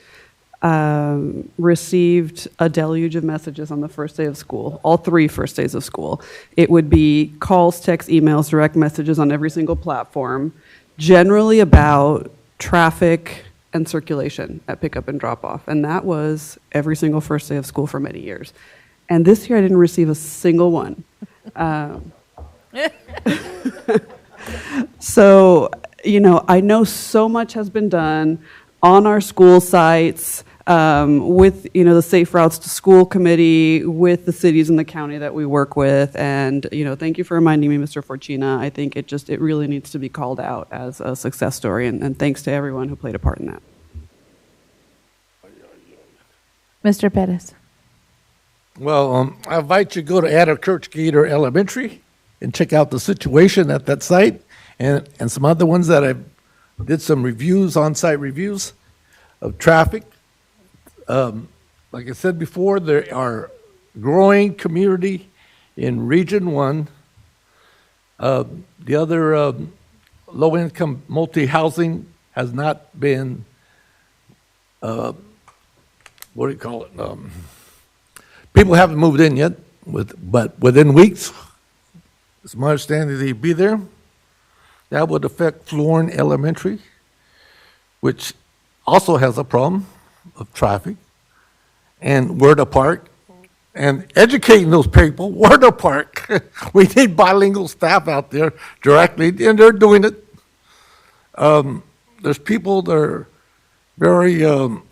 received a deluge of messages on the first day of school, all 3 first days of school. It would be calls, texts, emails, direct messages on every single platform, generally about traffic and circulation at pickup and drop off. And that was every single first day of school for many years. And this year I didn't receive a single one. So, I know so much has been done on our school sites with, the Safe Routes to School Committee, with the cities in the county that we work with. And, thank you for reminding me, Mr. Fortuna. I think it really needs to be called out as a success story. And thanks to everyone who played a part in that. Mr. Perez. Well, I invite you to go to Ada Kirch Gator Elementary and check out the situation at that site and some other ones that I did some reviews, on-site reviews of traffic. Like I said before, there are growing community in Region 1. The other low-income multi-housing has not been, people haven't moved in yet, but within weeks, it's my understanding they'll be there. That would affect Florin Elementary, which also has a problem of traffic, and Werda Park, and educating those people. Werda Park, we need bilingual staff out there directly, and they're doing it. There's people that are very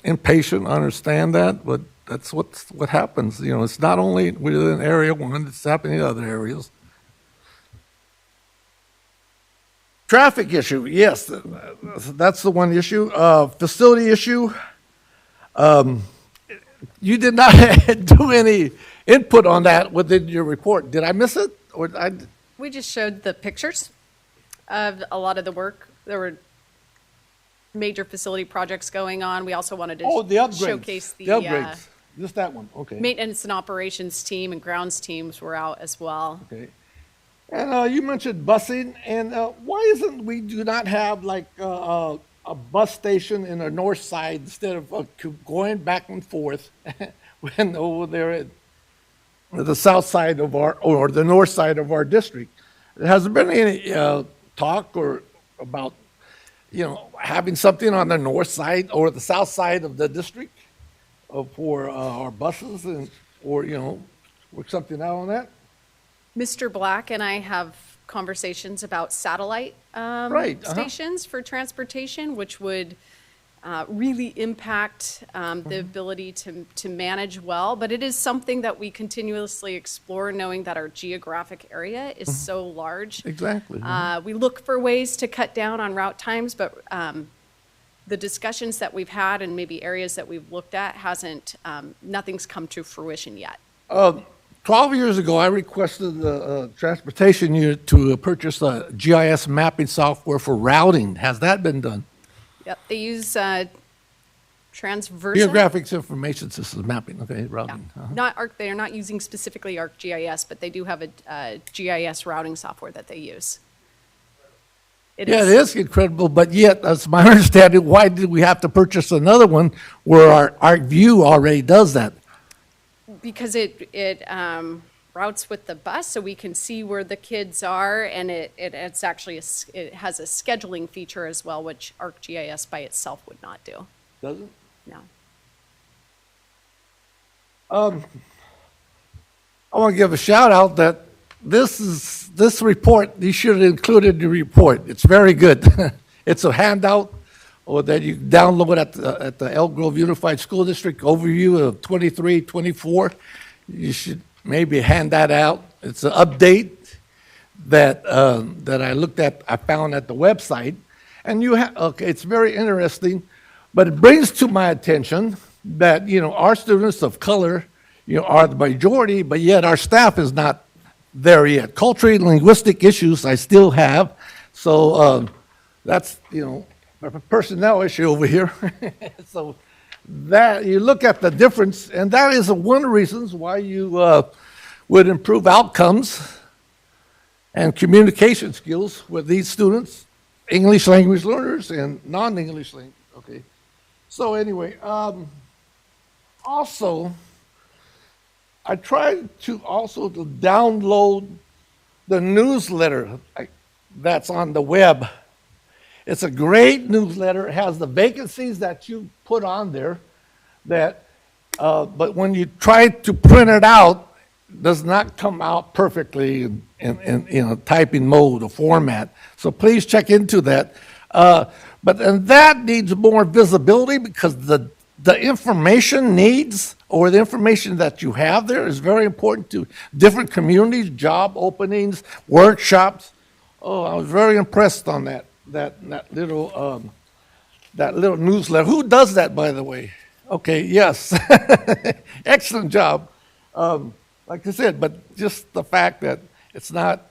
impatient, I understand that, but that's what happens. It's not only within Area 1, it's happening in other areas. Traffic issue, yes, that's the one issue. Facility issue, you did not do any input on that within your report. Did I miss it? We just showed the pictures of a lot of the work. There were major facility projects going on. We also wanted to the upgrades. showcase the upgrades. Just that one, okay. Maintenance and operations team and grounds teams were out as well. Okay. And you mentioned busing, and why isn't we do not have like a bus station in the north side instead of going back and forth when over there at the south side of or the north side of our district? There hasn't been any talk or about having something on the north side or the south side of the district for our buses or work something out on that. Mr. Black and I have conversations about satellite stations for transportation, which would really impact the ability to manage well. But it is something that we continuously explore, knowing that our geographic area is so large. Exactly. We look for ways to cut down on route times, but the discussions that we've had and maybe areas that we've looked at nothing's come to fruition yet. 12 years ago, I requested the transportation unit to purchase a GIS mapping software for routing. Has that been done? Yep, they use Transversa. Geographic Information Systems mapping, okay, routing. Yeah. Not ARC, they are not using specifically ArcGIS, but they do have a GIS routing software that they use. It is incredible, but yet, that's my understanding, why did we have to purchase another one where our ArcView already does that? Because it routes with the bus, so we can see where the kids are, and it's actually it has a scheduling feature as well, which ArcGIS by itself would not do. Does it? No. I want to give a shout out that this report, you should have included the report. It's very good. It's a handout or that you download at the Elk Grove Unified School District overview of 23, 24. You should maybe hand that out. It's an update that I looked at, I found at the website. And it's very interesting, but it brings to my attention that, our students of color, are the majority, but yet our staff is not there yet. Culturally linguistic issues I still have. So that's, a personnel issue over here. So that you look at the difference, and that is one of the reasons why you would improve outcomes and communication skills with these students, English language learners and non-English language. Okay. So anyway, also, I tried to download the newsletter that's on the web. It's a great newsletter. It has the vacancies that you put on there, but when you try to print it out, it does not come out perfectly in typing mode or format. So please check into that. And that needs more visibility because the information needs, or the information that you have there, is very important to different communities, job openings, workshops. Oh, I was very impressed on that little newsletter. Who does that, by the way? Okay, yes. Excellent job. Like I said, but just the fact that it's not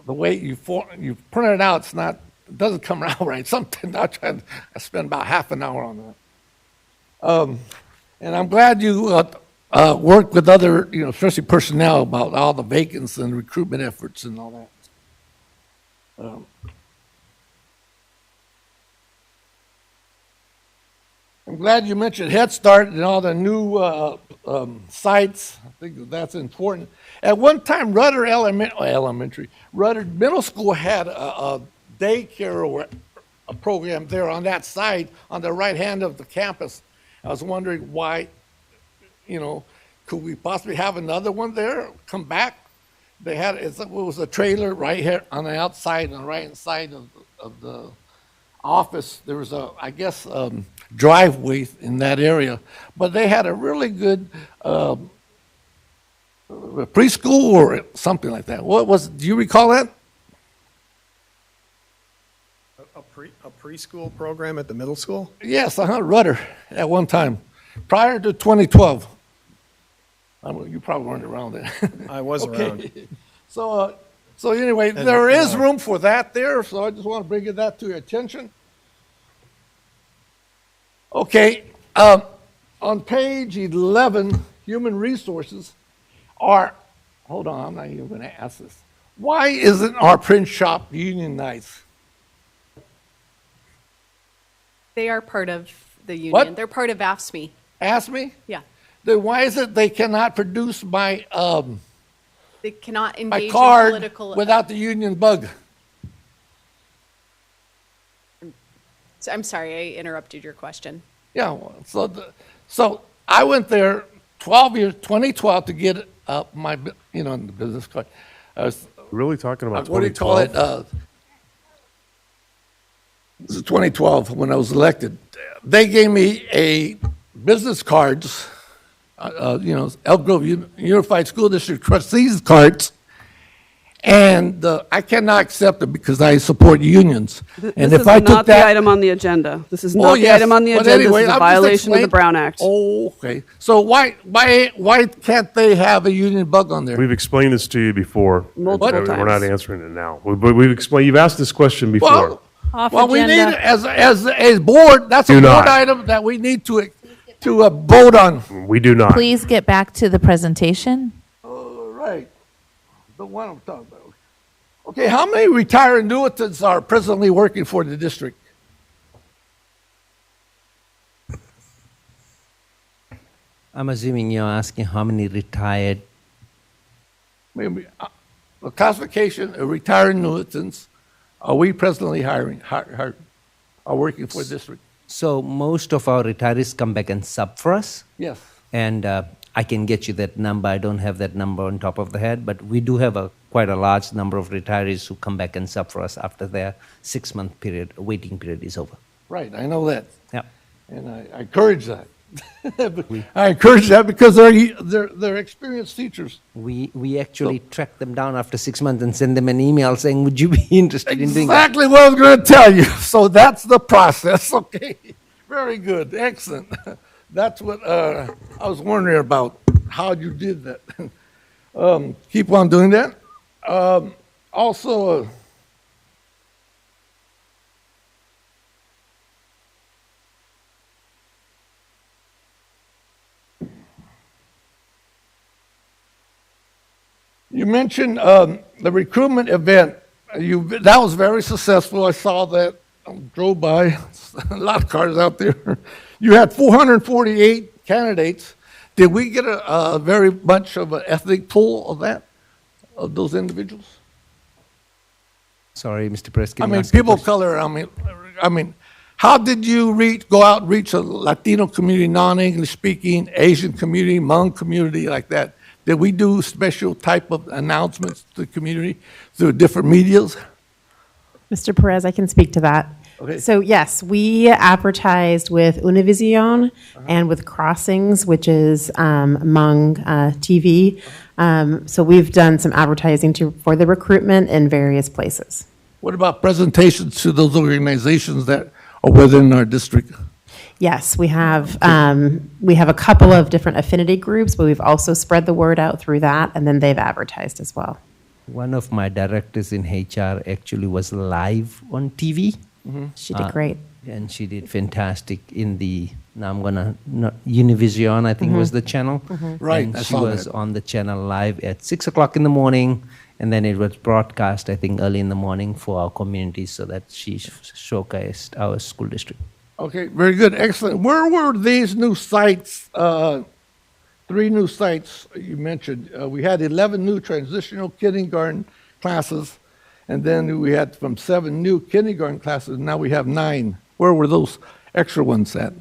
the way you print it out, it doesn't come out right. Something I spend about half an hour on that. And I'm glad you work with other, especially personnel, about all the vacancies and recruitment efforts and all that. I'm glad you mentioned Head Start and all the new sites. I think that's important. At one time, Rudder Middle School had a daycare or a program there on that side, on the right hand of the campus. I was wondering why, could we possibly have another one there, come back? It was a trailer right here on the outside, on the right hand side of the office. There was driveway in that area, but they had a really good preschool or something like that. Do you recall that? A preschool program at the middle school? Yes, Rudder at one time, prior to 2012. You probably weren't around then. I was around. So anyway, there is room for that there, so I just want to bring that to your attention. Okay, on page 11, human resources hold on, I'm not even going to ask this. Why isn't our print shop unionized? They are part of the union. What? They're part of AFSCME. AFSCME? Yeah. Then why is it they cannot produce my They cannot my engage in card political. without the union bug? I'm sorry, I interrupted your question. Yeah, so I went there 2012 to get my, the business card. Really talking about what do you call it? 2012? This is 2012 when I was elected. They gave me a business cards, Elk Grove Unified School District trustees cards, and I cannot accept it because I support unions. And This if I is took not the that, item on the agenda. This is Oh, not the yes, item on the but agenda. anyway, This is a I'm just violation of the explaining- Brown Act. Oh, okay. So why can't they have a union bug on there? We've explained this to you before. Multiple We're not times. answering it now. But we've explained, you've asked this question before. Well, we need, as a board, that's a Do board not. item that we need to vote on. We do not. Please get back to the presentation. All right. The one I'm talking about. Okay, how many retired annuitants are presently working for the district? I'm assuming you're asking how many retired. Maybe, the classification of retired annuitants, are we presently hiring, are working for the district? So most of our retirees come back and sub for us. Yes. And I can get you that number. I don't have that number on top of the head, but we do have quite a large number of retirees who come back and sub for us after their 6-month period, waiting period is over. Right, I know that. Yeah. And I encourage that. I encourage that because they're experienced teachers. We actually track them down after 6 months and send them an email saying, would you be interested in doing that? Exactly what I was going to tell you. So that's the process. Okay. Very good. Excellent. That's what I was wondering about, how you did that. Keep on doing that. Also, you mentioned the recruitment event. That was very successful. I saw that. I drove by. A lot of cars out there. You had 448 candidates. Did we get a very much of an ethnic pool of those individuals? Sorry, Mr. Preston. I mean, people of color. I mean, how did you go out and reach a Latino community, non-English speaking, Asian community, Hmong community like that? Did we do special type of announcements to the community through different medias? Mr. Perez, I can speak to that. Okay. So yes, we advertised with Univision and with Crossings, which is Hmong TV. So we've done some advertising for the recruitment in various places. What about presentations to those organizations that are within our district? Yes, we have a couple of different affinity groups, but we've also spread the word out through that, and then they've advertised as well. One of my directors in HR actually was live on TV. Mm-hmm. She did great. And she did fantastic in the, now I'm going to, Univision, I think was the channel. Right, And I she saw was that. on the channel live at 6 o'clock in the morning, and then it was broadcast, I think, early in the morning for our community so that she showcased our school district. Okay, very good, excellent. Where were these new sites, 3 new sites you mentioned? We had 11 new transitional kindergarten classes, and then we had from 7 new kindergarten classes, now we have 9. Where were those extra ones at?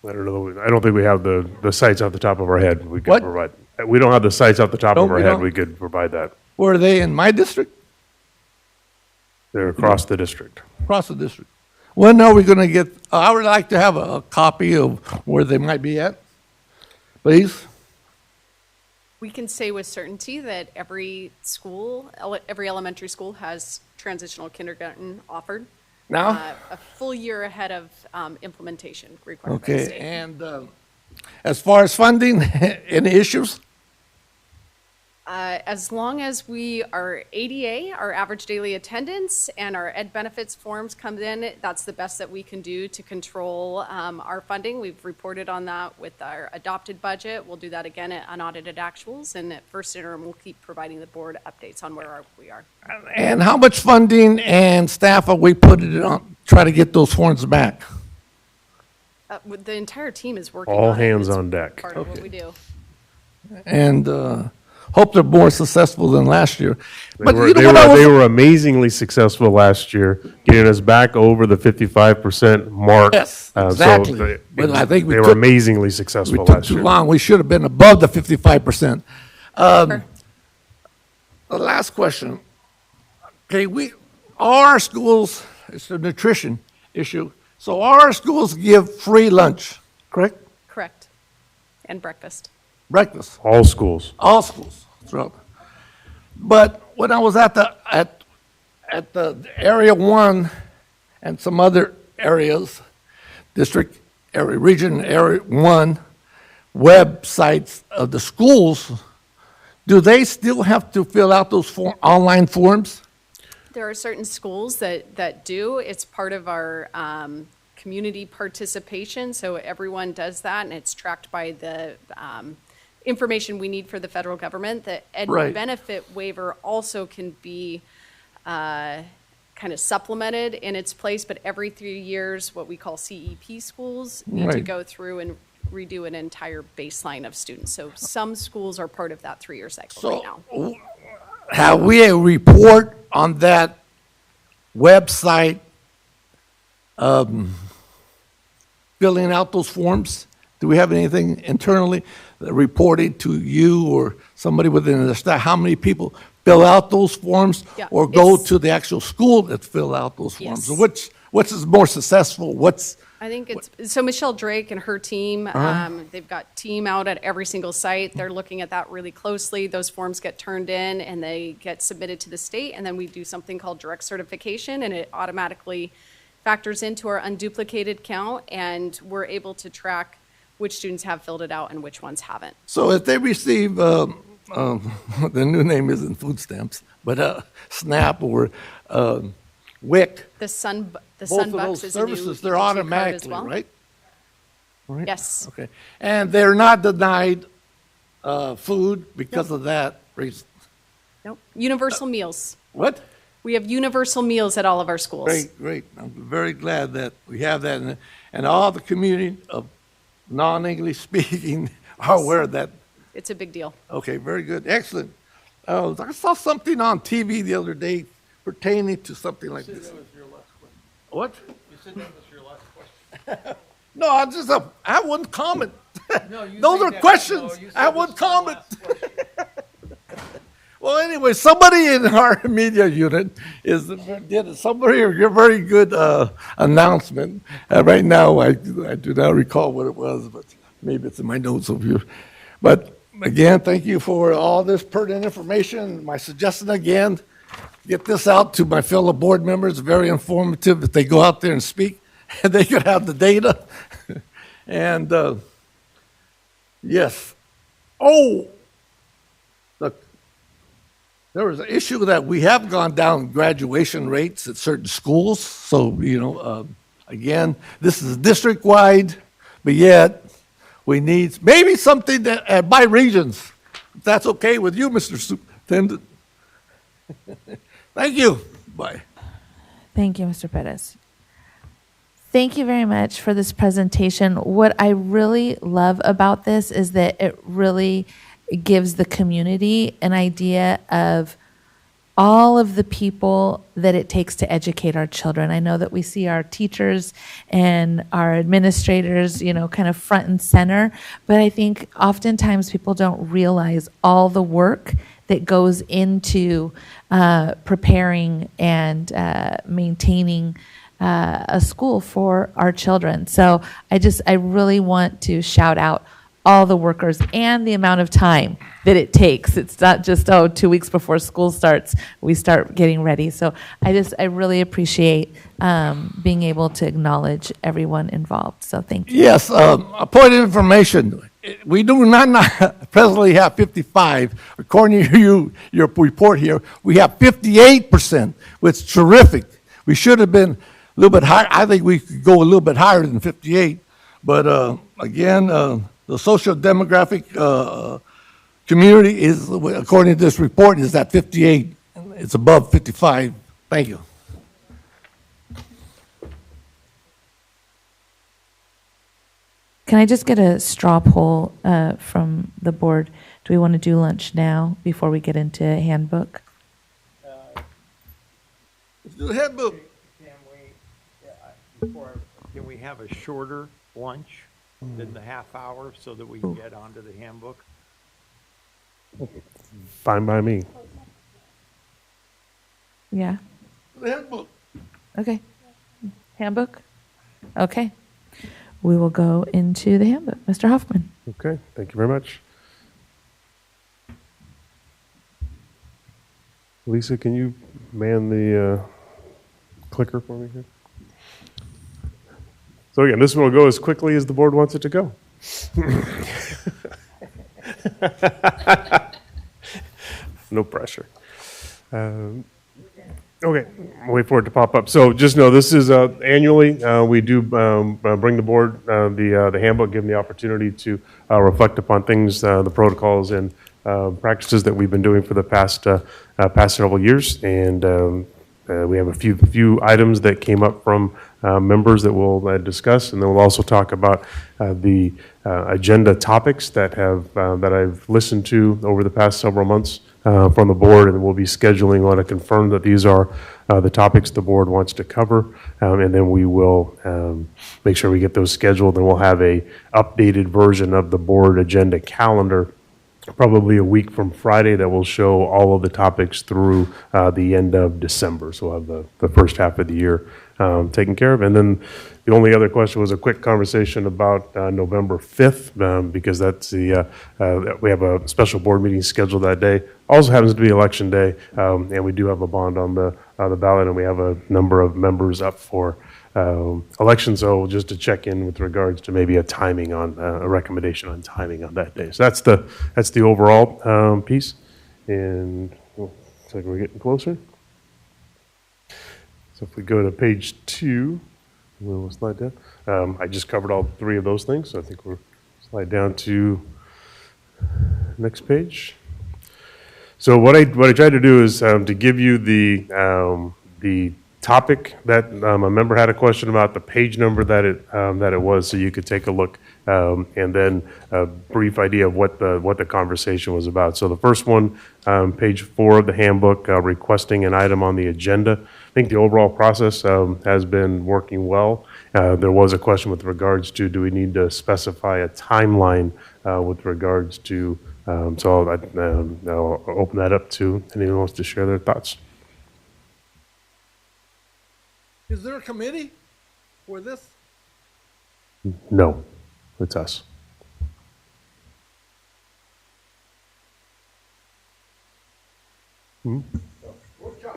I don't know. I don't think we have the sites off the top of our head. We could What? provide. We don't have the sites off the top No, of our we head. don't? We could provide that. Were they in my district? They're across the district. Across the district. When are we going to get, I would like to have a copy of where they might be at, please. We can say with certainty that every school, every elementary school has transitional kindergarten offered. Now? A full year ahead of implementation required by the Okay, state. and as far as funding, any issues? As long as we are ADA, our average daily attendance, and our ed benefits forms come in, that's the best that we can do to control our funding. We've reported on that with our adopted budget. We'll do that again at unaudited actuals, and at first interim, we'll keep providing the board updates on where we are. And how much funding and staff are we putting on, try to get those forms back? The entire team is working All on it. hands It's on deck. Part of what we do. And hope they're more successful than last year. They were amazingly successful last year, getting us back over the 55% mark. Yes, exactly. So But I think they were amazingly successful we took last too year. long. We should have been above the 55%. the last question. Okay, all our schools, it's a nutrition issue, so all our schools give free lunch, correct? Correct. And breakfast. Breakfast. All schools. All schools. Throughout. But when I was at the Area 1 and some other areas, district area, region area 1, websites of the schools, do they still have to fill out those online forms? There are certain schools that do. It's part of our community participation, so everyone does that, and it's tracked by the information we need for the federal government. The ed benefit waiver also can be kind of supplemented in its place, but every 3 years, what we call CEP schools need to go through and redo an entire baseline of students. So some schools are part of that 3-year cycle right now. Have we a report on that website filling out those forms? Do we have anything internally that reported to you or somebody within the staff? How many people fill out those forms or go to the actual school that fill out those forms? So which is more successful? I think so Michelle Drake and her team, they've got team out at every single site. They're looking at that really closely. Those forms get turned in and they get submitted to the state, and then we do something called direct certification, and it automatically factors into our unduplicated count, and we're able to track which students have filled it out and which ones haven't. So if they receive, the new name isn't food stamps, but SNAP or WIC, The Sunbucks both of those is services, a new they're EBT card automatically, as well. right? Yes. Okay. And they're not denied food because of that reason? Nope. Universal meals. What? We have universal meals at all of our schools. Great, great. I'm very glad that we have that. And all the community of non-English speaking are aware of that. It's a big deal. Okay, very good. Excellent. I saw something on TV the other day pertaining to something like this. That was your last question. What? You said that was your last question. No, I have one comment. No, you Those made are that- questions. no, you said I have this one was my comment. last question. Well, anyway, somebody in our media unit did a very good announcement. Right now, I do not recall what it was, but maybe it's in my notes over here. But again, thank you for all this pertinent information. My suggestion again, get this out to my fellow board members. Very informative if they go out there and speak, and they could have the data. And yes. Oh, look. There was an issue that we have gone down graduation rates at certain schools. So, again, this is district-wide, but yet we need maybe something that by regions. If that's okay with you, Mr. Superintendent. Thank you. Bye. Thank you, Mr. Perez. Thank you very much for this presentation. What I really love about this is that it really gives the community an idea of all of the people that it takes to educate our children. I know that we see our teachers and our administrators, kind of front and center, but I think oftentimes people don't realize all the work that goes into preparing and maintaining a school for our children. So I really want to shout out all the workers and the amount of time that it takes. It's not just, 2 weeks before school starts, we start getting ready. So I really appreciate being able to acknowledge everyone involved. So thank you. Yes, a point of information. We do not presently have 55. According to your report here, we have 58%, which is terrific. We should have been a little bit higher. I think we could go a little bit higher than 58. But again, the social demographic community is, according to this report, is at 58. It's above 55. Thank you. Can I just get a straw poll from the board? Do we want to do lunch now before we get into handbook? Let's do the handbook. Can we have a shorter lunch than the half hour so that we can get onto the handbook? Fine by me. Yeah. The handbook. Okay. Handbook? Okay. We will go into the handbook. Mr. Hoffman. Okay, thank you very much. Lisa, can you man the clicker for me here? So again, this one will go as quickly as the board wants it to go. No pressure. Okay, wait for it to pop up. So just know this is annually, we do bring the board the handbook, give them the opportunity to reflect upon things, the protocols and practices that we've been doing for the past several years. And we have a few items that came up from members that we'll discuss, and then we'll also talk about the agenda topics that I've listened to over the past several months from the board, and we'll be scheduling on to confirm that these are the topics the board wants to cover, and then we will make sure we get those scheduled, and we'll have a updated version of the board agenda calendar probably a week from Friday that will show all of the topics through the end of December. So we'll have the first half of the year taken care of. And then the only other question was a quick conversation about November 5th, because that's we have a special board meeting scheduled that day. Also happens to be election day, and we do have a bond on the ballot, and we have a number of members up for election. So just to check in with regards to maybe a timing on a recommendation on timing on that day. So that's the overall piece. And looks like we're getting closer. So if we go to page 2, we'll slide down. I just covered all 3 of those things, so I think we'll slide down to next page. So what I tried to do is to give you the topic that a member had a question about, the page number that it was, so you could take a look, and then a brief idea of what the conversation was about. So the first one, page 4 of the handbook, requesting an item on the agenda. I think the overall process has been working well. There was a question with regards to, do we need to specify a timeline with regards to, so I'll open that up to anyone who wants to share their thoughts. Is there a committee for this? No, it's us.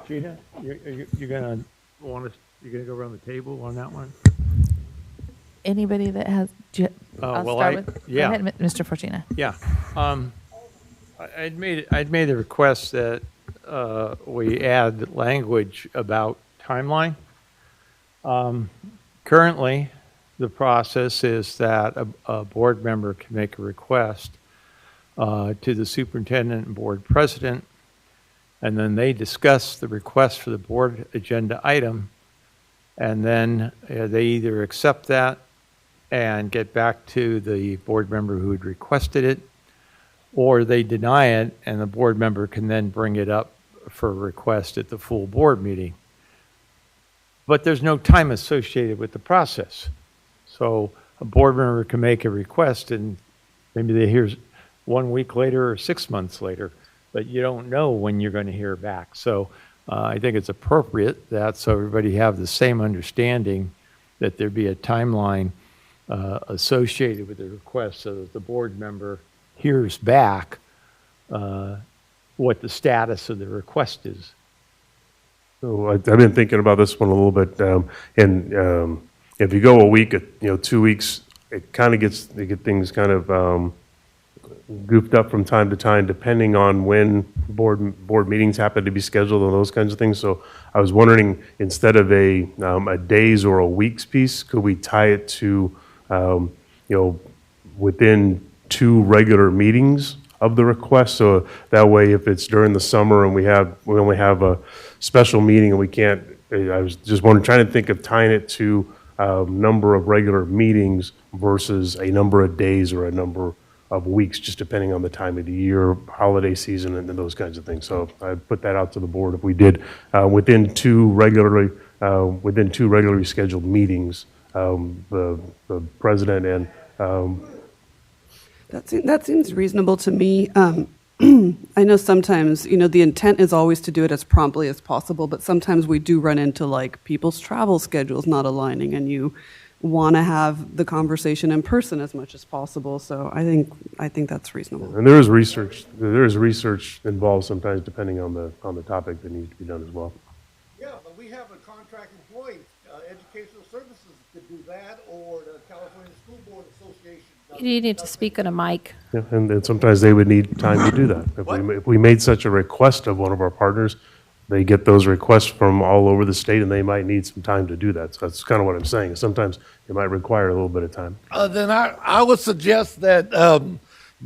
Gina, you're gonna go around the table on that one? Anybody that has, I'll well, start with, yeah. go ahead, Mr. Fortuna. Yeah. I'd made the request that we add language about timeline. Currently, the process is that a board member can make a request to the superintendent and board president, and then they discuss the request for the board agenda item, and then they either accept that and get back to the board member who had requested it, or they deny it, and the board member can then bring it up for a request at the full board meeting. But there's no time associated with the process. So a board member can make a request, and maybe they hear 1 week later or 6 months later, but you don't know when you're going to hear back. So I think it's appropriate that so everybody have the same understanding that there be a timeline associated with the request, so that the board member hears back what the status of the request is. So I've been thinking about this one a little bit, and if you go a week, 2 weeks, it kind of gets things kind of goofed up from time to time, depending on when board meetings happen to be scheduled and those kinds of things. So I was wondering, instead of a days or a weeks piece, could we tie it to within 2 regular meetings of the request? So that way, if it's during the summer and we only have a special meeting and we can't, I was just trying to think of tying it to a number of regular meetings versus a number of days or a number of weeks, just depending on the time of the year, holiday season, and those kinds of things. So I put that out to the board. If we did within two regularly scheduled meetings, the president and that seems reasonable to me. I know sometimes, the intent is always to do it as promptly as possible, but sometimes we do run into like people's travel schedules not aligning, and you want to have the conversation in person as much as possible. So I think that's reasonable. And there is research involved sometimes depending on the topic that needs to be done as well. Yeah, but we have a contract employee, educational services could do that, or the California School Board Association. You need to speak on a mic. Yeah, and then sometimes they would need time to do that. If we made such a request of one of our partners, they get those requests from all over the state, and they might need some time to do that. So that's kind of what I'm saying. Sometimes it might require a little bit of time. Then I would suggest that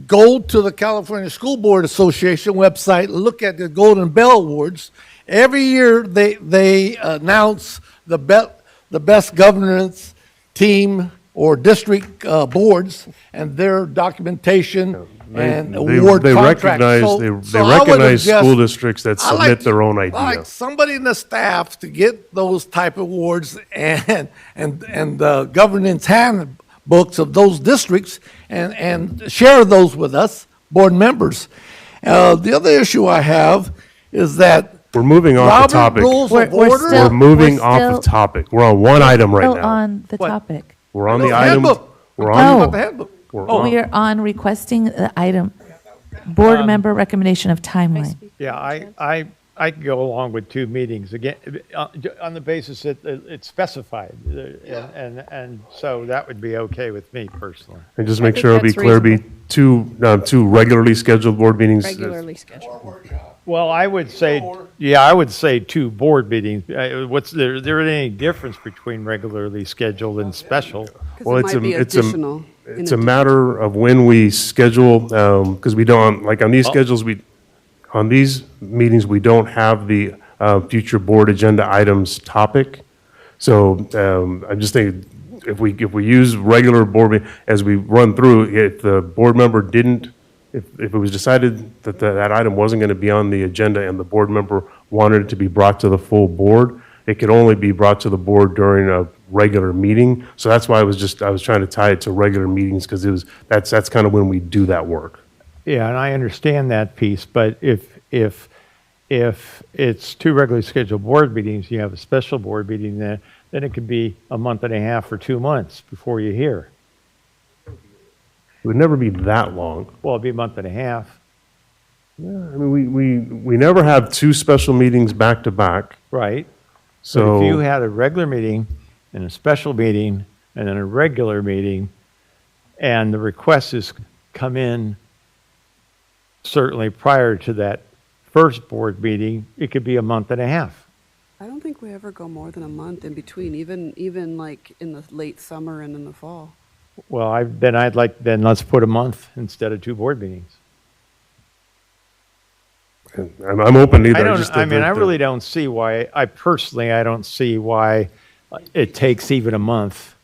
go to the California School Board Association website, look at the Golden Bell Awards. Every year they announce the best governance team or district boards and their documentation and award contracts. They recognize school districts that submit their own idea. I like somebody in the staff to get those type of awards and the governance handbooks of those districts and share those with us, board members. The other issue I have is that we're moving off the topic. We're moving off of topic. We're on one item right now. On the topic. We're on the item. We're on the handbook. We are on requesting the item, board member recommendation of timeline. Yeah, I can go along with 2 meetings, again, on the basis that it's specified. And so that would be okay with me personally. And just make sure it'll be clear, be two regularly scheduled board meetings. Regularly scheduled. Well, I would say 2 board meetings. There any difference between regularly scheduled and special? Well, it's a matter of when we schedule, because we don't, like on these schedules, on these meetings, we don't have the future board agenda items topic. So I'm just thinking, if we use regular board meeting, as we run through, if the board member didn't, if it was decided that that item wasn't going to be on the agenda and the board member wanted it to be brought to the full board, it could only be brought to the board during a regular meeting. So that's why I was trying to tie it to regular meetings, because that's kind of when we do that work. Yeah, and I understand that piece, but if it's 2 regularly scheduled board meetings, you have a special board meeting, then it could be a month and a half or 2 months before you hear. It would never be that long. Well, it'd be a month and a half. Yeah, I mean, we never have 2 special meetings back to back. Right. So but if you had a regular meeting and a special meeting and then a regular meeting, and the requests has come in certainly prior to that first board meeting, it could be a month and a half. I don't think we ever go more than a month in between, even like in the late summer and in the fall. Well, then let's put a month instead of 2 board meetings. I'm open to either. I really don't see why, I don't see why it takes even a month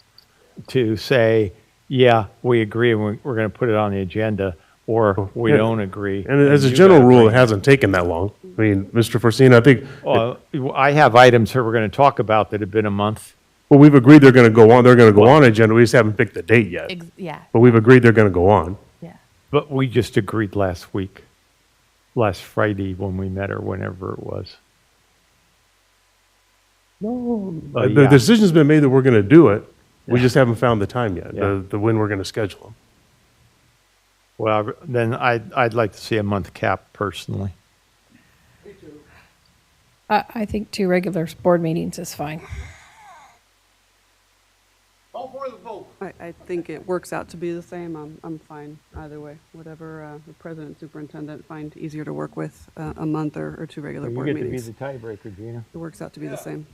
to say, yeah, we agree and we're going to put it on the agenda, or we don't agree. And as a general rule, it hasn't taken that long. I mean, Mr. Forcina, I think. I have items that we're going to talk about that have been a month. Well, we've agreed they're going to go on. They're going to go on agenda. We just haven't picked the date yet. Yeah. But we've agreed they're going to go on. Yeah. But we just agreed last Friday when we met, or whenever it was. No. The decision's been made that we're going to do it. We just haven't found the time yet, the when we're going to schedule them. Well, then I'd like to see a month cap personally. Me too. I think 2 regular board meetings is fine. All for the vote. I think it works out to be the same. I'm fine either way. Whatever the president, superintendent find easier to work with, a month or 2 regular board meetings. You get to be the tiebreaker, Gina. It works out to be the same.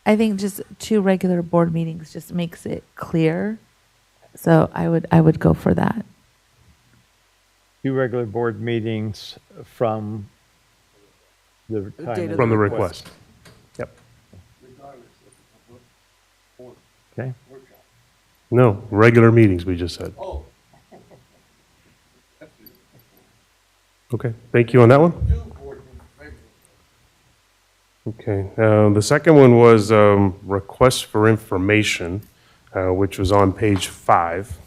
I think just 2 regular board meetings just makes it clear. So I would go for that. 2 regular board meetings from the time from the request. Yep. Okay. No, regular meetings, we just said. Oh. Okay, thank you on that one. Okay, the second one was request for information, which was on page 5.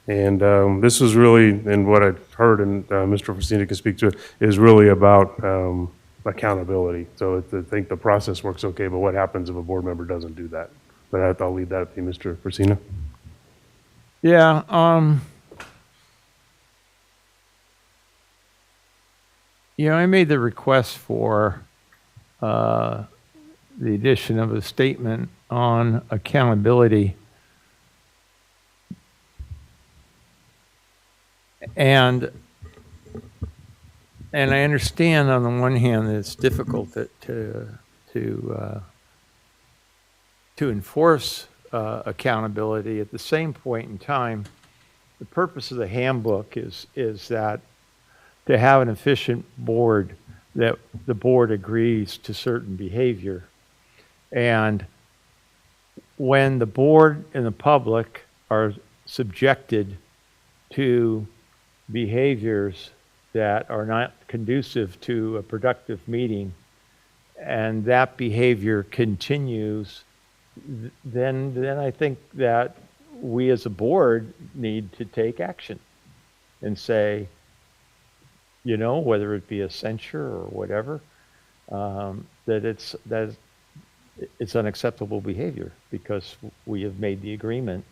And this was really, and what I heard, and Mr. Fresina can speak to it, is really about accountability. So I think the process works okay, but what happens if a board member doesn't do that? But I'll leave that up to you, Mr. Fresina. Yeah, I made the request for the addition of a statement on accountability. And I understand on the one hand that it's difficult to enforce accountability. At the same point in time, the purpose of the handbook is that to have an efficient board, that the board agrees to certain behavior. And when the board and the public are subjected to behaviors that are not conducive to a productive meeting, and that behavior continues, then I think that we as a board need to take action and say, whether it be a censure or whatever, that it's unacceptable behavior because we have made the agreement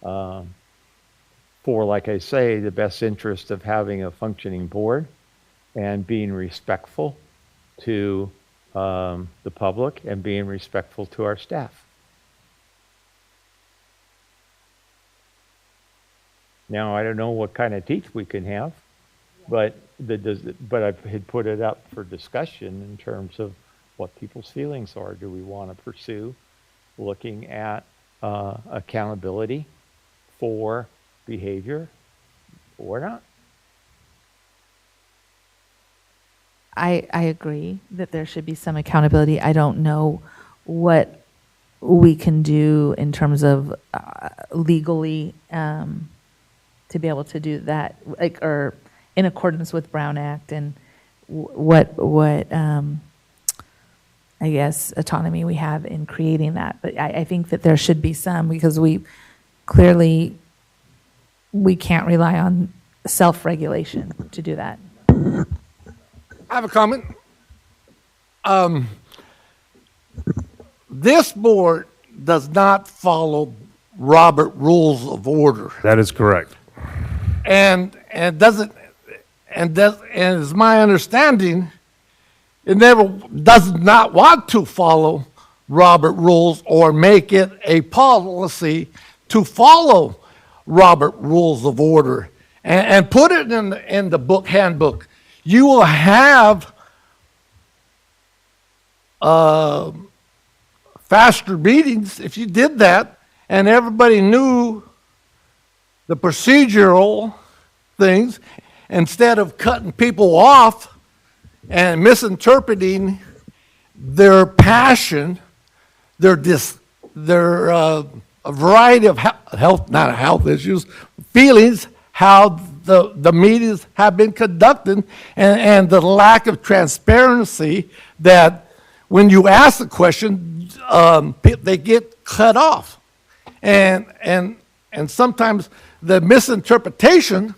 for, like I say, the best interest of having a functioning board and being respectful to the public and being respectful to our staff. Now, I don't know what kind of teeth we can have, but I had put it up for discussion in terms of what people's feelings are. Do we want to pursue looking at accountability for behavior or not? I agree that there should be some accountability. I don't know what we can do in terms of legally to be able to do that, or in accordance with Brown Act, and what I guess autonomy we have in creating that. But I think that there should be some, because we clearly can't rely on self-regulation to do that. I have a comment. This board does not follow Robert Rules of Order. That is correct. And it's my understanding, it never does not want to follow Robert Rules or make it a policy to follow Robert Rules of Order and put it in the book handbook. You will have faster meetings if you did that, and everybody knew the procedural things instead of cutting people off and misinterpreting their passion, their a variety of not health issues, feelings, how the meetings have been conducted, and the lack of transparency that when you ask the question, they get cut off. And sometimes the misinterpretation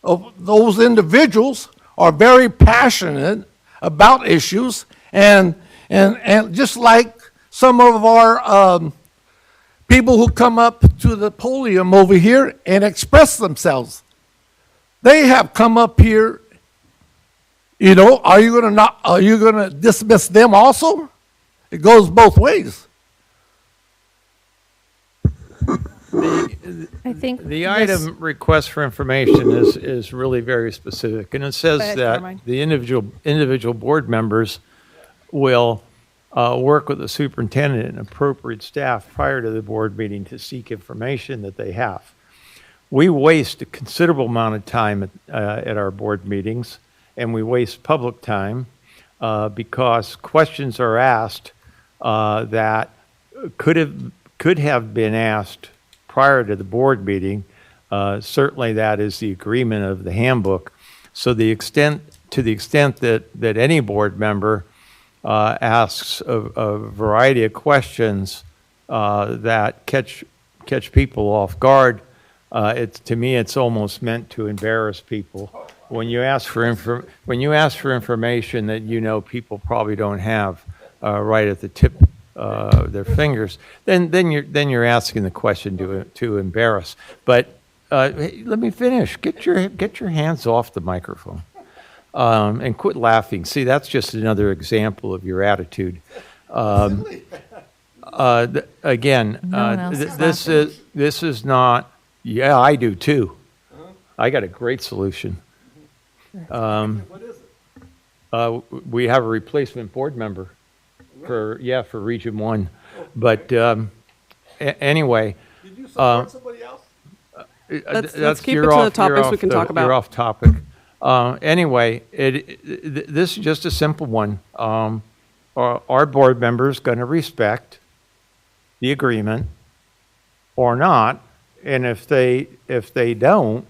of those individuals are very passionate about issues, and just like some of our people who come up to the podium over here and express themselves, they have come up here. Are you going to dismiss them also? It goes both ways. I think the item request for information is really very specific, and it says that the individual board members will work with the superintendent and appropriate staff prior to the board meeting to seek information that they have. We waste a considerable amount of time at our board meetings, and we waste public time because questions are asked that could have been asked prior to the board meeting. Certainly that is the agreement of the handbook. So to the extent that any board member asks a variety of questions that catch people off guard, To me, it's almost meant to embarrass people. When you ask for information that you know people probably don't have right at the tip of their fingers, then you're asking the question to embarrass. But hey, let me finish. Get your hands off the microphone and quit laughing. See, that's just another example of your attitude. Again, this is not. Yeah, I do too. I got a great solution. What is it? We have a replacement board member for Region 1. But anyway. Did you support somebody else? Let's keep it to the topics we can talk about. You're off topic. Anyway, this is just a simple one. Our board members going to respect the agreement or not? And if they don't,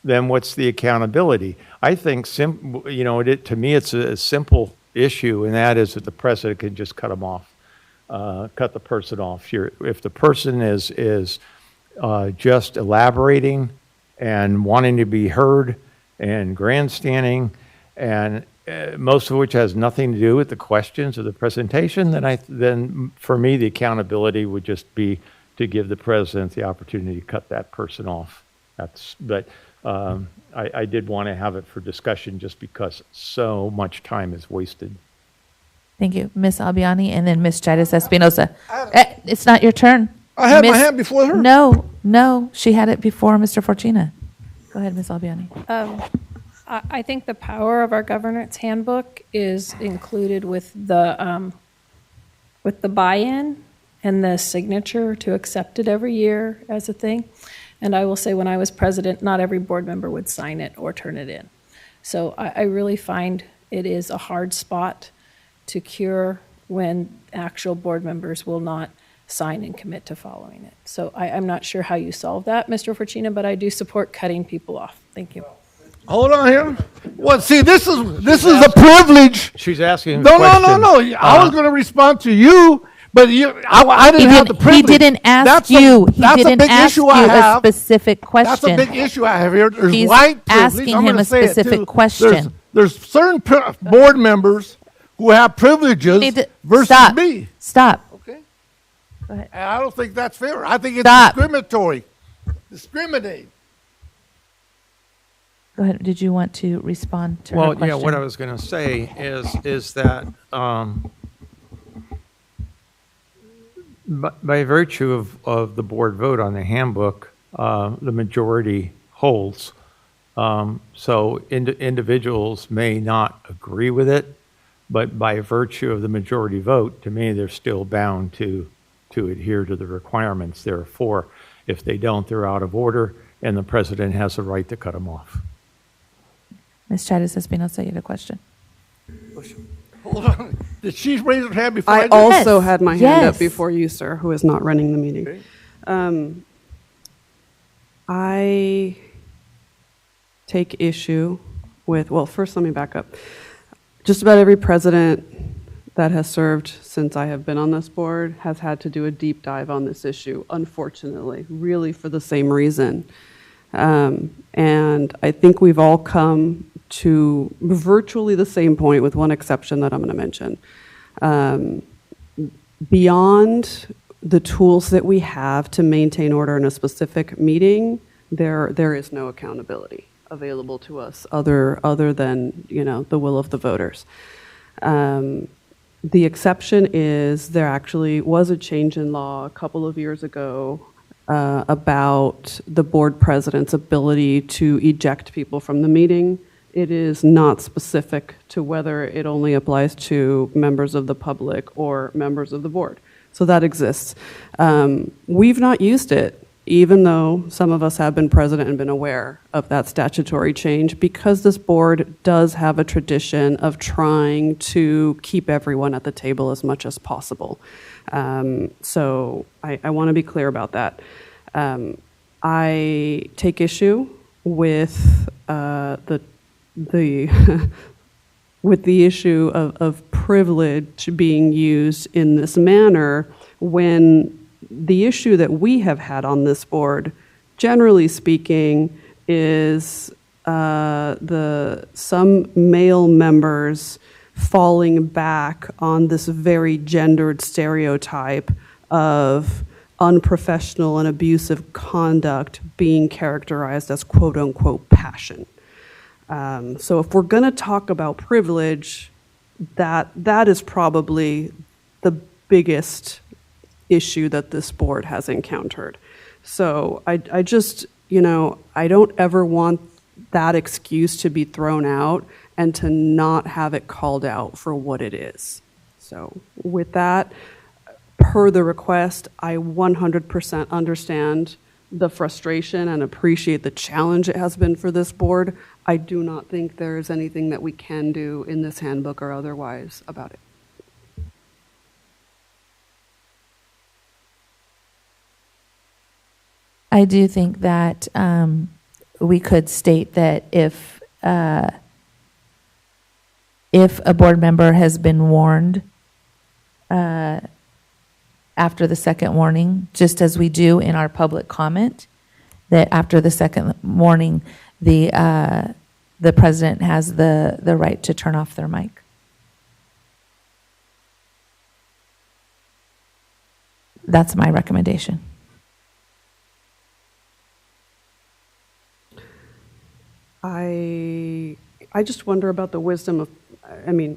then what's the accountability? I think to me it's a simple issue, and that is that the president can just cut them off, cut the person off. If the person is just elaborating and wanting to be heard and grandstanding, and most of which has nothing to do with the questions or the presentation, then for me the accountability would just be to give the president the opportunity to cut that person off. I did want to have it for discussion just because so much time is wasted. Thank you. Ms. Albiani and then Ms. Jaitis Espinosa. It's not your turn. I had my hand before her. No, she had it before Mr. Fortuna. Go ahead, Ms. Albiani. I think the power of our governance handbook is included with the buy-in and the signature to accept it every year as a thing. And I will say, when I was president, not every board member would sign it or turn it in. So I really find it is a hard spot to cure when actual board members will not sign and commit to following it. So I'm not sure how you solve that, Mr. Fortuna, but I do support cutting people off. Thank you. Hold on here. Well, see, this is a privilege. She's asking. No. I was going to respond to you. But I didn't have the privilege. He didn't ask you. He didn't ask you a specific question. That's a big issue I have here. There's He's white privilege. asking him a specific question. There's certain board members who have privileges versus me. Stop. Okay. Go ahead. And I don't think that's fair. I think it's discriminatory. Discriminate. Go ahead. Did you want to respond to her question? Well, yeah, what I was going to say is that by virtue of the board vote on the handbook, the majority holds. So individuals may not agree with it, but by virtue of the majority vote, to me, they're still bound to adhere to the requirements. Therefore, if they don't, they're out of order, and the president has the right to cut them off. Ms. Jaitis Espinosa, you had a question. Hold on. Did she raise her hand before I did? also had my hand up before you, sir, who is not running the meeting. Okay. I take issue with, well, first let me back up. Just about every president that has served since I have been on this board has had to do a deep dive on this issue, unfortunately, really for the same reason. And I think we've all come to virtually the same point, with one exception that I'm going to mention. Beyond the tools that we have to maintain order in a specific meeting, there is no accountability available to us other than, the will of the voters. The exception is there actually was a change in law a couple of years ago about the board president's ability to eject people from the meeting. It is not specific to whether it only applies to members of the public or members of the board. So that exists. We've not used it, even though some of us have been president and been aware of that statutory change, because this board does have a tradition of trying to keep everyone at the table as much as possible. So I want to be clear about that. I take issue with with the issue of privilege being used in this manner, when the issue that we have had on this board generally speaking, is some male members falling back on this very gendered stereotype of unprofessional and abusive conduct being characterized as quote-unquote passion. So if we're going to talk about privilege, that is probably the biggest issue that this board has encountered. So I just, I don't ever want that excuse to be thrown out and to not have it called out for what it is. So with that, per the request, I 100% understand the frustration and appreciate the challenge it has been for this board. I do not think there is anything that we can do in this handbook or otherwise about it. I do think that we could state that if a board member has been warned after the second warning, just as we do in our public comment, that after the second warning, the president has the right to turn off their mic. That's my recommendation. I just wonder about the wisdom of,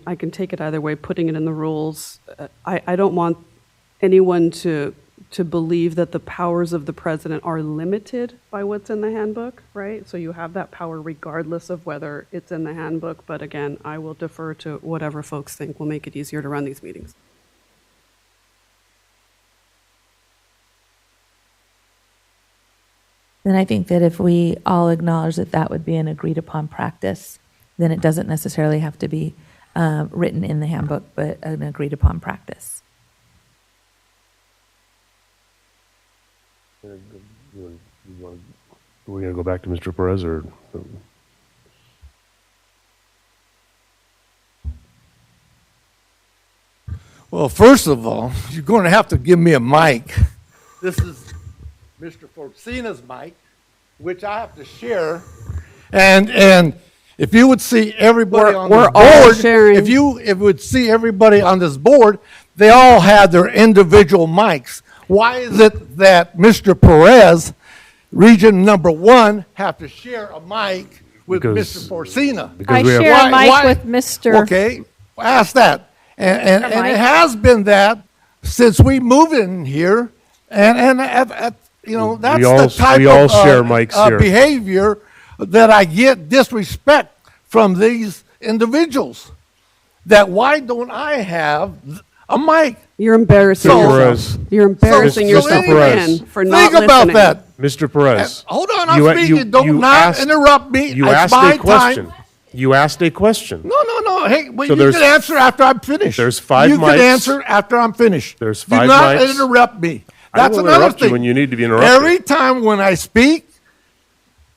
I can take it either way, putting it in the rules. I don't want anyone to believe that the powers of the president are limited by what's in the handbook, right? So you have that power regardless of whether it's in the handbook, but again, I will defer to whatever folks think will make it easier to run these meetings. Then I think that if we all acknowledge that that would be an agreed upon practice, then it doesn't necessarily have to be written in the handbook, but an agreed upon practice. We're going to go back to Mr. Perez, or? Well, first of all, you're going to have to give me a mic. This is Mr. Forcina's mic, which I have to share. And if you would see everybody on this board, if you would see everybody on this board, they all have their individual mics. Why is it that Mr. Perez, region number 1, have to share a mic with Mr. Forcina? I share a mic with Mr. Okay, ask that. And it has been that since we moved in here, and that's the type of behavior that I get disrespect from these individuals. That why don't I have a mic? You're embarrassing yourself. You're embarrassing yourself again for not listening. Think about that. Mr. Perez. Hold on, I'm speaking. Don't not interrupt me. You it's asked my a question. Time. You asked a question. No. Hey, well, so you can answer after I'm finished. There's 5 mics. You can answer after I'm finished. There's 5 mics. Do not interrupt me. That's I will another interrupt thing. you when you need to be interrupted. Every time when I speak,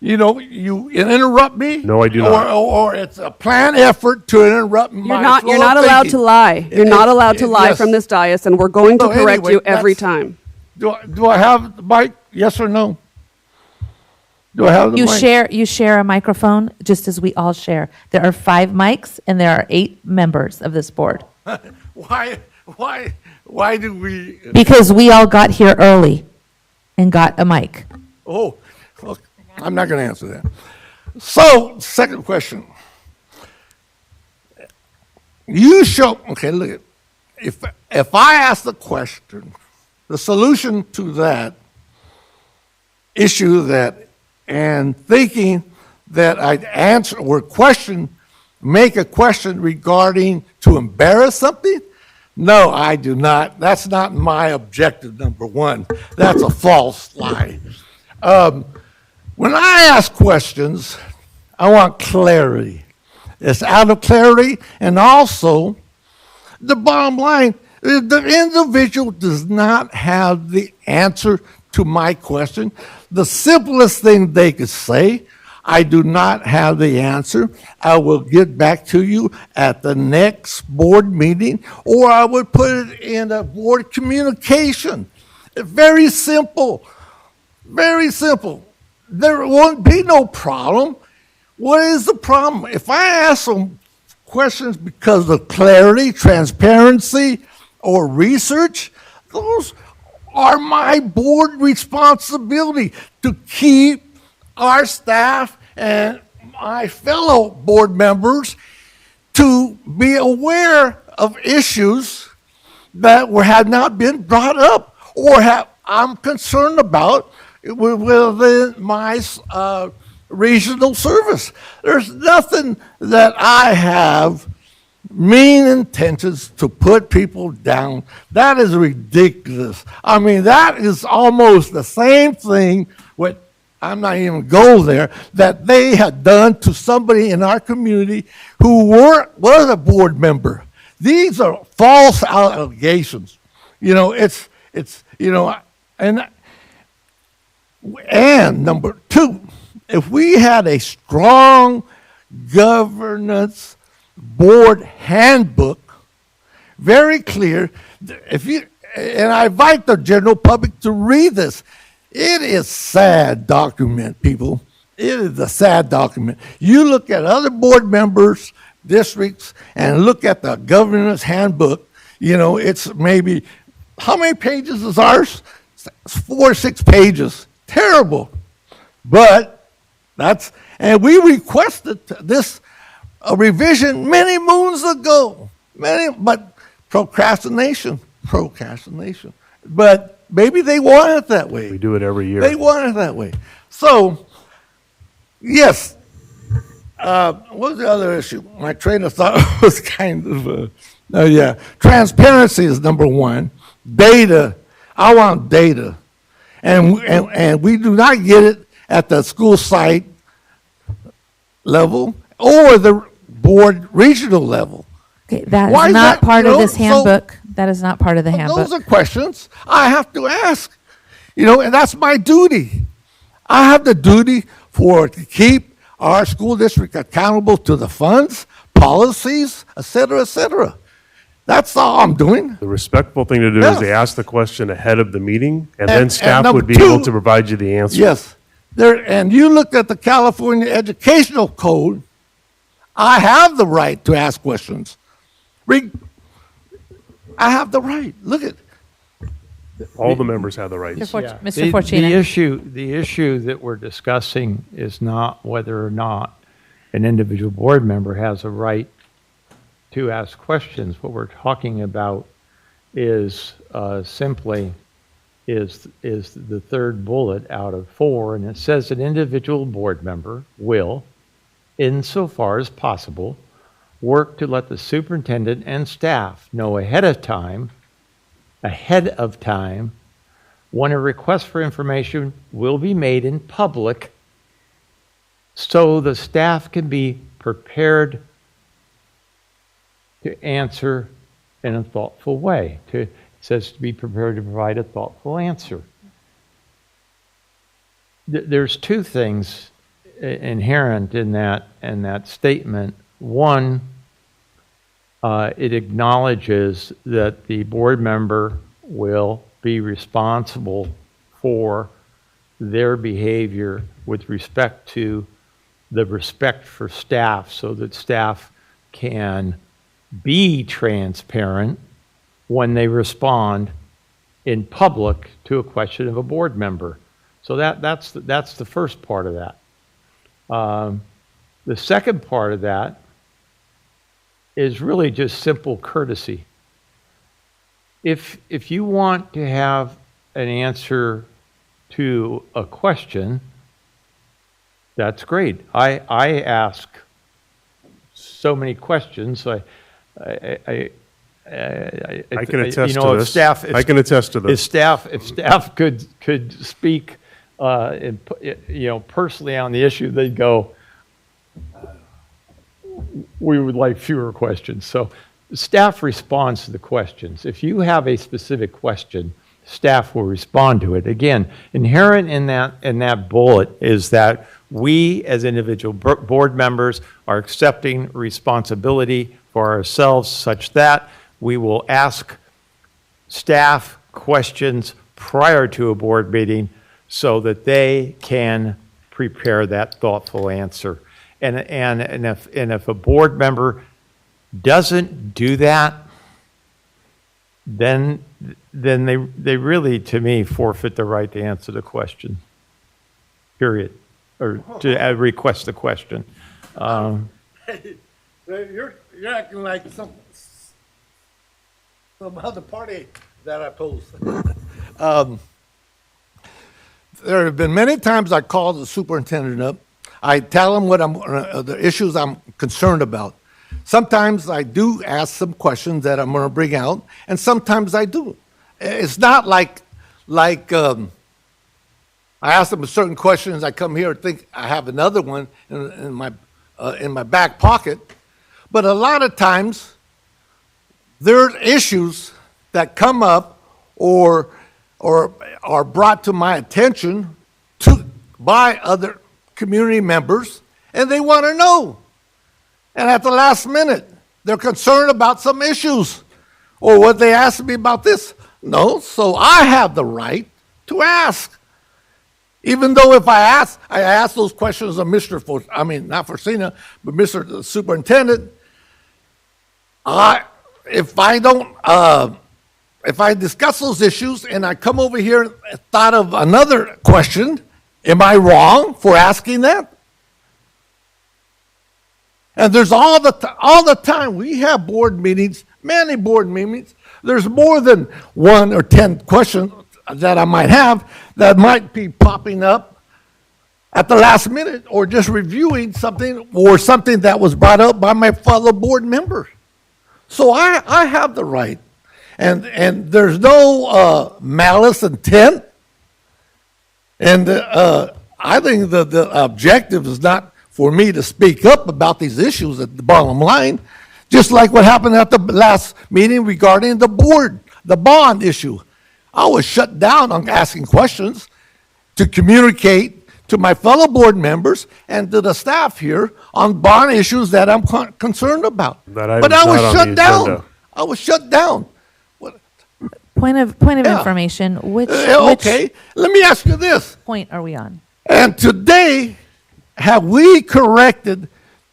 you interrupt me. No, I do not. Or it's a planned effort to interrupt my flow You're not of allowed thinking. to lie. You're not allowed to lie yes. from this dais, and we're going to correct anyway, you every that's- time. Do I have the mic? Yes or no? Do I have the mic? You share a microphone just as we all share. There are 5 mics and there are 8 members of this board. Why do we? Because we all got here early and got a mic. Oh, look, I'm not going to answer that. So, second question. Okay, look at, if I ask the question, the solution to that issue and thinking that I'd answer or make a question regarding to embarrass something, no, I do not. That's not my objective, number 1. That's a false lie. When I ask questions, I want clarity. It's out of clarity, and also, the bottom line, the individual does not have the answer to my question. The simplest thing they could say, I do not have the answer. I will get back to you at the next board meeting, or I would put it in a board communication. Very simple. Very simple. there won't be no problem. What is the problem? If I ask them questions because of clarity, transparency, or research, those are my board responsibility to keep our staff and my fellow board members to be aware of issues that had not been brought up or I'm concerned about within my regional service. There's nothing that I have mean intentions to put people down. That is ridiculous. I mean, that is almost the same thing with, I'm not even go there, that they had done to somebody in our community who was a board member. These are false allegations. You know, it's you know, and number two, if we had a strong governance board handbook, very clear, and I invite the general public to read this. It is sad document, people. It is a sad document. You look at other board members, districts, and look at the governance handbook, you know, it's maybe, how many pages is ours? 4 or 6 pages. Terrible. But and we requested this revision many moons ago. But procrastination. But maybe they want it that way. We do it every year. They want it that way. So, yes. What was the other issue? My train of thought was kind of, transparency is number one. Data. I want data. And we do not get it at the school site level or the board regional level. Okay, that Why is is not that, part you of know, this handbook. That is not part of the handbook. Those are questions I have to ask, you know, and that's my duty. I have the duty to keep our school district accountable to the funds, policies, et cetera, et cetera. That's all I'm doing. The respectful thing to do is to ask the question ahead of the meeting, and then And staff number would be two- able to provide you the answer. Yes. And you look at the California Educational Code, I have the right to ask questions. I have the right. Look at All the members have the right. Mr. The Fortuna. the issue that we're discussing is not whether or not an individual board member has a right to ask questions. What we're talking about is simply is the third bullet out of 4, and it says an individual board member will, insofar as possible, work to let the superintendent and staff know ahead of time when a request for information will be made in public so the staff can be prepared to answer in a thoughtful way. It says to be prepared to provide a thoughtful answer. There's 2 things inherent in that statement. One, it acknowledges that the board member will be responsible for their behavior with respect to the respect for staff, so that staff can be transparent when they respond in public to a question of a board member. So that's the first part of that. The second part of that is really just simple courtesy. If you want to have an answer to a question, that's great. I ask so many questions. I can attest to this. Staff, I can attest to this. If staff could speak, personally on the issue, they'd go, we would like fewer questions. So staff responds to the questions. If you have a specific question, staff will respond to it. Again, inherent in that bullet is that we as individual board members are accepting responsibility for ourselves such that we will ask staff questions prior to a board meeting so that they can prepare that thoughtful answer. And if a board member doesn't do that, then they really, to me, forfeit the right to answer the question, period, or to request the question. You're acting like some other party that I posed. There have been many times I called the superintendent up. I tell him what the issues I'm concerned about. Sometimes I do ask some questions that I'm going to bring out, and sometimes I do. It's not like I ask them certain questions. I come here and think I have another one in my back pocket. But a lot of times, there are issues that come up or are brought to my attention by other community members, and they want to know. And at the last minute, they're concerned about some issues. Or what they asked me about this. No, so I have the right to ask. Even though if I ask those questions of not Forcina, but Mr. Superintendent, if I discuss those issues and I come over here and thought of another question, am I wrong for asking that? And there's all the time we have board meetings, many board meetings. There's more than 1 or 10 questions that I might have that might be popping up at the last minute, or just reviewing something or something that was brought up by my fellow board member. So I have the right, and there's no malice intent. And I think the objective is not for me to speak up about these issues at the bottom line, just like what happened at the last meeting regarding the bond issue. I was shut down on asking questions to communicate to my fellow board members and to the staff here on bond issues that I'm concerned about. But I was shut down. I was shut down. Point of information, which okay, let me ask you this. Point are we on? And today, have we corrected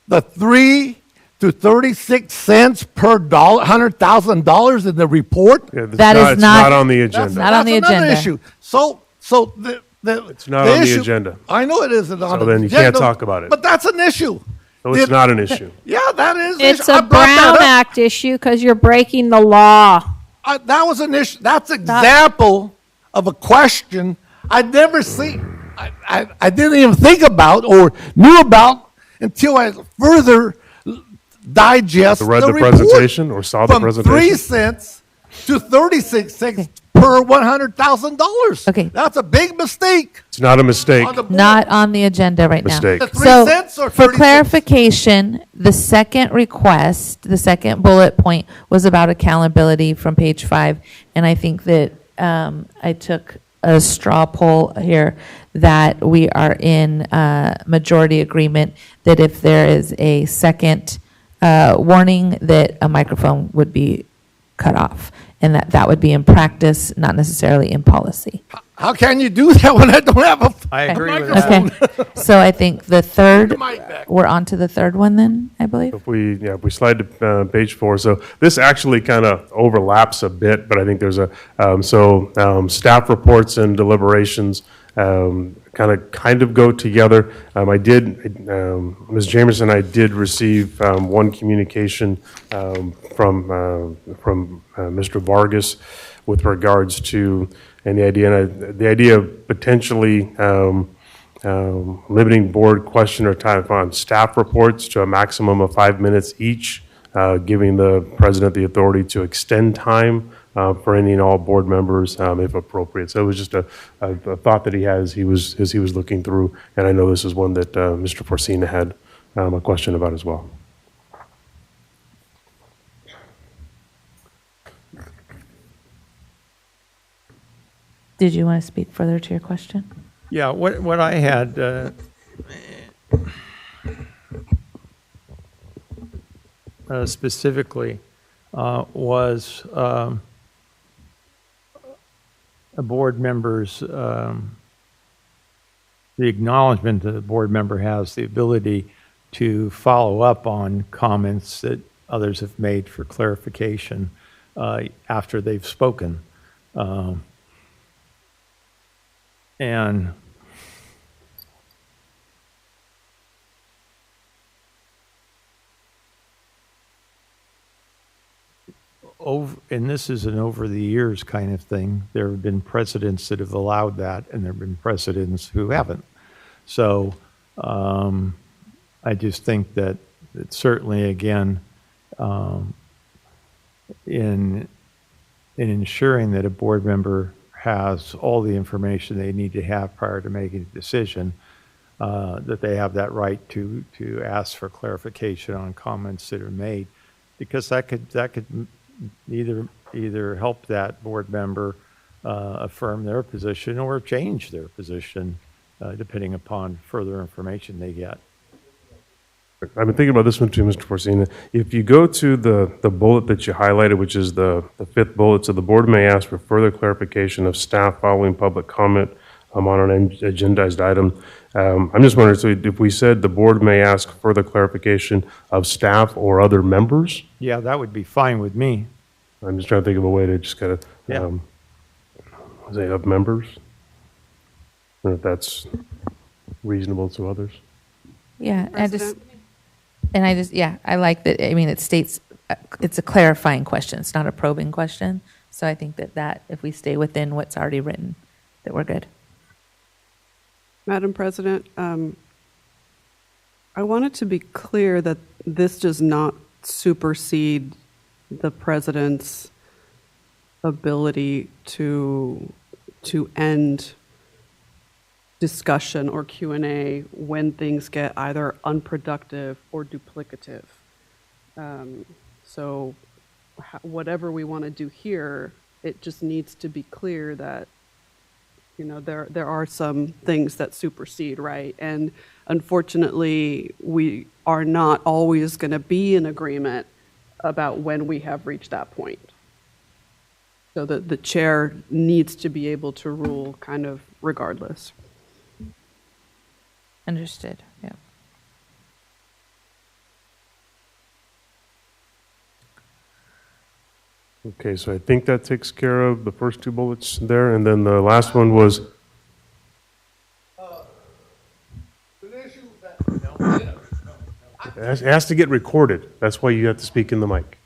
the 3 to 36 cents per $100,000 in the report? Yeah, it's not on the agenda. Not on the That's another agenda. issue. So it's not on the agenda. I know it isn't on the agenda. So then you can't talk about it. But that's an issue. So it's not an issue. Yeah, that is. It's I a brought that Brown up. Act issue because you're breaking the law. That was an issue. That's an example of a question I'd never seen. I didn't even think about or knew about until I further digest Read the report. presentation or saw the From presentation? 3 cents to 36 cents per $100,000. Okay. That's a big mistake. It's not a mistake. On the board. Not on the agenda right Mistake. now. The 3 So, cents or for 36? clarification, the second request, the second bullet point was about accountability from page 5, and I think that I took a straw poll here that we are in majority agreement that if there is a second warning, that a microphone would be cut off, and that would be in practice, not necessarily in policy. How can you do that when I don't have a I agree with microphone? that. Okay, so I think the third, Your mic back. we're on to the third one then, I believe? If we slide to page 4, so this actually kind of overlaps a bit, but I think there's staff reports and deliberations kind of go together. Ms. Jamerson, I did receive one communication from Mr. Vargas with regards to the idea of potentially limiting board question or time on staff reports to a maximum of 5 minutes each, giving the president the authority to extend time for any and all board members if appropriate. So it was just a thought that he has as he was looking through, and I know this is one that Mr. Forcina had a question about as well. Did you want to speak further to your question? Yeah, what I had specifically was a board member's the acknowledgement that the board member has the ability to follow up on comments that others have made for clarification after they've spoken. And and this is an over the years kind of thing. There have been precedents that have allowed that, and there have been precedents who haven't. So I just think that certainly, again, in ensuring that a board member has all the information they need to have prior to making a decision, that they have that right to ask for clarification on comments that are made, because that could either help that board member affirm their position or change their position, depending upon further information they get. I've been thinking about this one too, Mr. Forcina. If you go to the bullet that you highlighted, which is the fifth bullet, so the board may ask for further clarification of staff following public comment on an agendized item. I'm just wondering, so if we said the board may ask further clarification of staff or other members? Yeah, that would be fine with me. I'm just trying to think of a way to just kind of, say of members? Or if that's reasonable to others? Yeah, I like that. I mean, it states it's a clarifying question. It's not a probing question. So I think that if we stay within what's already written, that we're good. Madam President, I want it to be clear that this does not supersede the president's ability to end discussion or Q&A when things get either unproductive or duplicative. So whatever we want to do here, it just needs to be clear that there are some things that supersede, right? And unfortunately, we are not always going to be in agreement about when we have reached that point. So the chair needs to be able to rule kind of regardless. Understood, yeah. Okay, so I think that takes care of the first two bullets there, and then the last one was... It has to get recorded. That's why you have to speak in the mic.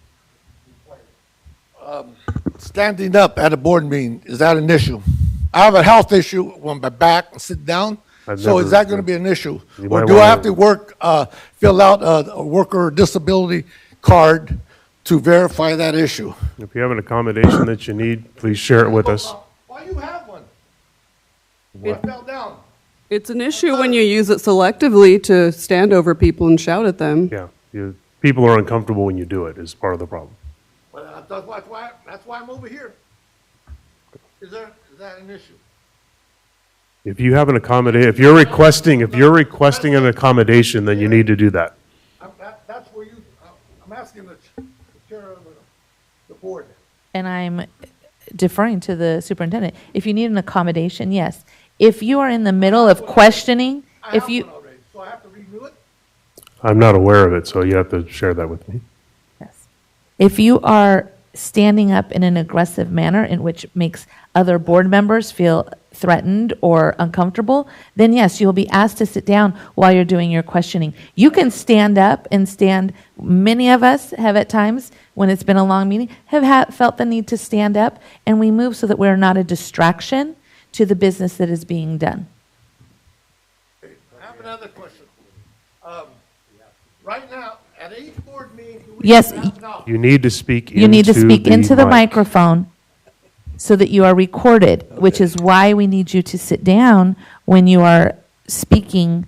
Standing up at a board meeting, is that an issue? I have a health issue on my back and sit down. So is that going to be an issue? Or do I have to fill out a worker disability card to verify that issue? If you have an accommodation that you need, please share it with us. Why you have one? I fell down. It's an issue when you use it selectively to stand over people and shout at them. Yeah, people are uncomfortable when you do it, is part of the problem. Well, that's why I'm over here. Is that an issue? If you have an accommodation, if you're requesting an accommodation, then you need to do that. That's where I'm asking the chair of the board. And I'm deferring to the superintendent. If you need an accommodation, yes. If you are in the middle of questioning, So I have to renew it? I'm not aware of it, so you have to share that with me. if you are standing up in an aggressive manner in which makes other board members feel threatened or uncomfortable, then yes, you'll be asked to sit down while you're doing your questioning. You can stand up and stand. Many of us have at times, when it's been a long meeting, have felt the need to stand up, and we move so that we're not a distraction to the business that is being done. I have another question. Right now, at each board meeting, do we Yes, have now? You need to speak you need to speak into the mic. microphone so that you are recorded, which is why we need you to sit down when you are speaking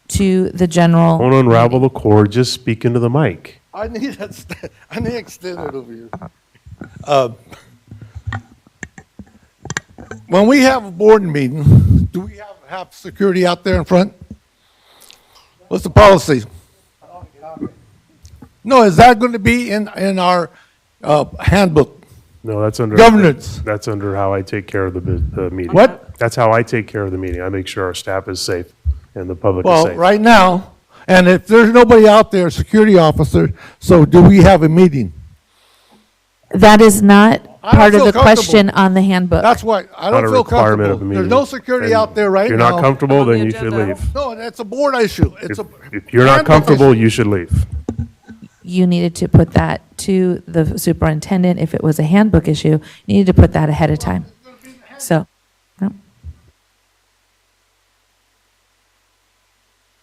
to the general. Don't unravel the cord, just speak into the mic. I need that. I need to extend it over here. When we have a board meeting, do we have security out there in front? What's the policy? No, is that going to be in our handbook? No, that's under governance. That's under how I take care of the meeting. What? That's how I take care of the meeting. I make sure our staff is safe and the public is Well, safe. right now, and if there's nobody out there, security officer, so do we have a meeting? That is not I don't part of feel the comfortable. question on the handbook. That's why, I Not don't a feel requirement of comfortable. the There's meeting. no security And out there right If now. you're not comfortable, then you should leave. No, it's a board issue. It's a. If you're not handbook comfortable, issue. you should leave. You needed to put that to the superintendent. If it was a handbook issue, you needed to put that ahead of time. So, no.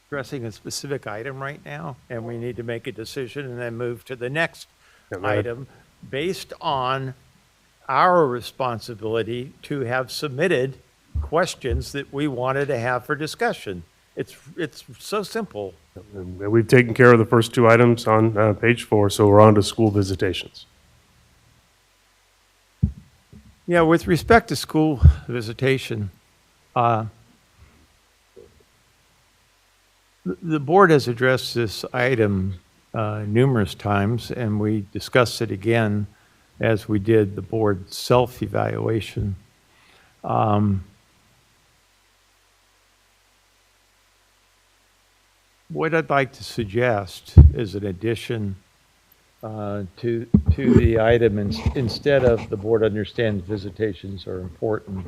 Addressing a specific item right now, and we need to make a decision and then move to the next item based on our responsibility to have submitted questions that we wanted to have for discussion. It's so simple. And we've taken care of the first two items on page 4, so we're on to school visitations. Yeah, with respect to school visitation, the board has addressed this item numerous times, and we discussed it again as we did the board self-evaluation. What I'd like to suggest is an addition to the item, instead of the board understands visitations are important,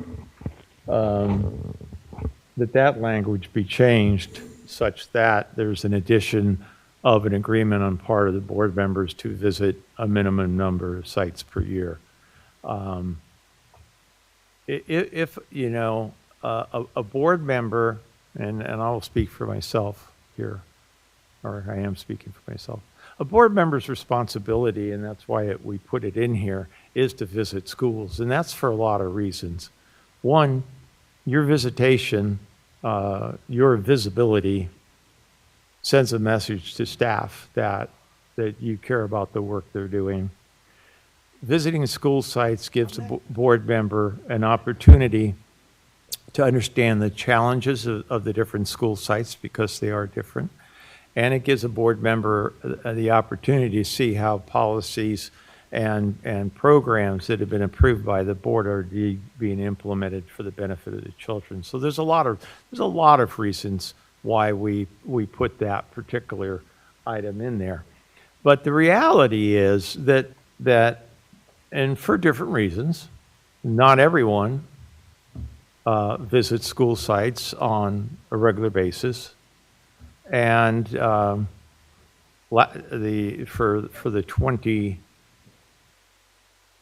that language be changed such that there's an addition of an agreement on part of the board members to visit a minimum number of sites per year. If you know, a board member, and I'll speak for myself here, or I am speaking for myself, a board member's responsibility, and that's why we put it in here, is to visit schools, and that's for a lot of reasons. One, your visitation, your visibility sends a message to staff that you care about the work they're doing. Visiting school sites gives a board member an opportunity to understand the challenges of the different school sites, because they are different. And it gives a board member the opportunity to see how policies and programs that have been approved by the board are being implemented for the benefit of the children. So there's a lot of reasons why we put that particular item in there. But the reality is that and for different reasons, not everyone visits school sites on a regular basis. And for the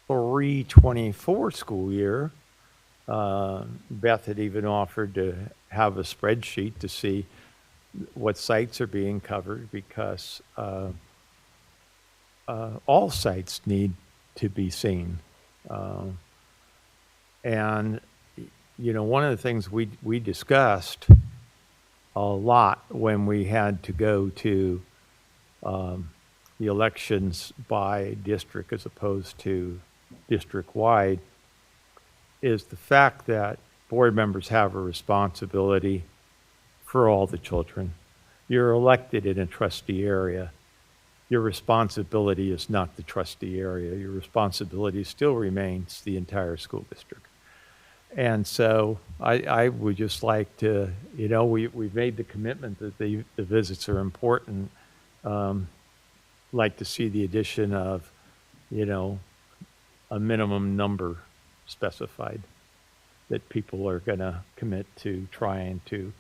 23-24 school year, Beth had even offered to have a spreadsheet to see what sites are being covered, because all sites need to be seen. And, you know, one of the things we discussed a lot when we had to go to the elections by district as opposed to district-wide is the fact that board members have a responsibility for all the children. You're elected in a trustee area. Your responsibility is not the trustee area. Your responsibility still remains the entire school district. And so I would just like to, you know, we've made the commitment that the visits are important. Like to see the addition of, you know, a minimum number specified that people are going to commit to trying to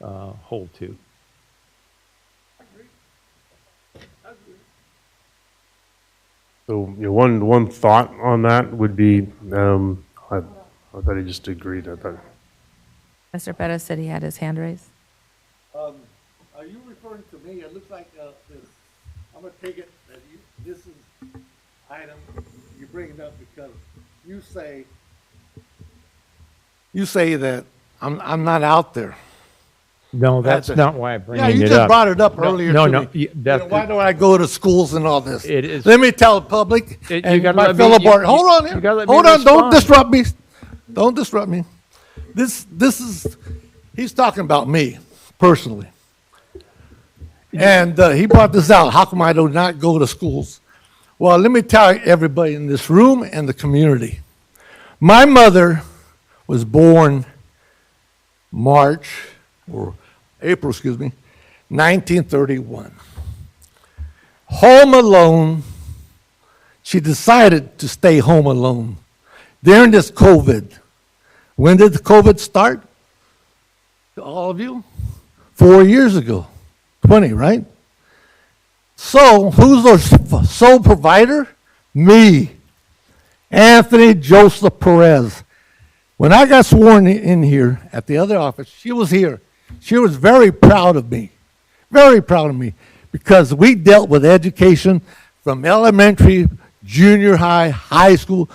hold to. So, you know, one thought on that would be, I thought he just agreed. I thought. Mr. Pettis said he had his hand raised. Are you referring to me? It looks like this. I'm going to take it that this is item you bring it up because you say that I'm not out there. No, that's not why I bring it up. Yeah, you just brought it up earlier. No. Why do I go to schools and all this? It is. Let me tell the public and my fellow board. Hold on here. Hold on. Don't disrupt me. Don't disrupt me. This is. He's talking about me personally. And he brought this out. How come I do not go to schools? Well, let me tell everybody in this room and the community. My mother was born March, or April, 1931. Home alone. She decided to stay home alone during this COVID. When did the COVID start? To all of you? 4 years ago. 20, right? So, who's the sole provider? Me. Anthony Joseph Perez. When I got sworn in here at the other office, she was here. She was very proud of me. Very proud of me. Because we dealt with education from elementary, junior high, high school,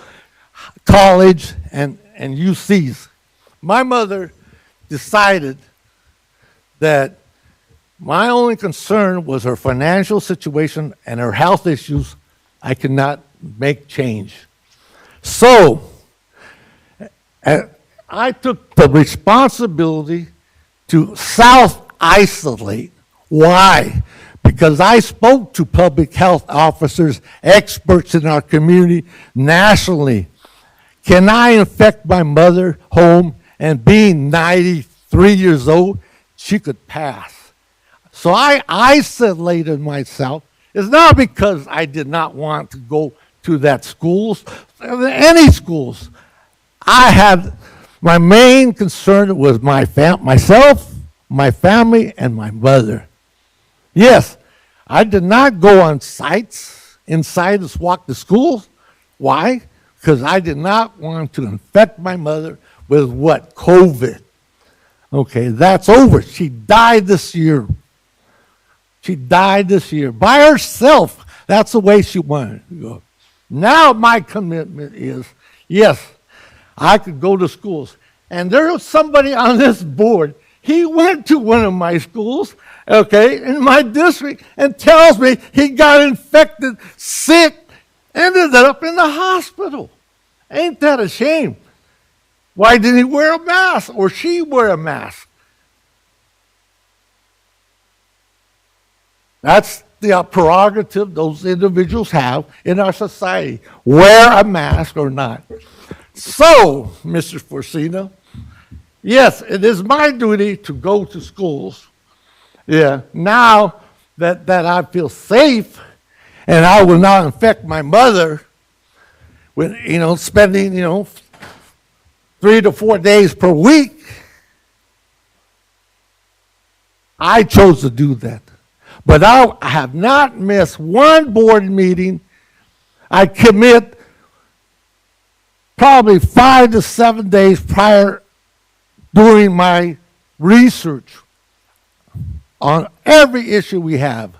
college, and UCs. My mother decided that my only concern was her financial situation and her health issues. I could not make change. So, I took the responsibility to self-isolate. Why? Because I spoke to public health officers, experts in our community nationally. Can I infect my mother home, and being 93 years old, she could pass? So I isolated myself. It's not because I did not want to go to that schools, any schools. I had, my main concern was myself, my family, and my mother. Yes, I did not go on sites inside to walk to schools. Why? Because I did not want to infect my mother with what? COVID. Okay, that's over. She died this year. She died this year by herself. That's the way she wanted to go. Now my commitment is, yes, I could go to schools. And there was somebody on this board, he went to one of my schools, okay, in my district, and tells me he got infected, sick, ended up in the hospital. Ain't that a shame? Why didn't he wear a mask, or she wear a mask? That's the prerogative those individuals have in our society. Wear a mask or not. So, Mr. Forcina, yes, it is my duty to go to schools. Yeah, now that I feel safe and I will not infect my mother with, spending, 3 to 4 days per week, I chose to do that. But I have not missed one board meeting. I commit probably 5 to 7 days prior doing my research on every issue we have.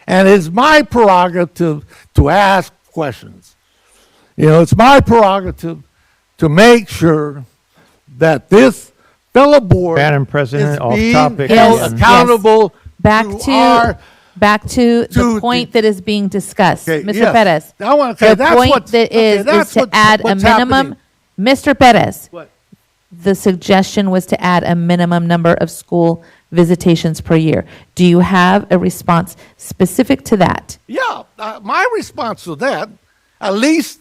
And it's my prerogative to ask questions. It's my prerogative to make sure that this fellow board Madam President, is off being topic held again. accountable Back to the point that is being discussed. Okay, Mr. yes. Perez, Okay, the point that is to add a minimum, Mr. Perez, What? the suggestion was to add a minimum number of school visitations per year. Do you have a response specific to that? Yeah, my response to that, at least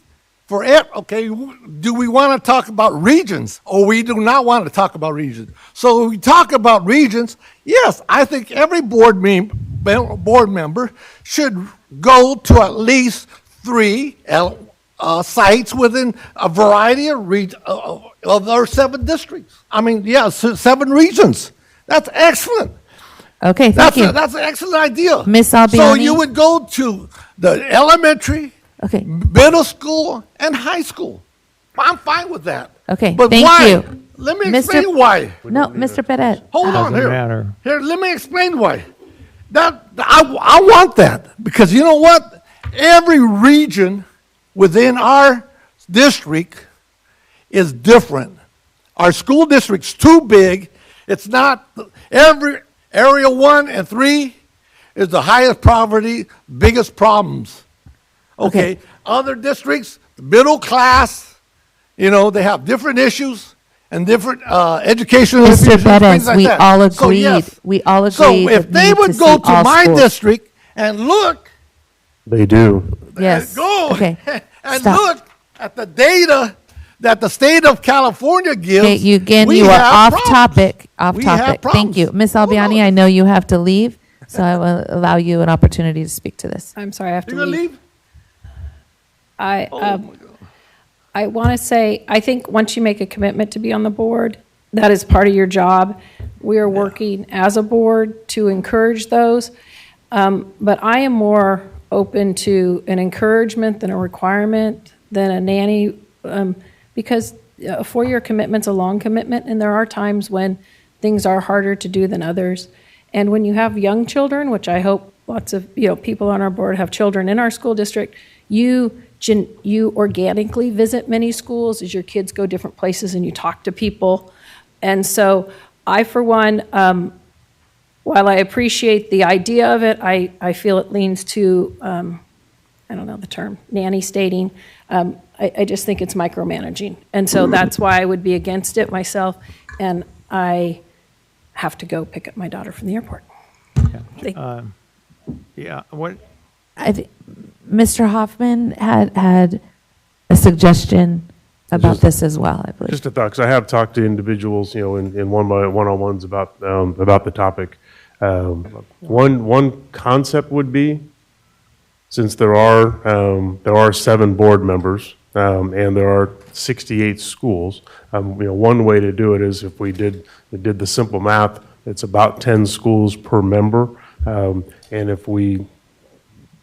do we want to talk about regions, or we do not want to talk about regions? So when we talk about regions, yes, I think every board member should go to at least 3 sites within a variety of our 7 districts. 7 regions. That's excellent. Okay, thank you. That's an excellent idea. Ms. Albiani? So you would go to the elementary, okay, middle school, and high school. I'm fine with that. Okay, but thank why? you. Let me explain why. No, Mr. Perez. Hold on Doesn't here. matter. Here, let me explain why. I want that, because you know what? Every region within our district is different. Our school district's too big. It's not every area 1 and 3 is the highest poverty, biggest problems. Okay. Other districts, middle class, they have different issues and different educational Mr. issues, Perez, things like we that. all So, agreed. yes. We all agreed. So if that they need would to go see to all my schools. district and look, They do. Yes. go Okay. and Stop. look at the data that the state of California gives, Okay, you we are have off problems. topic, off We have topic. Thank problems. you. Ms. Albiani, I know you have to leave, so I will allow you an opportunity to speak to this. I'm sorry, I have to You're gonna leave. leave? I want to say, I think once you make a commitment to be on the board, that is part of your job. We are working as a board to encourage those. But I am more open to an encouragement than a requirement, than a nanny, because a 4-year commitment's a long commitment, and there are times when things are harder to do than others. And when you have young children, which I hope lots of people on our board have children in our school district, you organically visit many schools as your kids go different places and you talk to people. And so I, for one, while I appreciate the idea of it, I feel it leans to, I don't know the term, nanny stating. I just think it's micromanaging. And so that's why I would be against it myself. And I have to go pick up my daughter from the airport. What? Mr. Hoffman had a suggestion about this as well, I believe. Just a thought, because I have talked to individuals, in one-on-ones about the topic. One concept would be, since there are 7 board members and there are 68 schools, one way to do it is if we did the simple math, it's about 10 schools per member, and if we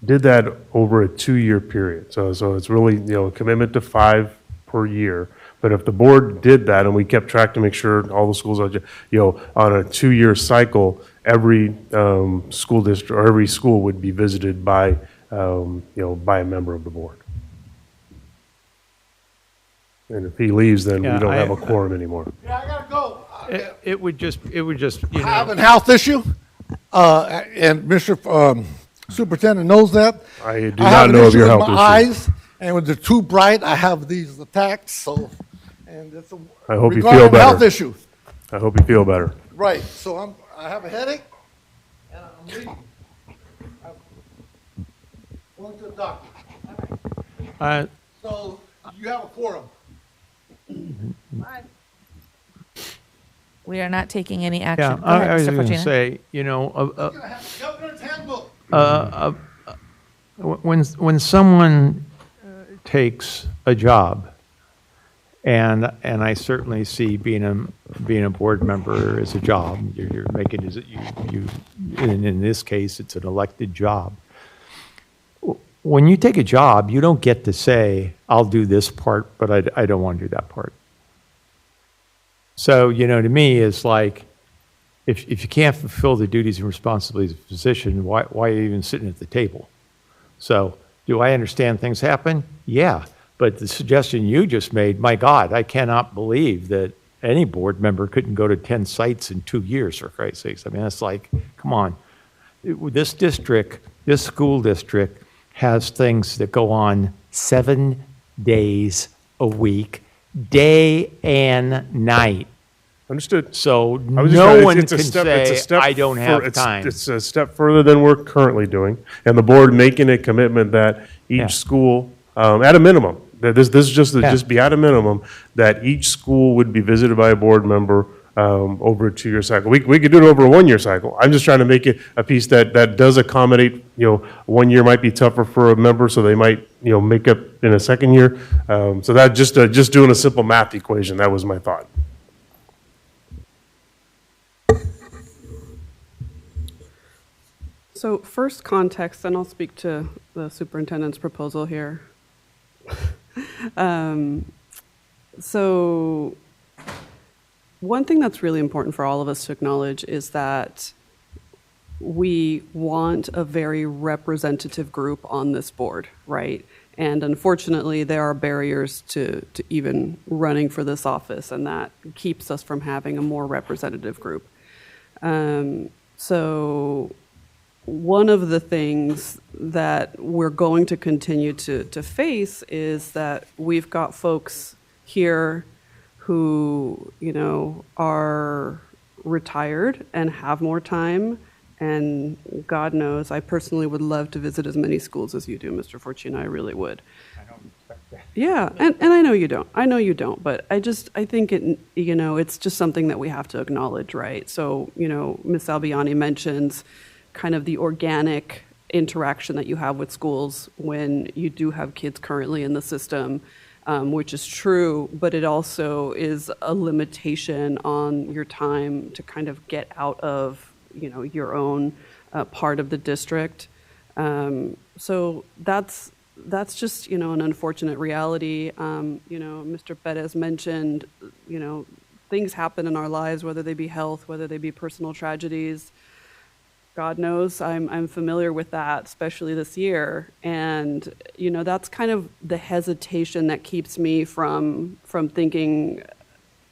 did that over a 2-year period, so it's really a commitment to 5 per year. But if the board did that and we kept track to make sure all the schools are, on a 2-year cycle, every school district or every school would be visited by by a member of the board. And if he leaves, then we don't have a quorum anymore. Yeah, I gotta go. It would just I have a health issue, and Mr. Superintendent knows that. I do not know of your health my issue. eyes, and when they're too bright, I have these attacks. So, and it's a I hope you regarding feel better. health issue. I hope you feel better. Right. So I have a headache, and I'm leaving. I'm going to the doctor. So you have a quorum. We are not taking any action. Yeah, Go ahead, I was Mr. going to Fortuna. say, Governor's Handbook. when someone takes a job, and I certainly see being a board member as a job. You're making in this case it's an elected job. When you take a job, you don't get to say, I'll do this part, but I don't want to do that part. So, to me, it's like, if you can't fulfill the duties and responsibilities of a position, why are you even sitting at the table? So, do I understand things happen? Yeah. But the suggestion you just made, my God, I cannot believe that any board member couldn't go to 10 sites in 2 years, for Christ's sakes. I mean, it's like, come on. This school district, has things that go on 7 days a week, day and night. Understood. So no one can say, I don't have time. It's a step further than we're currently doing, and the board making a commitment that each school, at a minimum, that this just be at a minimum, that each school would be visited by a board member over a 2-year cycle. We could do it over a 1-year cycle. I'm just trying to make it a piece that does accommodate, 1 year might be tougher for a member, so they might, make up in a second year. So that just doing a simple math equation, that was my thought. So first context, then I'll speak to the superintendent's proposal here. So one thing that's really important for all of us to acknowledge is that we want a very representative group on this board, right? And unfortunately, there are barriers to even running for this office, and that keeps us from having a more representative group. So one of the things that we're going to continue to face is that we've got folks here who, are retired and have more time. And God knows, I personally would love to visit as many schools as you do, Mr. Fortuna. I really would. I don't expect Yeah, and I know you don't. I know you don't, but I think it's just something that we have to acknowledge, right? So, Ms. Albiani mentions kind of the organic interaction that you have with schools when you do have kids currently in the system, which is true, but it also is a limitation on your time to kind of get out of, your own part of the district. So that's just, an unfortunate reality. Mr. Perez mentioned, things happen in our lives, whether they be health, whether they be personal tragedies. God knows I'm familiar with that, especially this year. And, that's kind of the hesitation that keeps me from thinking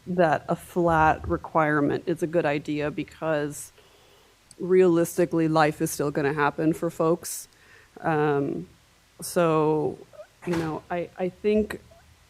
that a flat requirement is a good idea, because realistically, life is still going to happen for folks. So, I think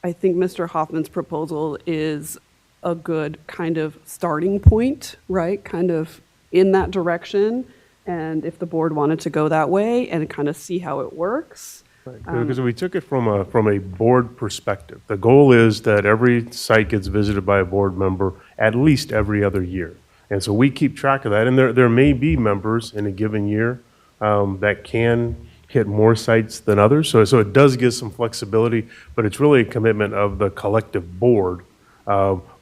Mr. Hoffman's proposal is a good kind of starting point, right? Kind of in that direction. And if the board wanted to go that way and kind of see how it works. Because we took it from a board perspective. The goal is that every site gets visited by a board member at least every other year. And so we keep track of that. And there may be members in a given year that can hit more sites than others. So it does give some flexibility, but it's really a commitment of the collective board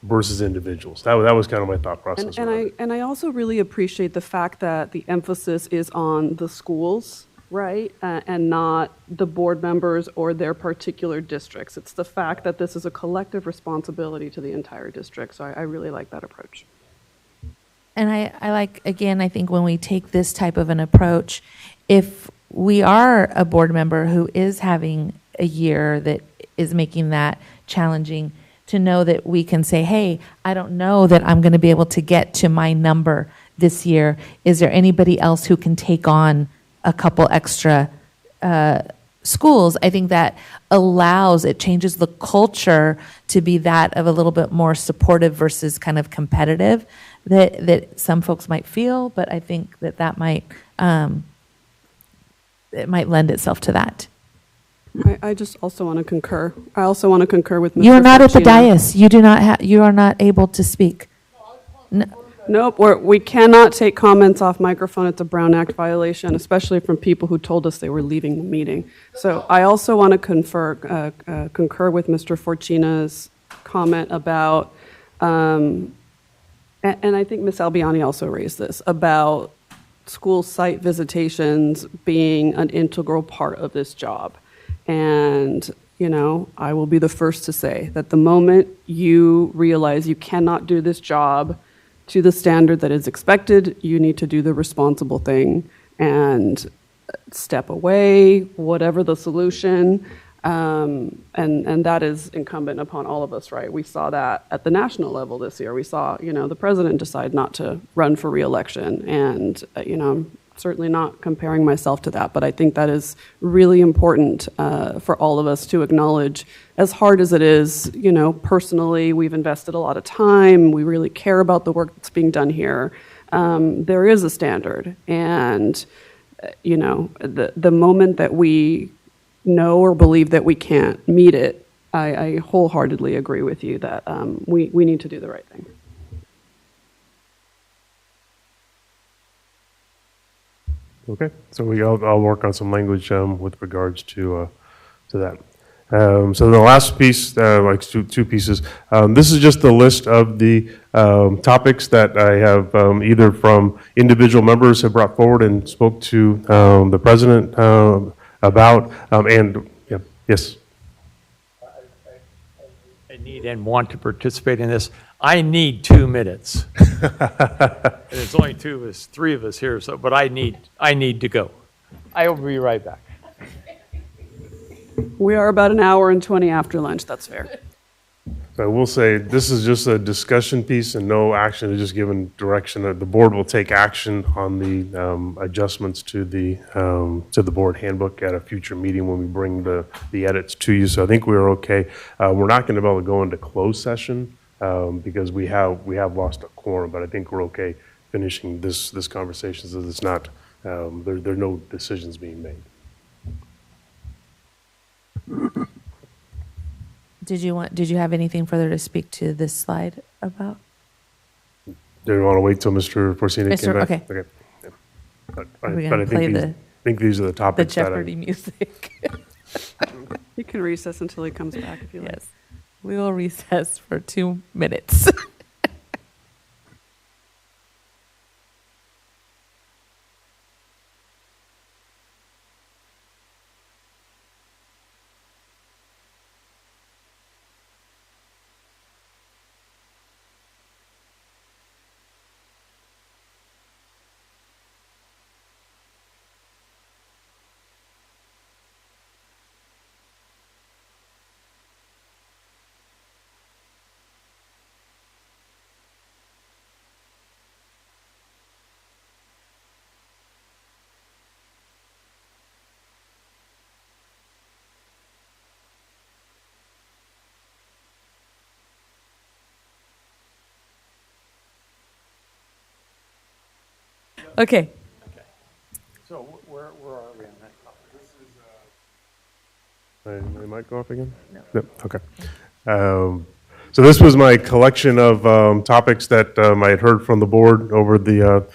versus individuals. That was kind of my thought process. And I also really appreciate the fact that the emphasis is on the schools, right? And not the board members or their particular districts. It's the fact that this is a collective responsibility to the entire district. So I really like that approach. And I like, again, I think when we take this type of an approach, if we are a board member who is having a year that is making that challenging, to know that we can say, hey, I don't know that I'm going to be able to get to my number this year. Is there anybody else who can take on a couple extra schools? I think that it changes the culture to be that of a little bit more supportive versus kind of competitive that some folks might feel, but I think that might it might lend itself to that. I just also want to concur. I also want to concur with Mr. You are not at the Fortuna. dais. You do not you are not able to speak. No. Nope, we cannot take comments off microphone. It's a Brown Act violation, especially from people who told us they were leaving the meeting. So I also want to concur with Mr. Fortuna's comment about, and I think Ms. Albiani also raised this, about school site visitations being an integral part of this job. And, I will be the first to say that the moment you realize you cannot do this job to the standard that is expected, you need to do the responsible thing and step away, whatever the solution. And that is incumbent upon all of us, right? We saw that at the national level this year. We saw, the president decide not to run for re-election. And, I'm certainly not comparing myself to that, but I think that is really important for all of us to acknowledge. As hard as it is, personally, we've invested a lot of time. We really care about the work that's being done here. There is a standard. And, the moment that we know or believe that we can't meet it, I wholeheartedly agree with you that we need to do the right thing. Okay, so I'll work on some language with regards to that. So the last piece, like two pieces, this is just the list of the topics that I have either from individual members have brought forward and spoke to the president about, and yeah, yes. I need and want to participate in this. I need 2 minutes. And it's only three of us here, but I need to go. I will be right back. We are about an hour and 20 after lunch. That's fair. I will say this is just a discussion piece and no action. It's just given direction. The board will take action on the adjustments to the board handbook at a future meeting when we bring the edits to you. So I think we're okay. We're not going to be able to go into closed session because we have lost a quorum, but I think we're okay finishing this conversation so it's not there are no decisions being made. Did you have anything further to speak to this slide about? Do you want to wait till Mr. Porcini Yes, came sir. back? Okay. Okay. Yeah. But Are we I gonna play think these are the the topics that I. Jeopardy music? You can recess until he comes back if you like. Yes. We will recess for 2 minutes. Okay. So where are we on that topic? This is, My mic go off again? No. Okay. So this was my collection of topics that I had heard from the board over the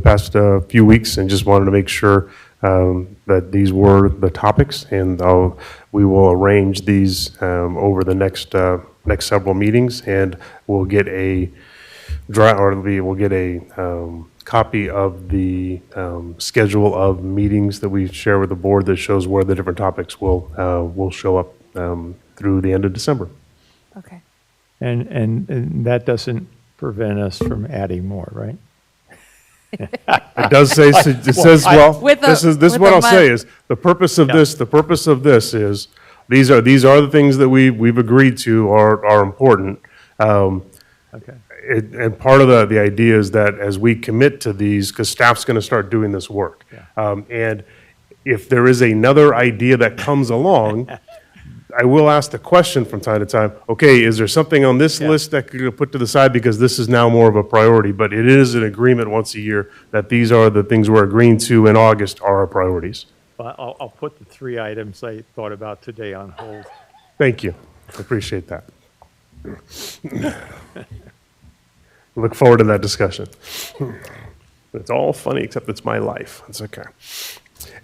past few weeks, and just wanted to make sure that these were the topics, and we will arrange these over the next several meetings, and we'll get a copy of the schedule of meetings that we share with the board that shows where the different topics will show up through the end of December. Okay. and that doesn't prevent us from adding more, right? It does say, it says, well, this is what I'll say is, the purpose of this is, these are the things that we've agreed to are important. Okay. And part of the idea is that as we commit to these, because staff's going to start doing this work. And if there is another idea that comes along, I will ask the question from time to time, okay, is there something on this list that could put to the side because this is now more of a priority? But it is an agreement once a year that these are the things we're agreeing to in August are our priorities. Well, I'll put the 3 items I thought about today on hold. Thank you. I appreciate that. Look forward to that discussion. It's all funny except it's my life. It's okay.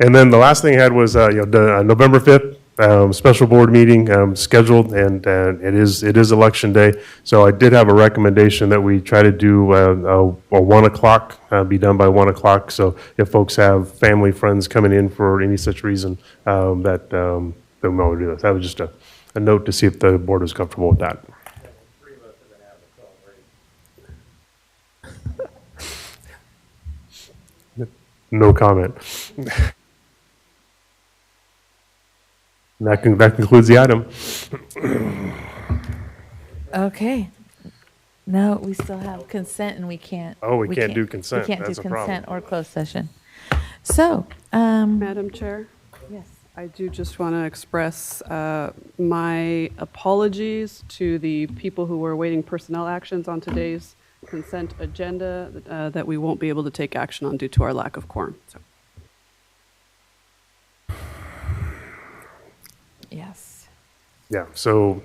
And then the last thing I had was November 5th. Special board meeting scheduled, and it is election day. So I did have a recommendation that we try to do a 1 o'clock, be done by 1 o'clock. So if folks have family, friends coming in for any such reason, that we might do this. That was just a note to see if the board was comfortable with that. No comment. That concludes the item. Okay. No, we still have consent, and we can't. Oh, we can't do consent. We can't That's do a problem. consent or closed session. So, Madam Chair? Yes. I do just want to express my apologies to the people who were awaiting personnel actions on today's consent agenda that we won't be able to take action on due to our lack of quorum. So. Yes. Yeah, so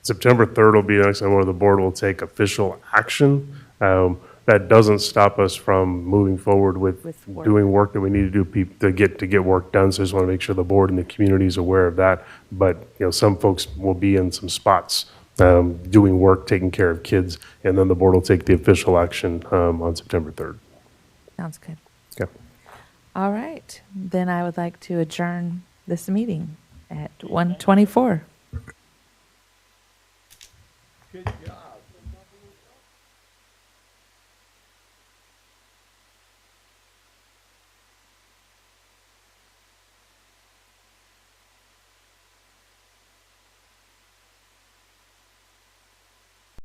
September 3rd will be the next time where the board will take official action. That doesn't stop us from moving forward with work. doing work that we need to do to get work done. So I just want to make sure the board and the community is aware of that. But some folks will be in some spots doing work, taking care of kids, and then the board will take the official action on September 3rd. Sounds good. Okay. All right. Then I would like to adjourn this meeting at 1:24.